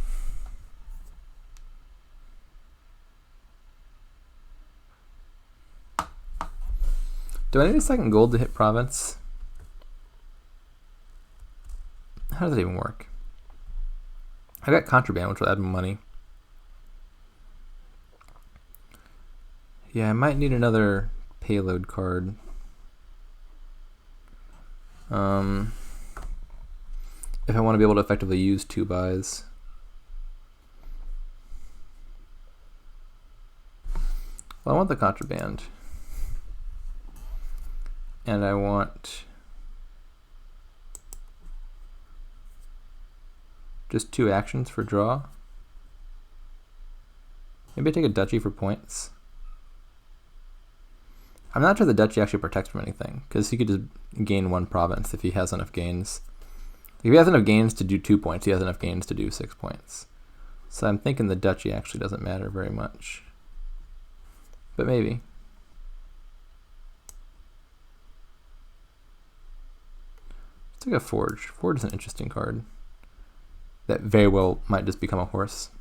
Do I need a second gold to hit province? How does that even work? I got contraband, which will add money. Yeah, I might need another payload card. If I want to be able to effectively use 2 buys. Well, I want the contraband. And I want just 2 actions for draw. Maybe I take a duchy for points. I'm not sure the duchy actually protects from anything, because he could just gain 1 province if he has enough gains. If he has enough gains to do 2 points, he has enough gains to do 6 points. So I'm thinking the duchy actually doesn't matter very much. But maybe. Let's take a Forge. Forge is an interesting card that very well might just become a horse.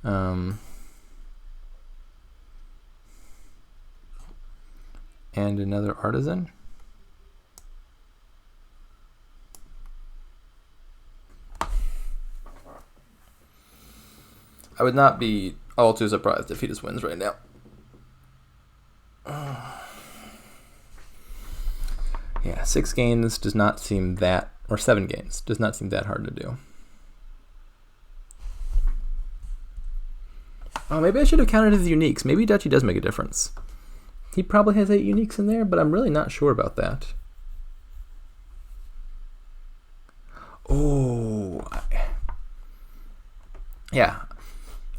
And another Artisan. I would not be all too surprised if he just wins right now. Yeah, 6 gains does not seem that, or 7 gains does not seem that hard to do. Oh, maybe I should have counted his uniques. Maybe duchy does make a difference. He probably has 8 uniques in there, but I'm really not sure about that. Oh, yeah.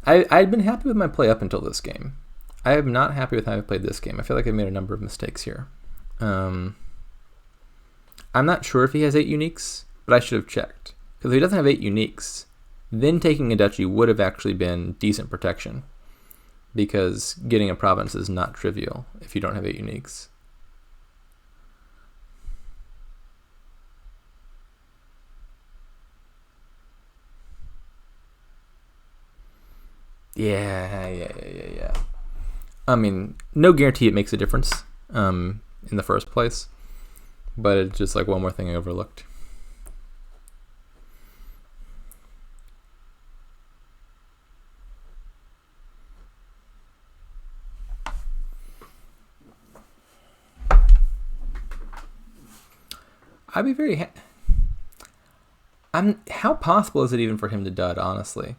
I'd been happy with my play up until this game. I am not happy with how I played this game. I feel like I made a number of mistakes here. I'm not sure if he has 8 uniques, but I should have checked. Because if he doesn't have 8 uniques, then taking a duchy would have actually been decent protection. Because getting a province is not trivial if you don't have 8 uniques. Yeah. I mean, no guarantee it makes a difference in the first place, but it's just like one more thing I overlooked. I'd be very how possible is it even for him to dud, honestly?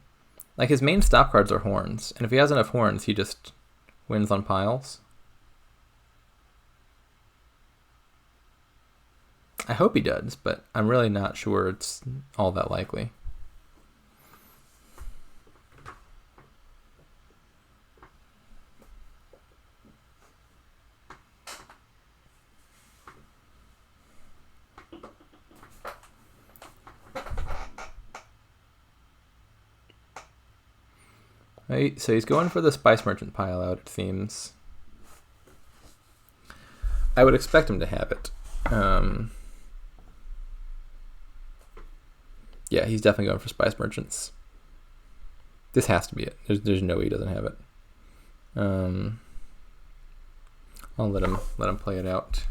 Like, his main stop cards are horns, and if he has enough horns, he just wins on piles. I hope he does, but I'm really not sure it's all that likely. Right, so he's going for the Spice Merchant pile out, it seems. I would expect him to have it. Yeah, he's definitely going for Spice Merchants. This has to be it. There's no way he doesn't have it. I'll let him play it out.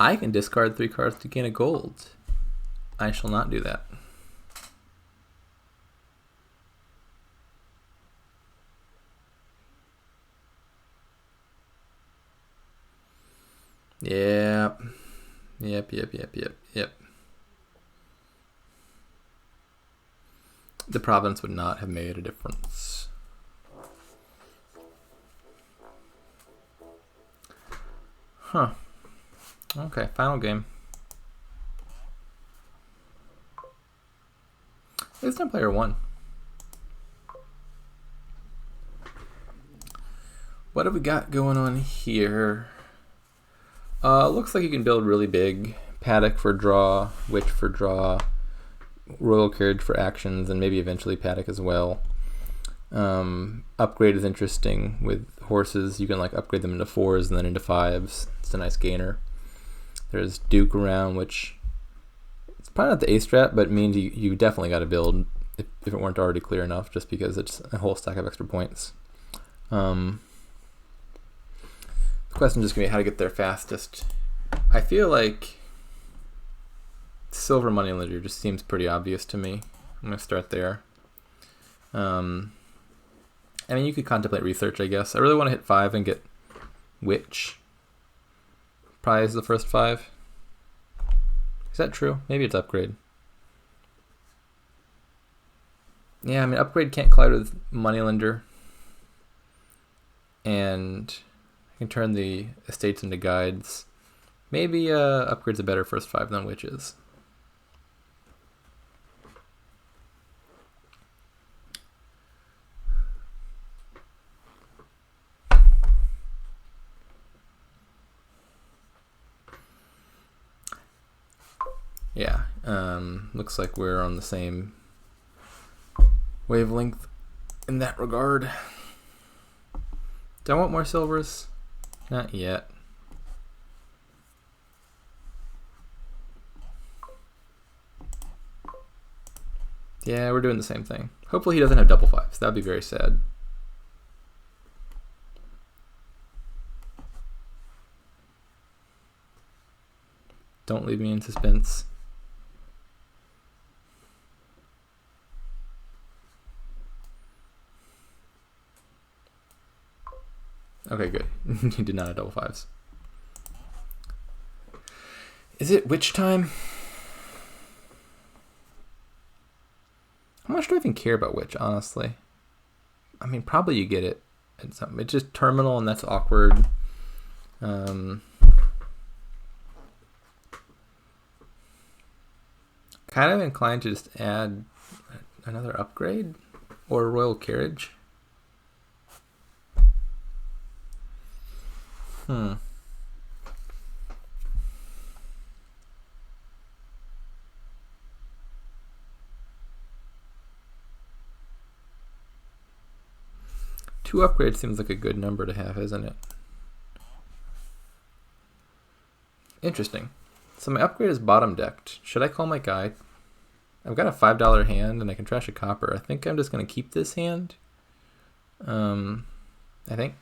I can discard 3 cards to gain a gold. I shall not do that. Yep. The province would not have made a difference. Huh. Okay, final game. It's time player 1. What have we got going on here? Looks like you can build really big. Paddock for draw, Witch for draw, Royal Carriage for actions, and maybe eventually Paddock as well. Upgrade is interesting with horses. You can like upgrade them into 4s and then into 5s. It's a nice gainer. There's Duke around, which it's probably not the A strat, but it means you definitely got to build if it weren't already clear enough, just because it's a whole stack of extra points. The question is just going to be how to get there fastest. I feel like Silver Moneylender just seems pretty obvious to me. I'm going to start there. I mean, you could contemplate research, I guess. I really want to hit 5 and get Witch. Prize the first 5. Is that true? Maybe it's upgrade. Yeah, I mean, upgrade can't collide with Moneylender. And I can turn the estates into guides. Maybe upgrade's a better first 5 than Witches. Yeah, looks like we're on the same wavelength in that regard. Do I want more silvers? Not yet. Yeah, we're doing the same thing. Hopefully he doesn't have double 5s. That'd be very sad. Don't leave me in suspense. Okay, good. He did not have double 5s. Is it witch time? How much do I even care about witch, honestly? I mean, probably you get it It's just terminal, and that's awkward. Kind of inclined to just add another upgrade or royal carriage. Two upgrades seems like a good number to have, isn't it? Interesting. So my upgrade is bottom decked. Should I call my guy? I've got a $5 hand and I can trash a copper. I think I'm just going to keep this hand. I think.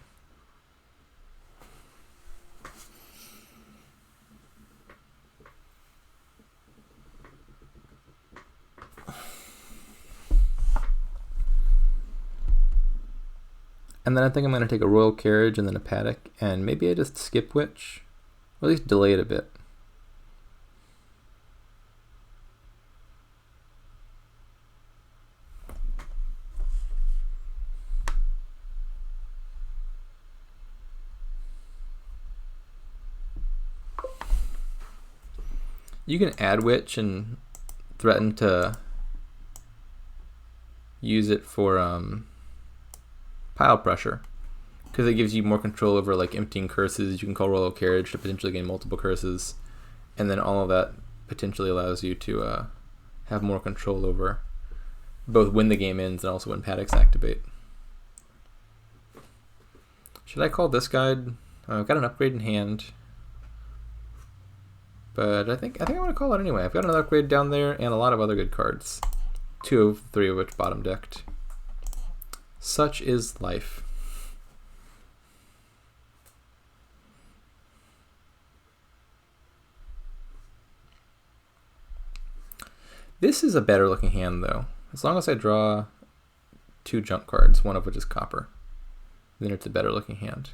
And then I think I'm going to take a royal carriage and then a paddock, and maybe I just skip witch, or at least delay it a bit. You can add witch and threaten to use it for pile pressure, because it gives you more control over like emptying curses. You can call royal carriage to potentially gain multiple curses, and then all of that potentially allows you to have more control over both when the game ends and also when paddocks activate. Should I call this guide? I've got an upgrade in hand, but I think I want to call it anyway. I've got another upgrade down there and a lot of other good cards, 2 of 3 of which bottom decked. Such is life. This is a better looking hand though. As long as I draw 2 junk cards, one of which is copper, then it's a better looking hand.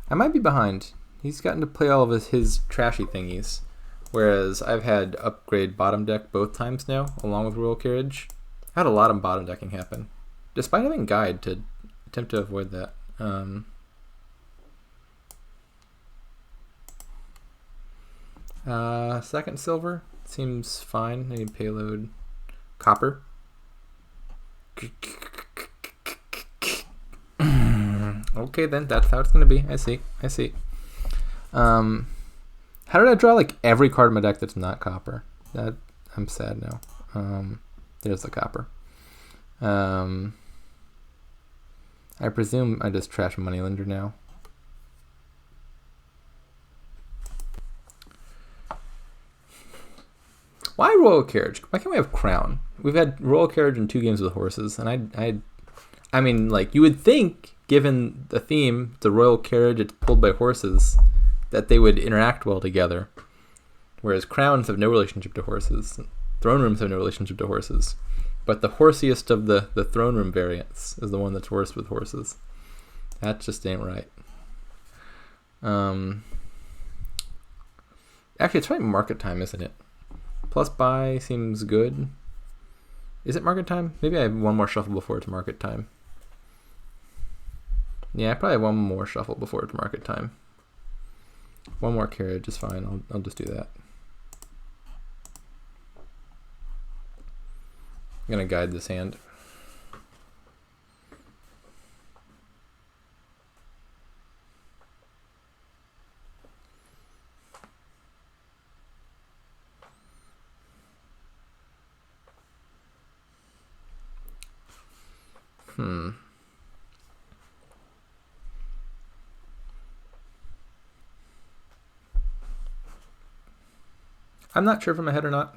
I might be behind. He's gotten to play all of his trashy thingies. Whereas I've had upgrade bottom deck both times now, along with royal carriage. I had a lot of bottom decking happen, despite having guide to attempt to avoid that. Second silver seems fine. I need payload. Copper. Okay, then that's how it's gonna be. I see. How did I draw like every card in my deck that's not copper? I'm sad now. There's the copper. I presume I just trash Moneylender now. Why royal carriage? Why can't we have crown? We've had royal carriage in 2 games with horses, and I mean, like, you would think, given the theme, the royal carriage, it's pulled by horses, that they would interact well together. Whereas crowns have no relationship to horses. Throne rooms have no relationship to horses. But the horsiest of the throne room variants is the one that's worst with horses. That just ain't right. Actually, it's probably market time, isn't it? Plus buy seems good. Is it market time? Maybe I have one more shuffle before it's market time. Yeah, I probably have one more shuffle before it's market time. One more carriage is fine. I'll just do that. I'm gonna guide this hand. I'm not sure if I'm ahead or not.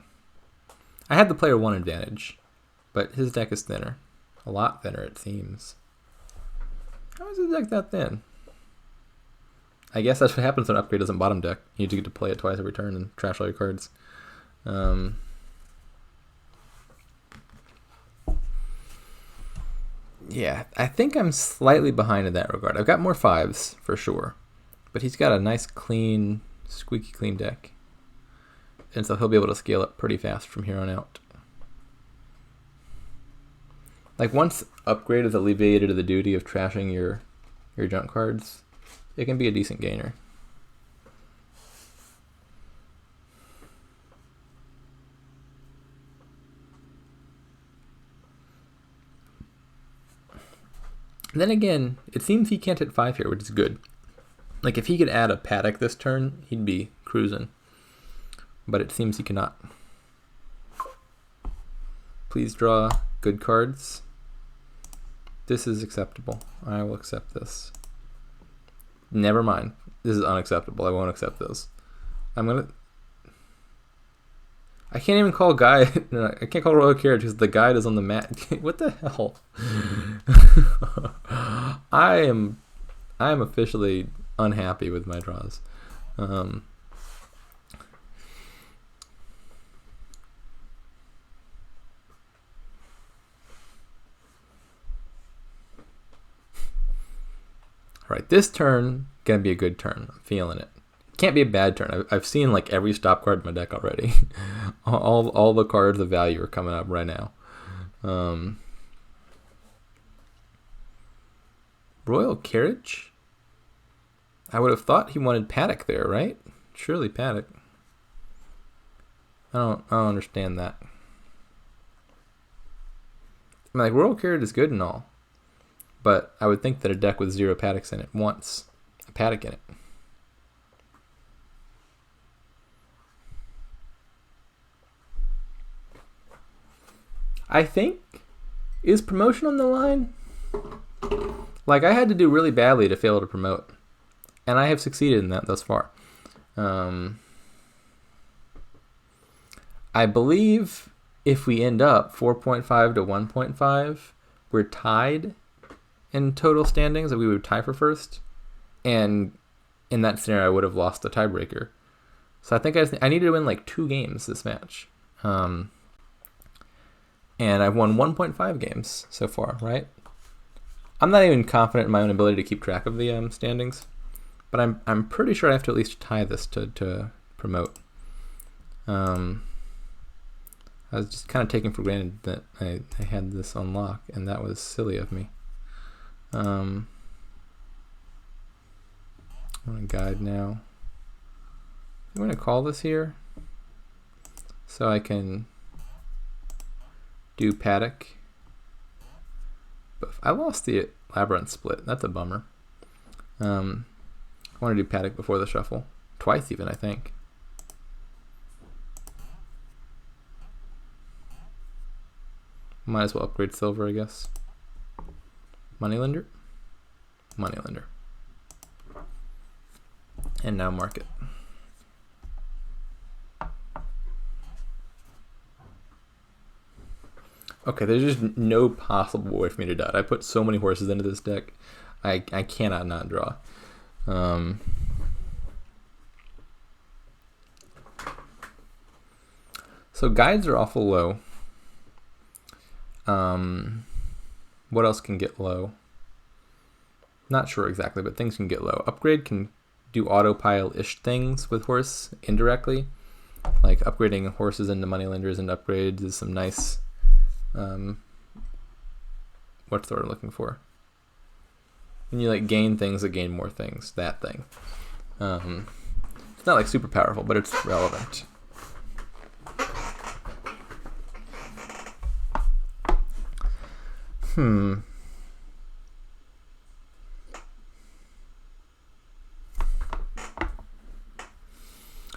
I had the player 1 advantage, but his deck is thinner. A lot thinner, it seems. How is his deck that thin? I guess that's what happens when upgrade doesn't bottom deck. You get to play it twice every turn and trash all your cards. Yeah, I think I'm slightly behind in that regard. I've got more 5s, for sure. But he's got a nice, clean, squeaky clean deck. and so he'll be able to scale up pretty fast from here on out. Like once Upgrade is alleviated of the duty of trashing your junk cards, it can be a decent gainer. Then again, it seems he can't hit 5 here, which is good. Like if he could add a Paddock this turn, he'd be cruising. But it seems he cannot. Please draw good cards. This is acceptable. I will accept this. Never mind. This is unacceptable. I won't accept this. I can't even call guide. I can't call Royal Carriage because the guide is on the mat. What the hell? I am officially unhappy with my draws. Alright, this turn gonna be a good turn. I'm feeling it. Can't be a bad turn. I've seen like every stop card in my deck already. all the cards of value are coming up right now. Royal Carriage? I would have thought he wanted Paddock there, right? Surely Paddock. I don't understand that. I mean, like Royal Carriage is good and all, but I would think that a deck with 0 Paddocks in it wants a Paddock in it. I think, is promotion on the line? Like, I had to do really badly to fail to promote, and I have succeeded in that thus far. I believe if we end up 4.5 to 1.5, we're tied in total standings, that we would tie for first, and in that scenario, I would have lost the tiebreaker. So I think I needed to win like 2 games this match. And I've won 1.5 games so far, right? I'm not even confident in my own ability to keep track of the standings, but I'm pretty sure I have to at least tie this to promote. I was just kind of taking for granted that I had this on lock, and that was silly of me. I'm going to guide now. I'm going to call this here so I can do Paddock. But I lost the Labyrinth split. That's a bummer. I want to do Paddock before the shuffle. Twice even, I think. Might as well upgrade silver, I guess. Moneylender? Moneylender. And now market. Okay, there's just no possible way for me to dot. I put so many horses into this deck. I cannot not draw. So guides are awful low. What else can get low? Not sure exactly, but things can get low. Upgrade can do autopile-ish things with horse indirectly. Like upgrading horses into moneylenders and upgrades is some nice... what's the word I'm looking for? When you like gain things that gain more things, that thing. It's not like super powerful, but it's relevant.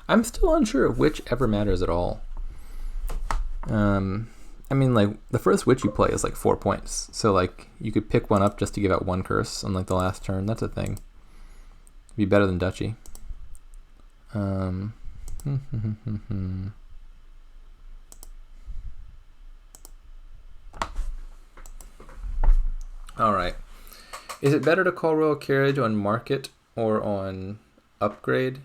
I'm still unsure of which ever matters at all. I mean, like, the first witch you play is like 4 points. So, like, you could pick one up just to give out 1 curse on, like, the last turn. That's a thing. It'd be better than Duchy. Alright. Is it better to call Royal Carriage on market or on upgrade?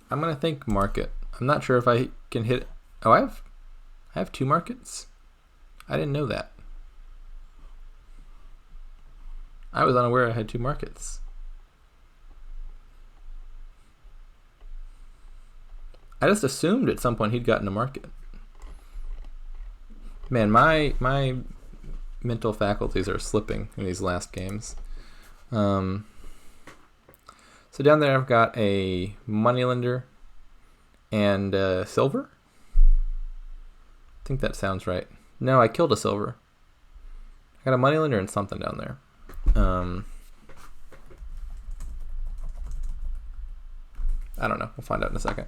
I'm going to think market. I'm not sure if I can hit... Oh, I have 2 markets? I didn't know that. I was unaware I had 2 markets. I just assumed at some point he'd gotten to market. Man, my mental faculties are slipping in these last games. So down there I've got a moneylender and silver. I think that sounds right. No, I killed a silver. I got a moneylender and something down there. I don't know. We'll find out in a second.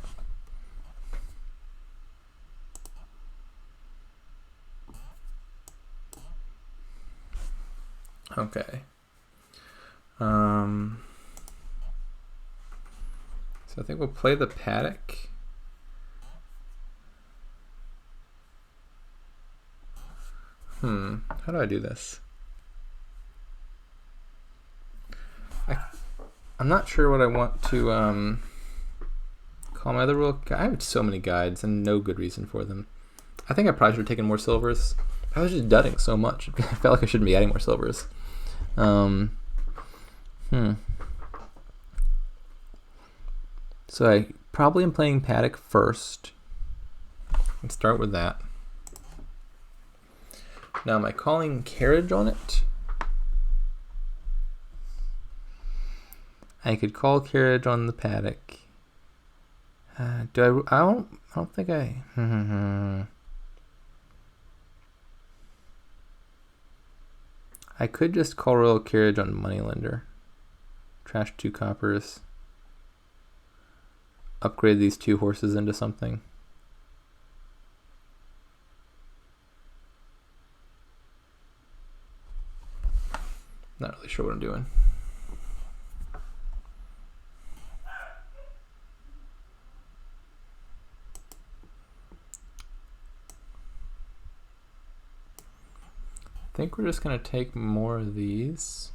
Okay. So I think we'll play the paddock. How do I do this? I'm not sure what I want to call my other rule. I have so many guides and no good reason for them. I think I probably should have taken more silvers. I was just dudding so much. I felt like I shouldn't be adding more silvers. So I probably am playing paddock first. Let's start with that. Now am I calling carriage on it? I could call carriage on the paddock. Do I? I don't think I. I could just call royal carriage on moneylender. Trash 2 coppers. Upgrade these 2 horses into something. Not really sure what I'm doing. I think we're just going to take more of these.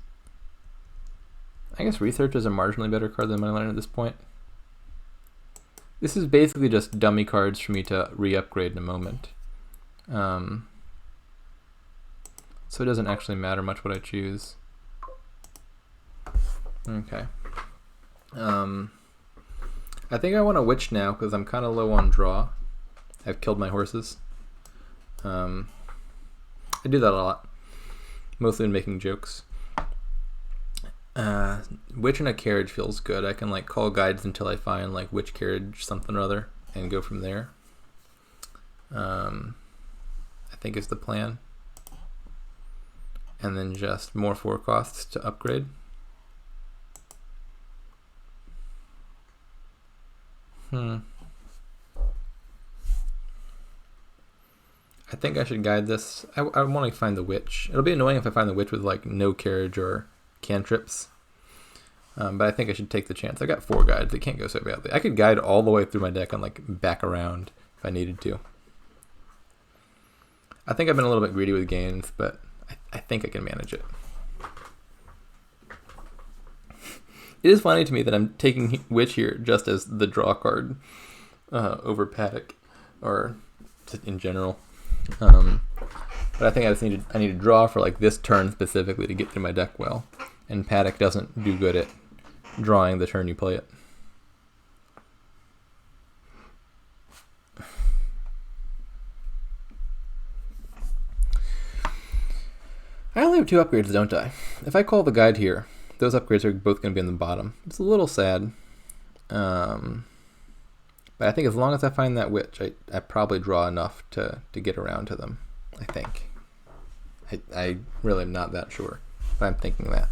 I guess research is a marginally better card than moneylender at this point. This is basically just dummy cards for me to re-upgrade in a moment. So it doesn't actually matter much what I choose. Okay. I think I want to witch now because I'm kind of low on draw. I've killed my horses. I do that a lot, mostly in making jokes. Witch and a carriage feels good. I can like call guides until I find like which carriage something or other and go from there. I think is the plan. And then just more 4 costs to upgrade. I think I should guide this. I want to find the witch. It'll be annoying if I find the witch with like no carriage or cantrips. But I think I should take the chance. I got 4 guides. They can't go so badly. I could guide all the way through my deck and like back around if I needed to. I think I've been a little bit greedy with gains, but I think I can manage it. It is funny to me that I'm taking witch here just as the draw card over paddock, or just in general. But I think I just need to draw for like this turn specifically to get through my deck well, and paddock doesn't do good at drawing the turn you play it. I only have 2 upgrades, don't I? If I call the guide here, those upgrades are both going to be in the bottom. It's a little sad. But I think as long as I find that witch, I probably draw enough to get around to them, I think. I really am not that sure, but I'm thinking that.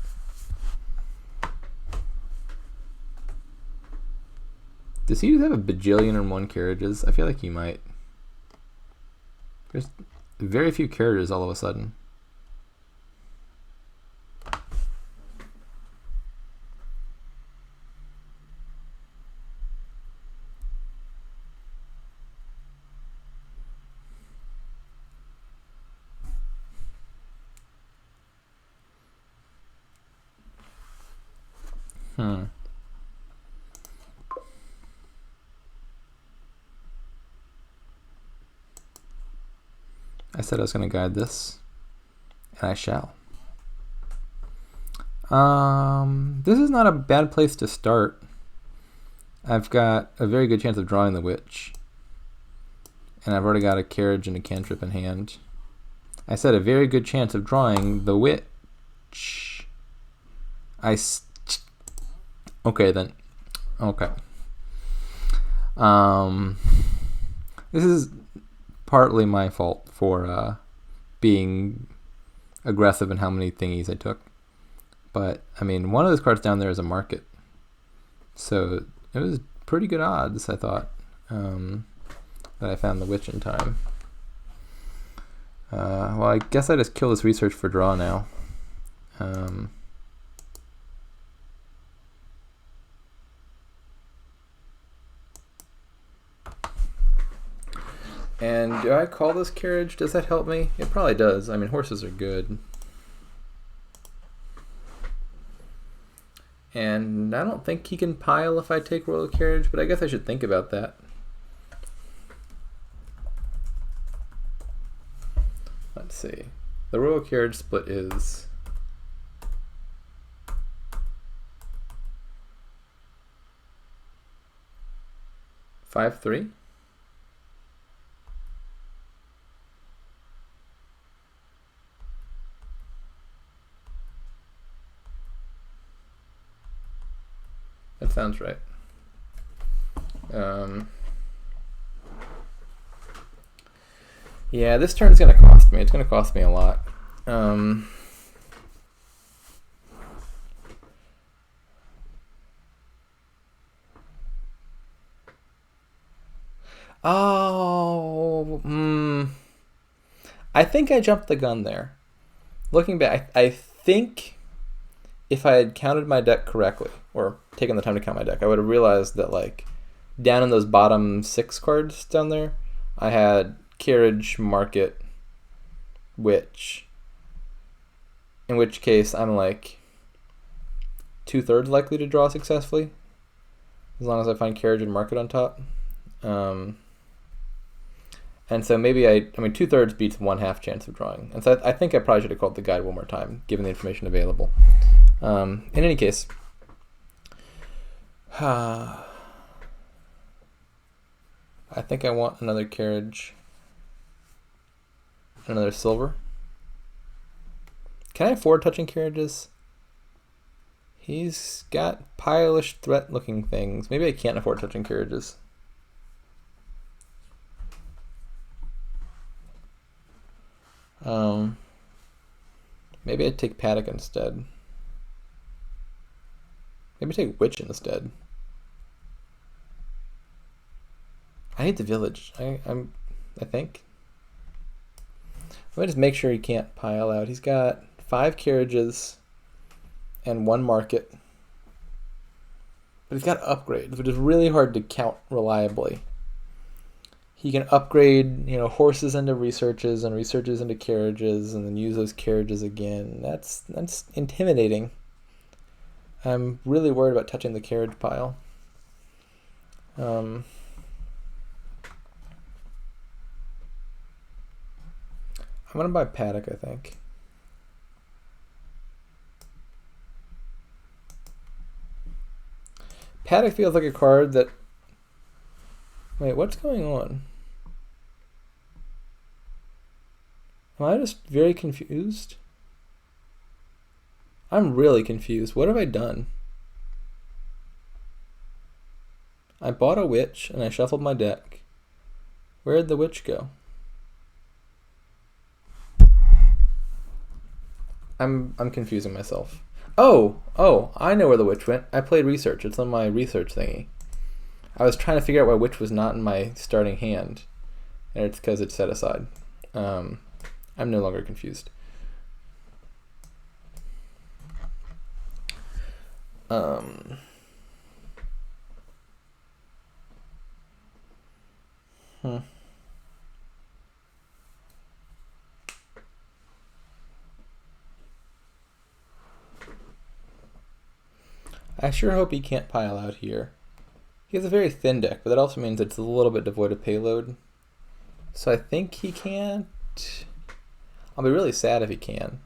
Does he have a bajillion and 1 carriages? I feel like he might. There's very few carriages all of a sudden. I said I was going to guide this, and I shall. This is not a bad place to start. I've got a very good chance of drawing the witch. And I've already got a carriage and a cantrip in hand. I said a very good chance of drawing the witch. Okay then. Okay. This is partly my fault for being aggressive in how many thingies I took. But, I mean, one of those cards down there is a market. So, it was pretty good odds, I thought, that I found the witch in time. Well, I guess I just kill this research for draw now. And do I call this carriage? Does that help me? It probably does. I mean, horses are good. And I don't think he can pile if I take royal carriage, but I guess I should think about that. Let's see. The royal carriage split is 5-3. That sounds right. Yeah, this turn's going to cost me. It's going to cost me a lot. I think I jumped the gun there. Looking back, I think if I had counted my deck correctly, or taken the time to count my deck, I would have realized that, like, down in those bottom 6 cards down there, I had carriage, market, witch. In which case, I'm like 2/3 likely to draw successfully, as long as I find carriage and market on top. And so maybe I mean 2/3 beats 1/2 chance of drawing. And so I think I probably should have called the guide one more time, given the information available. In any case, I think I want another carriage, another silver. Can I afford touching carriages? He's got pile-ish threat-looking things. Maybe I can't afford touching carriages. Maybe I'd take Paddock instead. Maybe take Witch instead. I need the village. I think. Let me just make sure he can't pile out. He's got 5 carriages and 1 market. But he's got upgrades, which is really hard to count reliably. He can upgrade, horses into researches and researches into carriages, and then use those carriages again. That's intimidating. I'm really worried about touching the carriage pile. I'm gonna buy Paddock, I think. Paddock feels like a card that... Wait, what's going on? Am I just very confused? I'm really confused. What have I done? I bought a witch and I shuffled my deck. Where'd the witch go? I'm confusing myself. Oh, I know where the witch went. I played research. It's on my research thingy. I was trying to figure out why witch was not in my starting hand, and it's because it's set aside. I'm no longer confused. I sure hope he can't pile out here. He has a very thin deck, but that also means it's a little bit devoid of payload. So I think he can't. I'll be really sad if he can.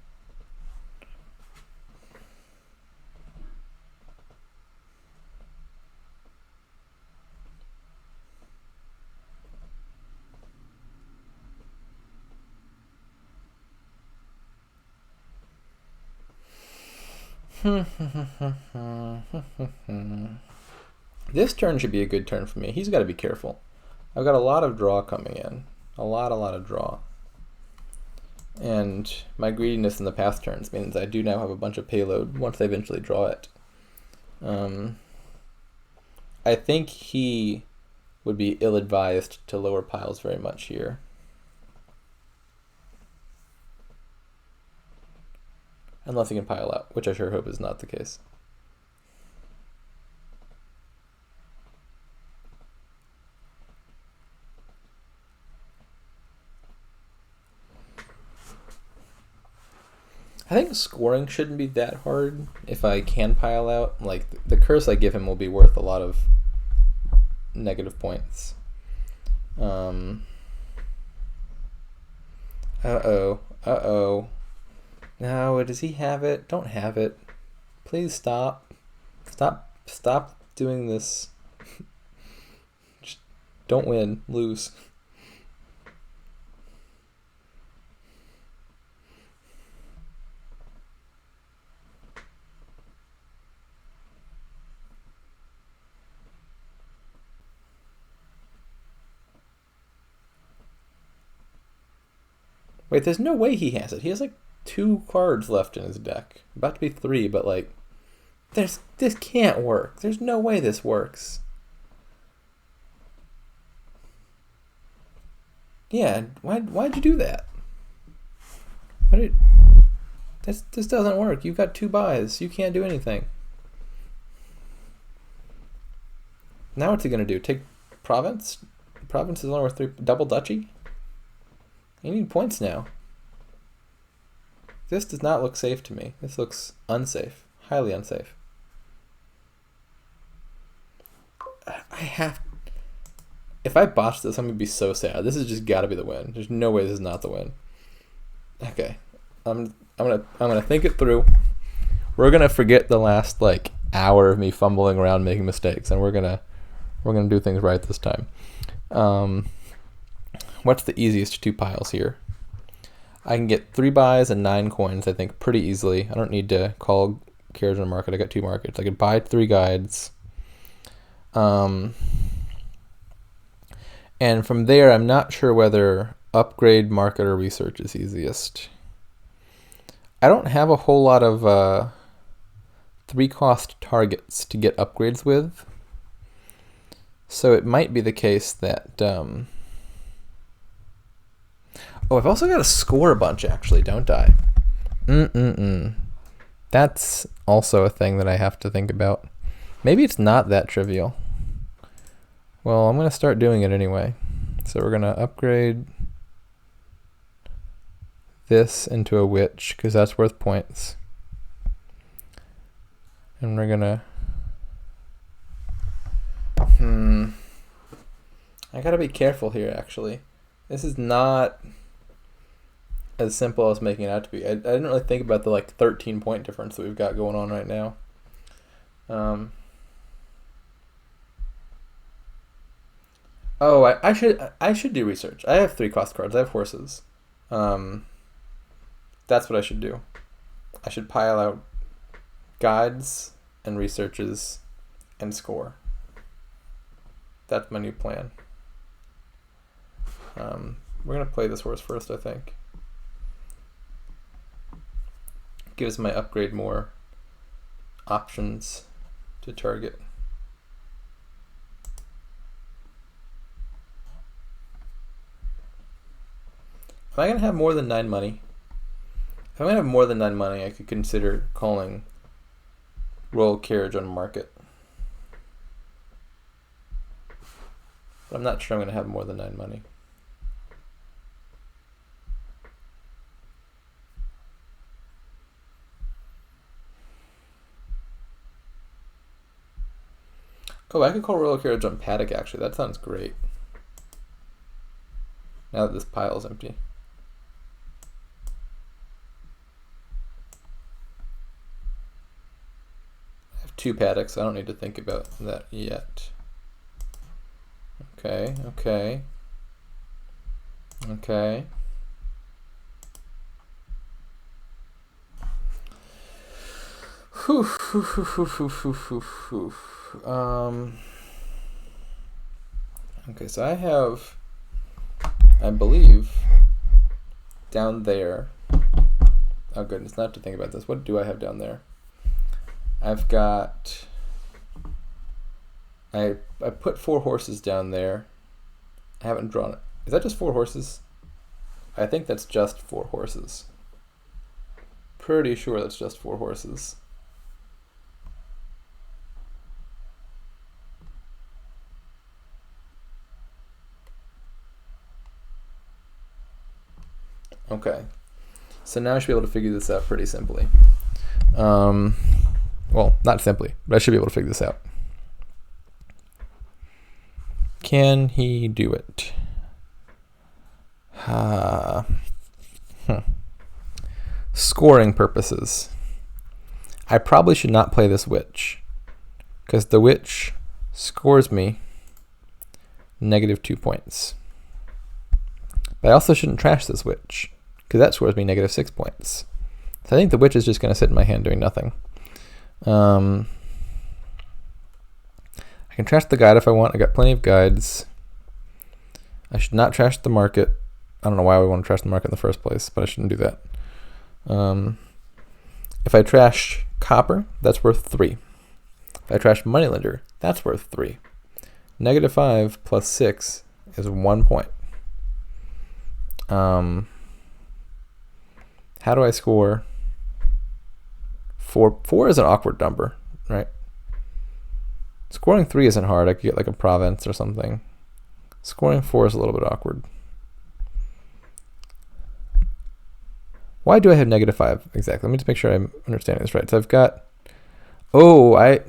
This turn should be a good turn for me. He's got to be careful. I've got a lot of draw coming in. A lot of draw. And my greediness in the past turns means I do now have a bunch of payload once I eventually draw it. I think he would be ill-advised to lower piles very much here. Unless he can pile out, which I sure hope is not the case. I think scoring shouldn't be that hard if I can pile out. Like, the curse I give him will be worth a lot of negative points. Uh-oh. No, does he have it? Don't have it. Please stop. Stop doing this. Just don't win. Lose. Wait, there's no way he has it. He has like 2 cards left in his deck. About to be 3, but like, this can't work. There's no way this works. Yeah, why'd you do that? This doesn't work. You've got 2 buys. You can't do anything. Now what's he gonna do? Take province? Province is only worth 3. Double duchy? You need points now. This does not look safe to me. This looks unsafe. Highly unsafe. If I botch this, I'm going to be so sad. This has just got to be the win. There's no way this is not the win. Okay. I'm gonna think it through. We're going to forget the last like hour of me fumbling around making mistakes, and we're going to do things right this time. What's the easiest 2 piles here? I can get 3 buys and 9 coins, I think, pretty easily. I don't need to call carriage on a market. I got 2 markets. I could buy 3 guides. And from there, I'm not sure whether upgrade, market, or research is easiest. I don't have a whole lot of 3-cost targets to get upgrades with. So it might be the case that... Oh, I've also got to score a bunch, actually, don't I? That's also a thing that I have to think about. Maybe it's not that trivial. Well, I'm going to start doing it anyway. So we're going to upgrade this into a witch, because that's worth points. And we're going to... I got to be careful here, actually. This is not... as simple as making it out to be. I didn't really think about the like 13-point difference that we've got going on right now. I should do research. I have 3-cost cards. I have horses. That's what I should do. I should pile out guides and researches and score. That's my new plan. We're gonna play this horse first, I think. Gives my upgrade more options to target. Am I going to have more than 9 money? If I'm going to have more than 9 money, I could consider calling royal carriage on market. But I'm not sure I'm going to have more than 9 money. Oh, I could call royal carriage on paddock, actually. That sounds great. Now that this pile is empty. I have 2 paddocks, so I don't need to think about that yet. Okay. Okay, so I have, I believe, down there. Oh goodness, not to think about this. What do I have down there? I've got. I put 4 horses down there. I haven't drawn it. Is that just 4 horses? I think that's just 4 horses. Pretty sure that's just 4 horses. Okay. So now I should be able to figure this out pretty simply. Well, not simply, but I should be able to figure this out. Can he do it? Scoring purposes. I probably should not play this witch, because the witch scores me -2 points. But I also shouldn't trash this witch, because that scores me -6 points. So I think the witch is just going to sit in my hand doing nothing. I can trash the guide if I want. I got plenty of guides. I should not trash the market. I don't know why we want to trash the market in the first place, but I shouldn't do that. If I trash copper, that's worth 3. If I trash moneylender, that's worth 3. -5 plus 6 is 1 point. How do I score? 4? 4 is an awkward number, right? Scoring 3 isn't hard. I could get like a province or something. Scoring 4 is a little bit awkward. Why do I have -5 exactly? Let me just make sure I'm understanding this right. So I've got, I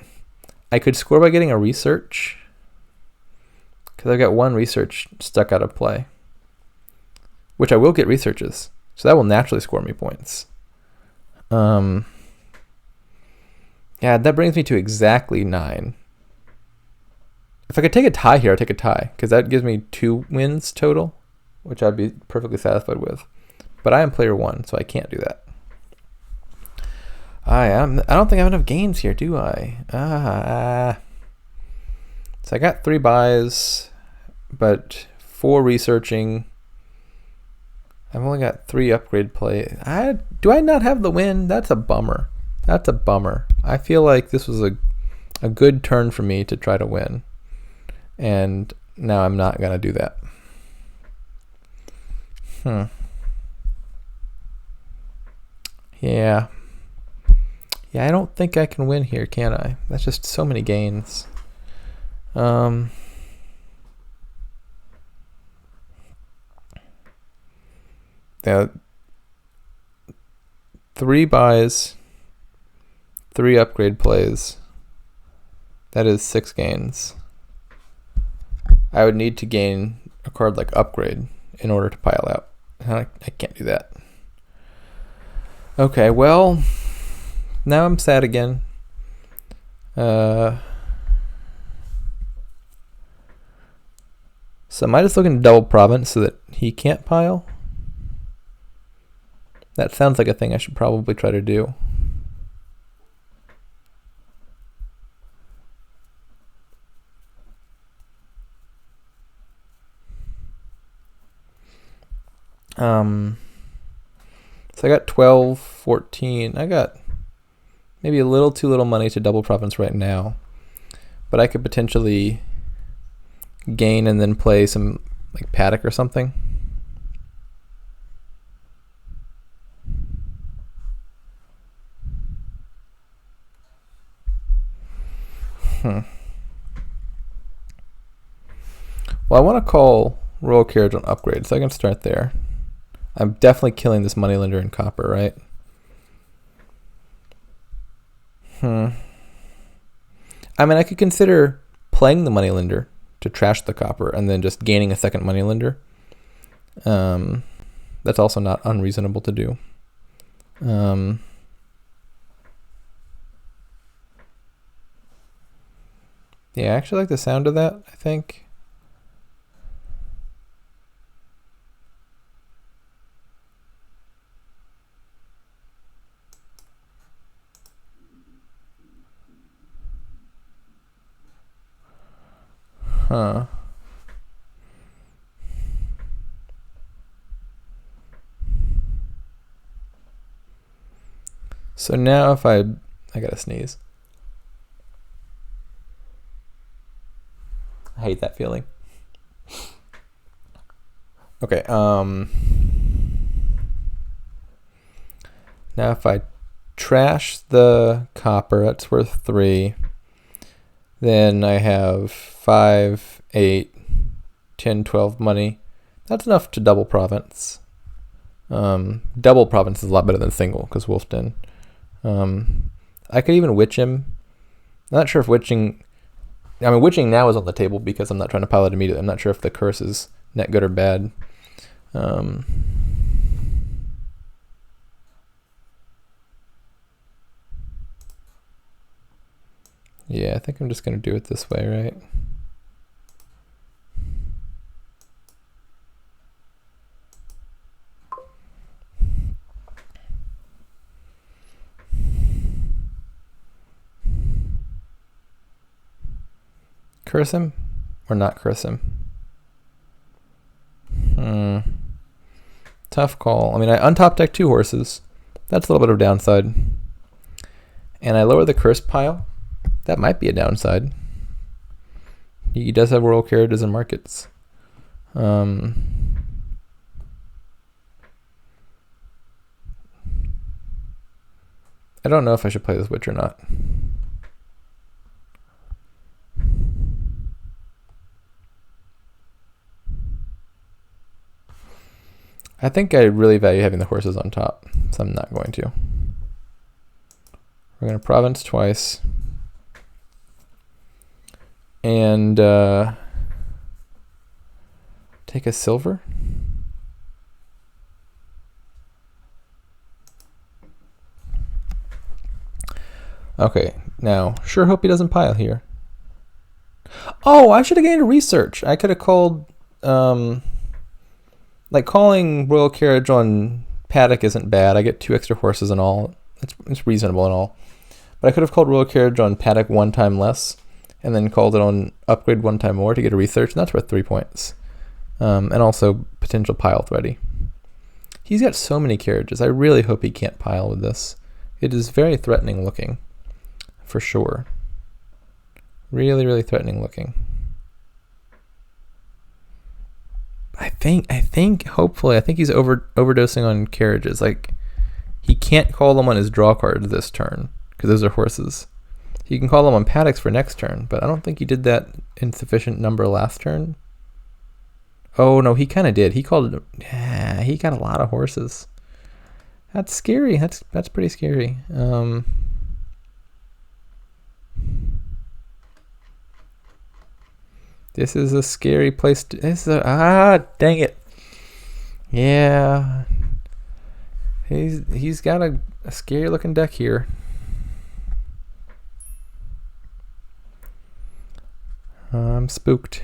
could score by getting a research, because I've got 1 research stuck out of play, which I will get researches, so that will naturally score me points. Yeah, that brings me to exactly 9. If I could take a tie here, I'd take a tie, because that gives me 2 wins total, which I'd be perfectly satisfied with. But I am player 1, so I can't do that. I don't think I have enough games here, do I? So I got 3 buys, but 4 researching. I've only got 3 upgrade play. Do I not have the win? That's a bummer. That's a bummer. I feel like this was a good turn for me to try to win, and now I'm not gonna do that. Yeah, I don't think I can win here, can I? That's just so many gains. Yeah, 3 buys, 3 upgrade plays. That is 6 gains. I would need to gain a card like upgrade in order to pile out. I can't do that. Okay, well, now I'm sad again. So am I just looking to double province so that he can't pile? That sounds like a thing I should probably try to do. So I got 12, 14. I got maybe a little too little money to double province right now, but I could potentially gain and then play some like paddock or something. Well, I want to call Royal Carriage on upgrade, so I can start there. I'm definitely killing this moneylender in copper, right? I mean, I could consider playing the moneylender to trash the copper and then just gaining a second moneylender. That's also not unreasonable to do. Yeah, I actually like the sound of that, I think. Huh. So now if I gotta sneeze. I hate that feeling. Okay, now if I trash the copper, that's worth 3. Then I have 5, 8, 10, 12 money. That's enough to double province. Double province is a lot better than single, because Wolf Den. I could even witch him. I'm not sure if witching... I mean, witching now is on the table because I'm not trying to pile it immediately. I'm not sure if the curse is net good or bad. Yeah, I think I'm just going to do it this way, right? Curse him or not curse him? Tough call. I mean, I untop deck 2 horses. That's a little bit of a downside. And I lower the curse pile. That might be a downside. He does have royal carriages and markets. I don't know if I should play this witch or not. I think I really value having the horses on top, so I'm not going to. We're going to province twice. And take a silver. Okay, now, sure hope he doesn't pile here. Oh, I should have gained a research. I could have called... like calling royal carriage on paddock isn't bad. I get 2 extra horses and all. It's reasonable and all. But I could have called royal carriage on paddock 1 time less, and then called it on upgrade 1 time more to get a research, and that's worth 3 points. And also potential pile ready. He's got so many carriages. I really hope he can't pile with this. It is very threatening looking, for sure. Really, really threatening looking. I think, hopefully, I think he's overdosing on carriages. Like, he can't call them on his draw card this turn, because those are horses. He can call them on paddocks for next turn, but I don't think he did that in sufficient number last turn. Oh, no, he kind of did. He called it, yeah, he got a lot of horses. That's scary. That's pretty scary. This is a scary place to... dang it. Yeah. He's got a scary looking deck here. I'm spooked.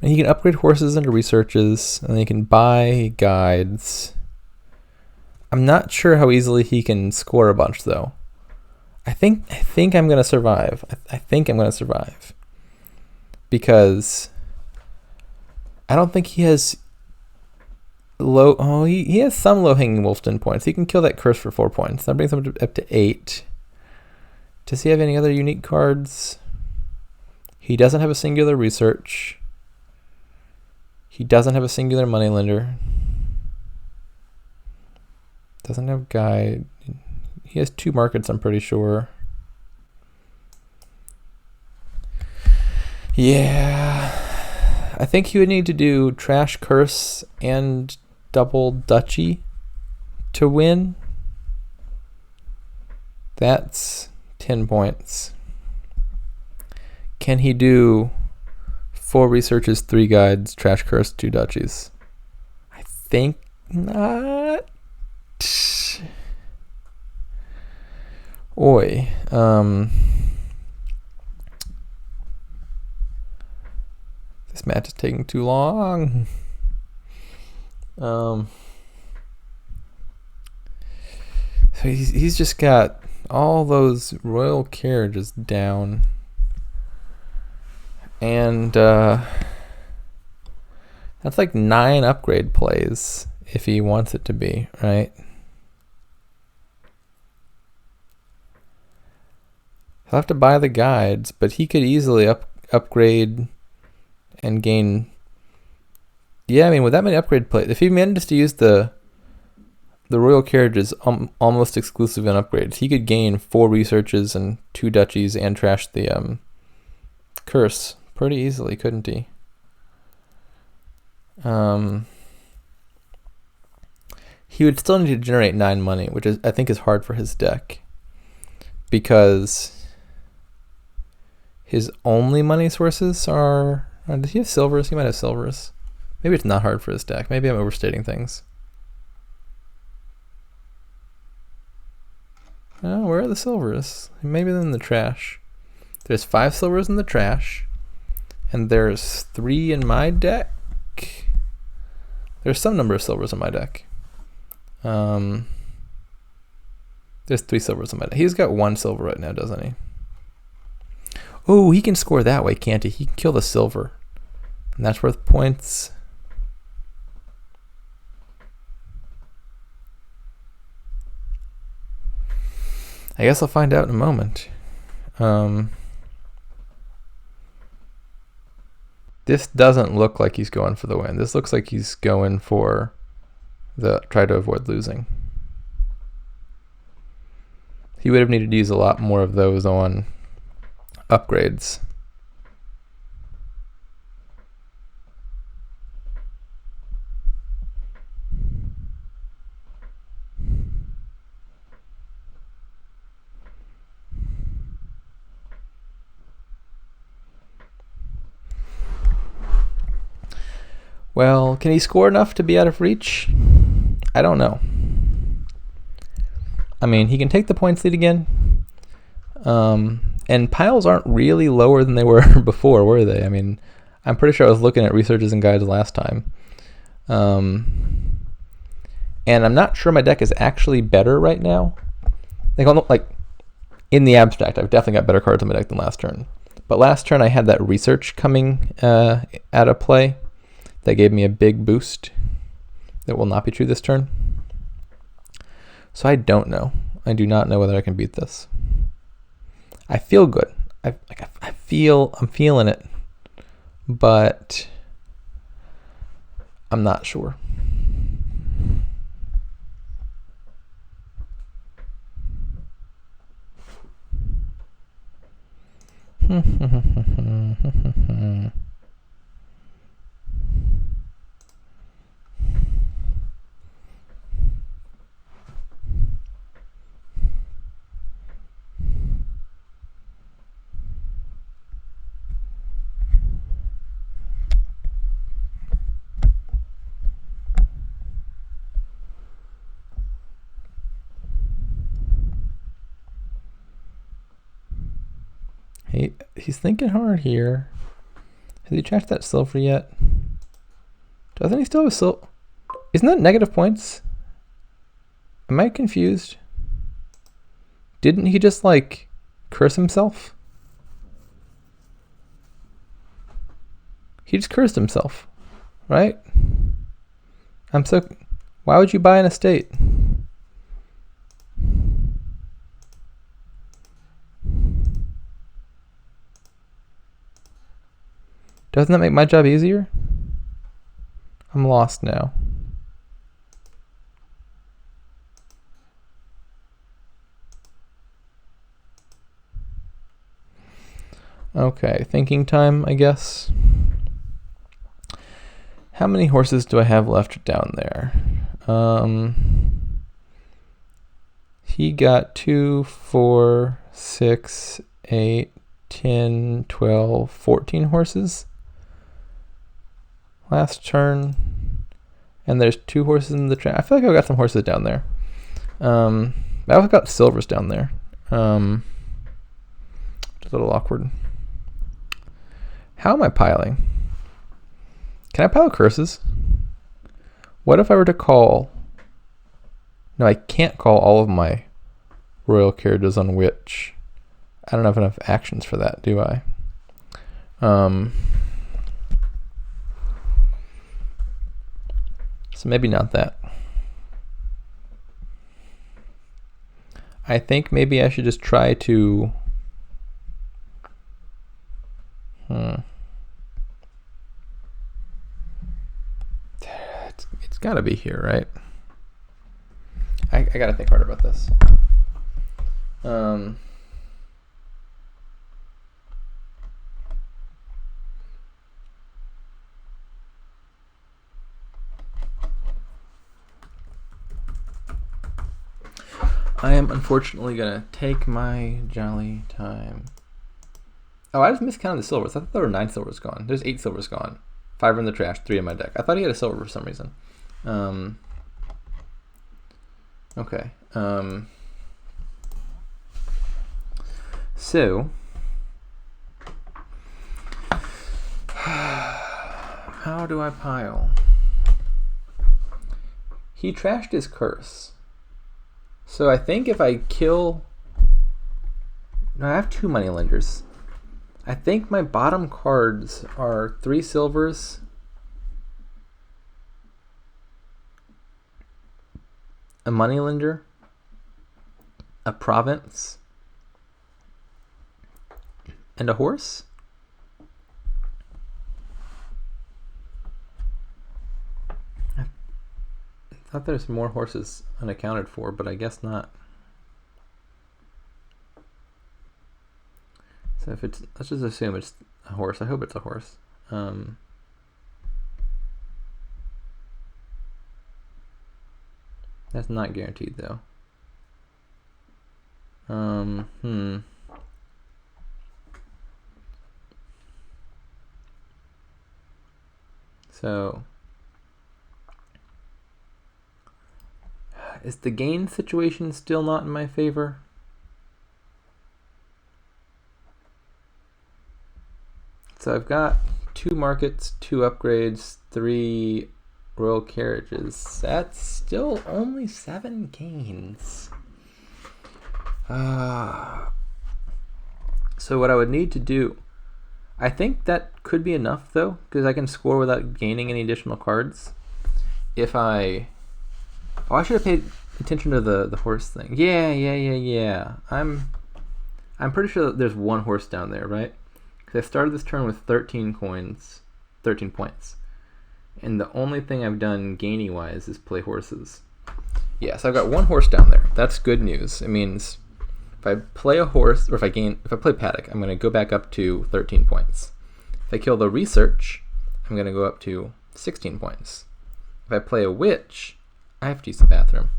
And he can upgrade horses into researches, and he can buy guides. I'm not sure how easily he can score a bunch, though. I think I'm gonna survive. I think I'm gonna survive, because I don't think he has low. Oh, he has some low-hanging Wolfden points. He can kill that curse for 4 points. That brings him up to 8. Does he have any other unique cards? He doesn't have a singular research. He doesn't have a singular moneylender. Doesn't have guide. He has 2 markets, I'm pretty sure. Yeah. I think he would need to do trash curse and double duchy to win. That's 10 points. Can he do 4 researches, 3 guides, trash curse, 2 duchies? I think not. Oi. This This match is taking too long. So he's just got all those royal carriages down. And that's like 9 upgrade plays if he wants it to be, right? He'll have to buy the guides, but he could easily upgrade and gain. Yeah, I mean, with that many upgrade plays, if he manages to use the royal carriages almost exclusively on upgrades, he could gain 4 researches and 2 duchies and trash the curse pretty easily, couldn't he? He would still need to generate 9 money, which I think is hard for his deck, because his only money sources are. Does he have silvers? He might have silvers. Maybe it's not hard for his deck. Maybe I'm overstating things. Oh, where are the silvers? Maybe they're in the trash. There's 5 silvers in the trash, and there's 3 in my deck. There's some number of silvers in my deck. There's 3 silvers in my deck. He's got 1 silver right now, doesn't he? Oh, he can score that way, can't he? He can kill the silver, and that's worth points. I guess I'll find out in a moment. This doesn't look like he's going for the win. This looks like he's going for try to avoid losing. He would have needed to use a lot more of those on upgrades. Well, can he score enough to be out of reach? I don't know. I mean, he can take the points lead again. And piles aren't really lower than they were before, were they? I mean, I'm pretty sure I was looking at researches and guides last time. And I'm not sure my deck is actually better right now. Like in the abstract, I've definitely got better cards in my deck than last turn. But last turn I had that research coming out of play. That gave me a big boost. That will not be true this turn. So I don't know. I do not know whether I can beat this. I feel good. I'm feeling it, but I'm not sure. He's thinking hard here. Has he trashed that silver yet? Doesn't he still have silver? Isn't that negative points? Am I confused? Didn't he just like curse himself? He just cursed himself, right? Why would you buy an estate? Doesn't that make my job easier? I'm lost now. Okay, thinking time, I guess. How many horses do I have left down there? He got 2, 4, 6, 8, 10, 12, 14 horses. Last turn, and there's 2 horses in the track. I feel like I've got some horses down there. I've got silvers down there. It's a little awkward. How am I piling? Can I pile curses? What if I were to call... No, I can't call all of my royal carriages on Witch. I don't have enough actions for that, do I? So maybe not that. I think maybe I should just try to... It's got to be here, right? I got to think hard about this. I am unfortunately going to take my jolly time. Oh, I just miscounted the silvers. I thought there were 9 silvers gone. There's 8 silvers gone. 5 are in the trash, 3 in my deck. I thought he had a silver for some reason. Okay. So, how do I pile? He trashed his curse. So I think if I kill... No, I have 2 moneylenders. I think my bottom cards are 3 silvers, a moneylender, a province, and a horse. I thought there's more horses unaccounted for, but I guess not. So if it's, let's just assume it's a horse. I hope it's a horse. That's not guaranteed though. So is the gain situation still not in my favor? So I've got 2 markets, 2 upgrades, 3 royal carriages. That's still only 7 gains. So what I would need to do, I think that could be enough though, because I can score without gaining any additional cards. If I... Oh, I should have paid attention to the horse thing. Yeah. I'm pretty sure that there's 1 horse down there, right? I started this turn with 13 coins, 13 points. And the only thing I've done gainy-wise is play horses. Yeah, so I've got 1 horse down there. That's good news. It means if I play a horse, or if I play paddock, I'm going to go back up to 13 points. If I kill the research, I'm going to go up to 16 points. If I play a witch, I have to use the bathroom.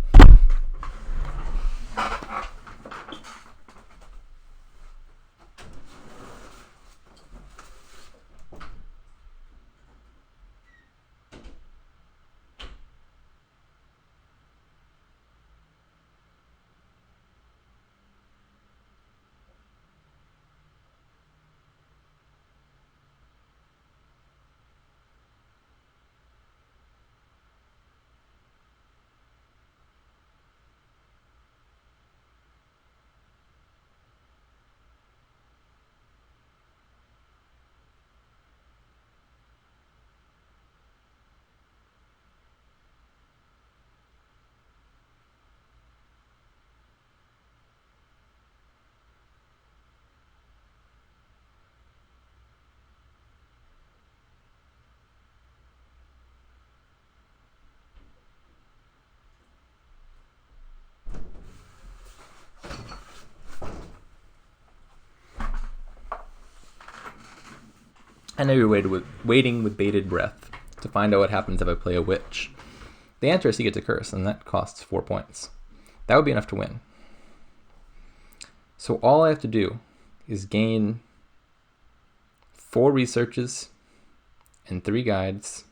I know you're waiting with bated breath to find out what happens if I play a witch. The answer is he gets a curse, and that costs 4 points. That would be enough to win. So all I have to do is gain 4 researches and 3 guides,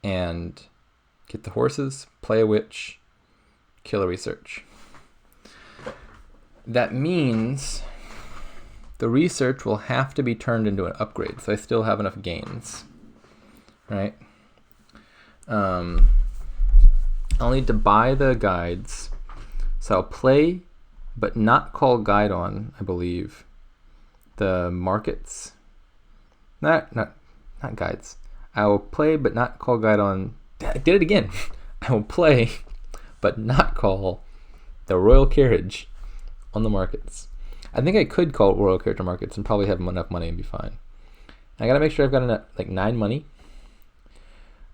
and get the horses, play a witch, kill a research. That means the research will have to be turned into an upgrade, so I still have enough gains. right? I'll need to buy the guides. So I'll play, but not call guide on, I believe, the markets. Not guides. I will play, but not call guide on. I did it again. I will play, but not call the royal carriage on the markets. I think I could call royal carriage on markets and probably have enough money and be fine. I gotta make sure I've got enough, like 9 money.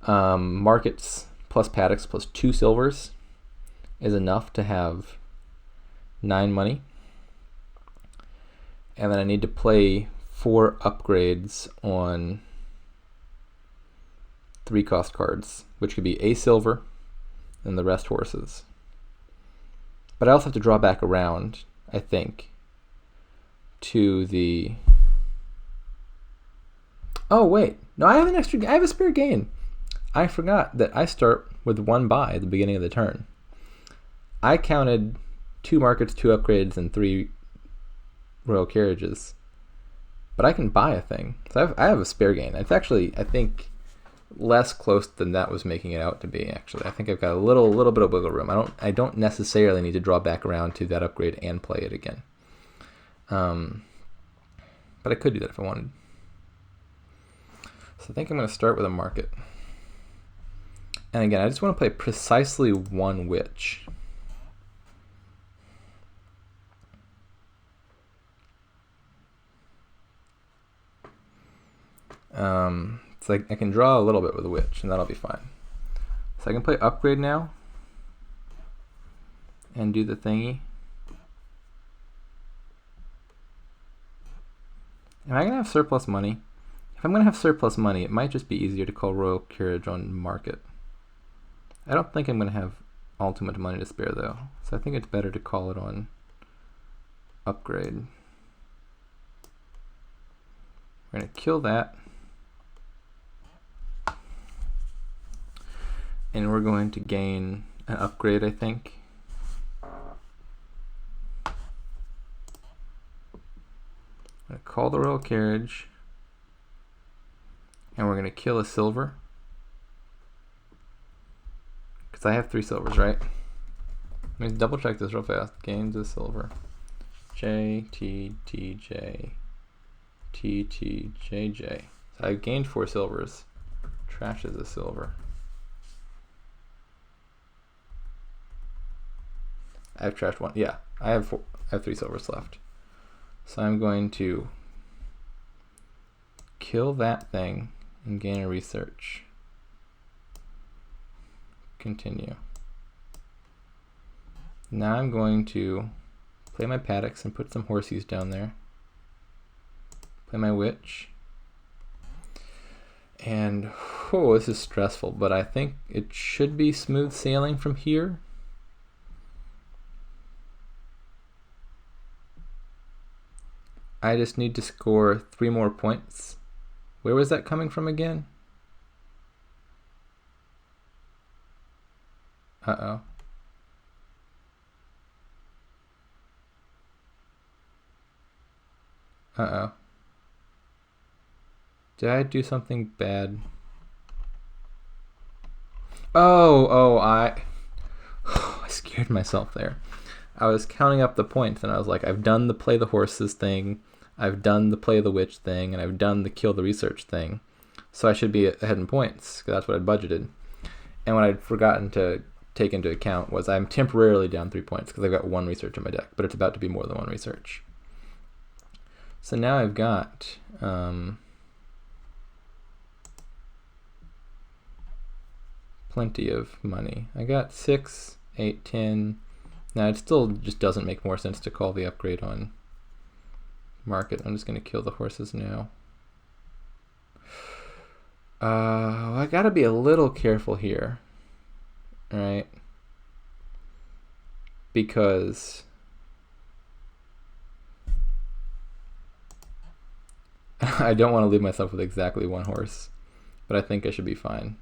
Markets plus paddocks plus 2 silvers is enough to have 9 money. And then I need to play 4 upgrades on 3 cost cards, which could be a silver and the rest horses. But I also have to draw back around, I think, to the... Oh, wait. No, I have I have a spare gain. I forgot that I start with 1 buy at the beginning of the turn. I counted 2 markets, 2 upgrades, and 3 royal carriages. But I can buy a thing. So I have a spare gain. It's actually, I think, less close than that was making it out to be, actually. I think I've got a little bit of wiggle room. I don't necessarily need to draw back around to that upgrade and play it again. But I could do that if I wanted. So I think I'm going to start with a market. And again, I just want to play precisely 1 witch. It's like I can draw a little bit with a witch, and that'll be fine. So I can play upgrade now and do the thingy. Am I going to have surplus money? If I'm going to have surplus money, it might just be easier to call royal carriage on market. I don't think I'm going to have all too much money to spare, though. So I think it's better to call it on upgrade. We're going to kill that. And we're going to gain an upgrade, I think. I'm going to call the royal carriage. And we're going to kill a silver. Because I have 3 silvers, right? Let me double check this real fast. Gains a silver. J, T, T, J. T, T, J, J. So I've gained 4 silvers. Trashes a silver. I've trashed 1. Yeah, I have 3 silvers left. So I'm going to kill that thing and gain a research. Continue. Now I'm going to play my paddocks and put some horsies down there. Play my witch. And, oh, this is stressful, but I think it should be smooth sailing from here. I just need to score 3 more points. Where was that coming from again? Uh-oh. Uh-oh. Did I do something bad? I scared myself there. I was counting up the points and I was like, I've done the play the horses thing, I've done the play the witch thing, and I've done the kill the research thing. So I should be ahead in points, because that's what I'd budgeted. And what I'd forgotten to take into account was I'm temporarily down 3 points because I've got 1 research in my deck, but it's about to be more than 1 research. So now I've got plenty of money. I got 6, 8, 10. Now it still just doesn't make more sense to call the upgrade on market. I'm just going to kill the horses now. I got to be a little careful here, right? Because I don't want to leave myself with exactly 1 horse, but I think I should be fine.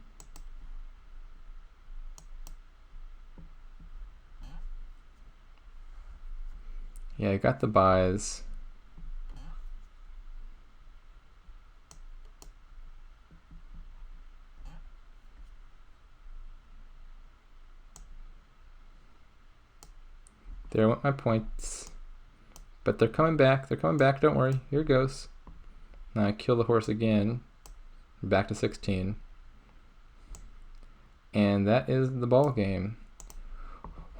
Yeah, I got the buys. There, I want my points. But they're coming back. They're coming back. Don't worry. Here it goes. Now I kill the horse again. Back to 16. And that is the ball game.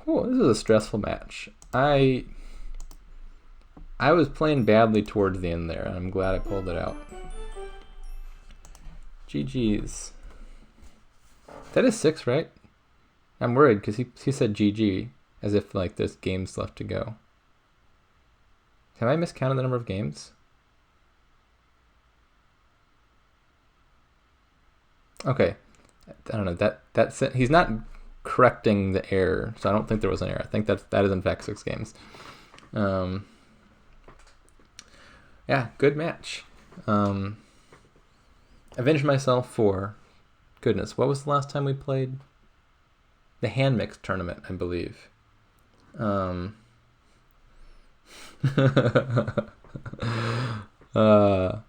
Oh, this is a stressful match. I was playing badly towards the end there, and I'm glad I pulled it out. GG's. That is 6, right? I'm worried because he said GG as if like there's games left to go. Have I miscounted the number of games? Okay. I don't know. That's he's not correcting the error, so I don't think there was an error. I think that is in fact 6 games. Yeah, good match. Avenged myself for, goodness, what was the last time we played? The hand mix tournament, I believe. In the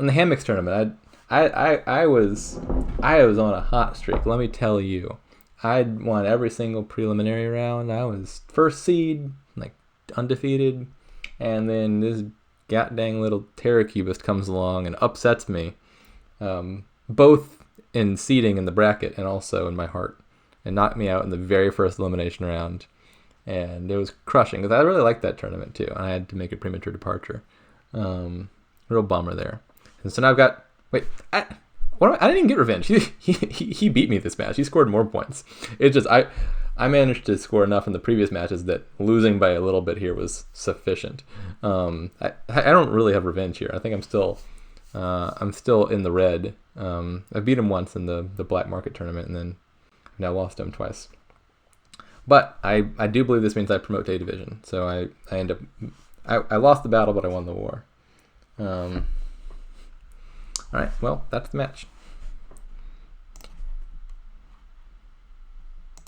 hand mix tournament, I was on a hot streak. Let me tell you, I'd won every single preliminary round. I was first seed, like undefeated, and then this goddamn little terracubist comes along and upsets me, both in seeding in the bracket and also in my heart, and knocked me out in the very first elimination round. And it was crushing because I really liked that tournament too, and I had to make a premature departure. Real bummer there. And so now I've got I didn't even get revenge. He beat me this match. He scored more points. It's just I managed to score enough in the previous matches that losing by a little bit here was sufficient. I don't really have revenge here. I think I'm still in the red. I beat him once in the black market tournament, and then now lost him twice. But I do believe this means I promote to A division. So I end up I lost the battle, but I won the war. All right, well, that's the match.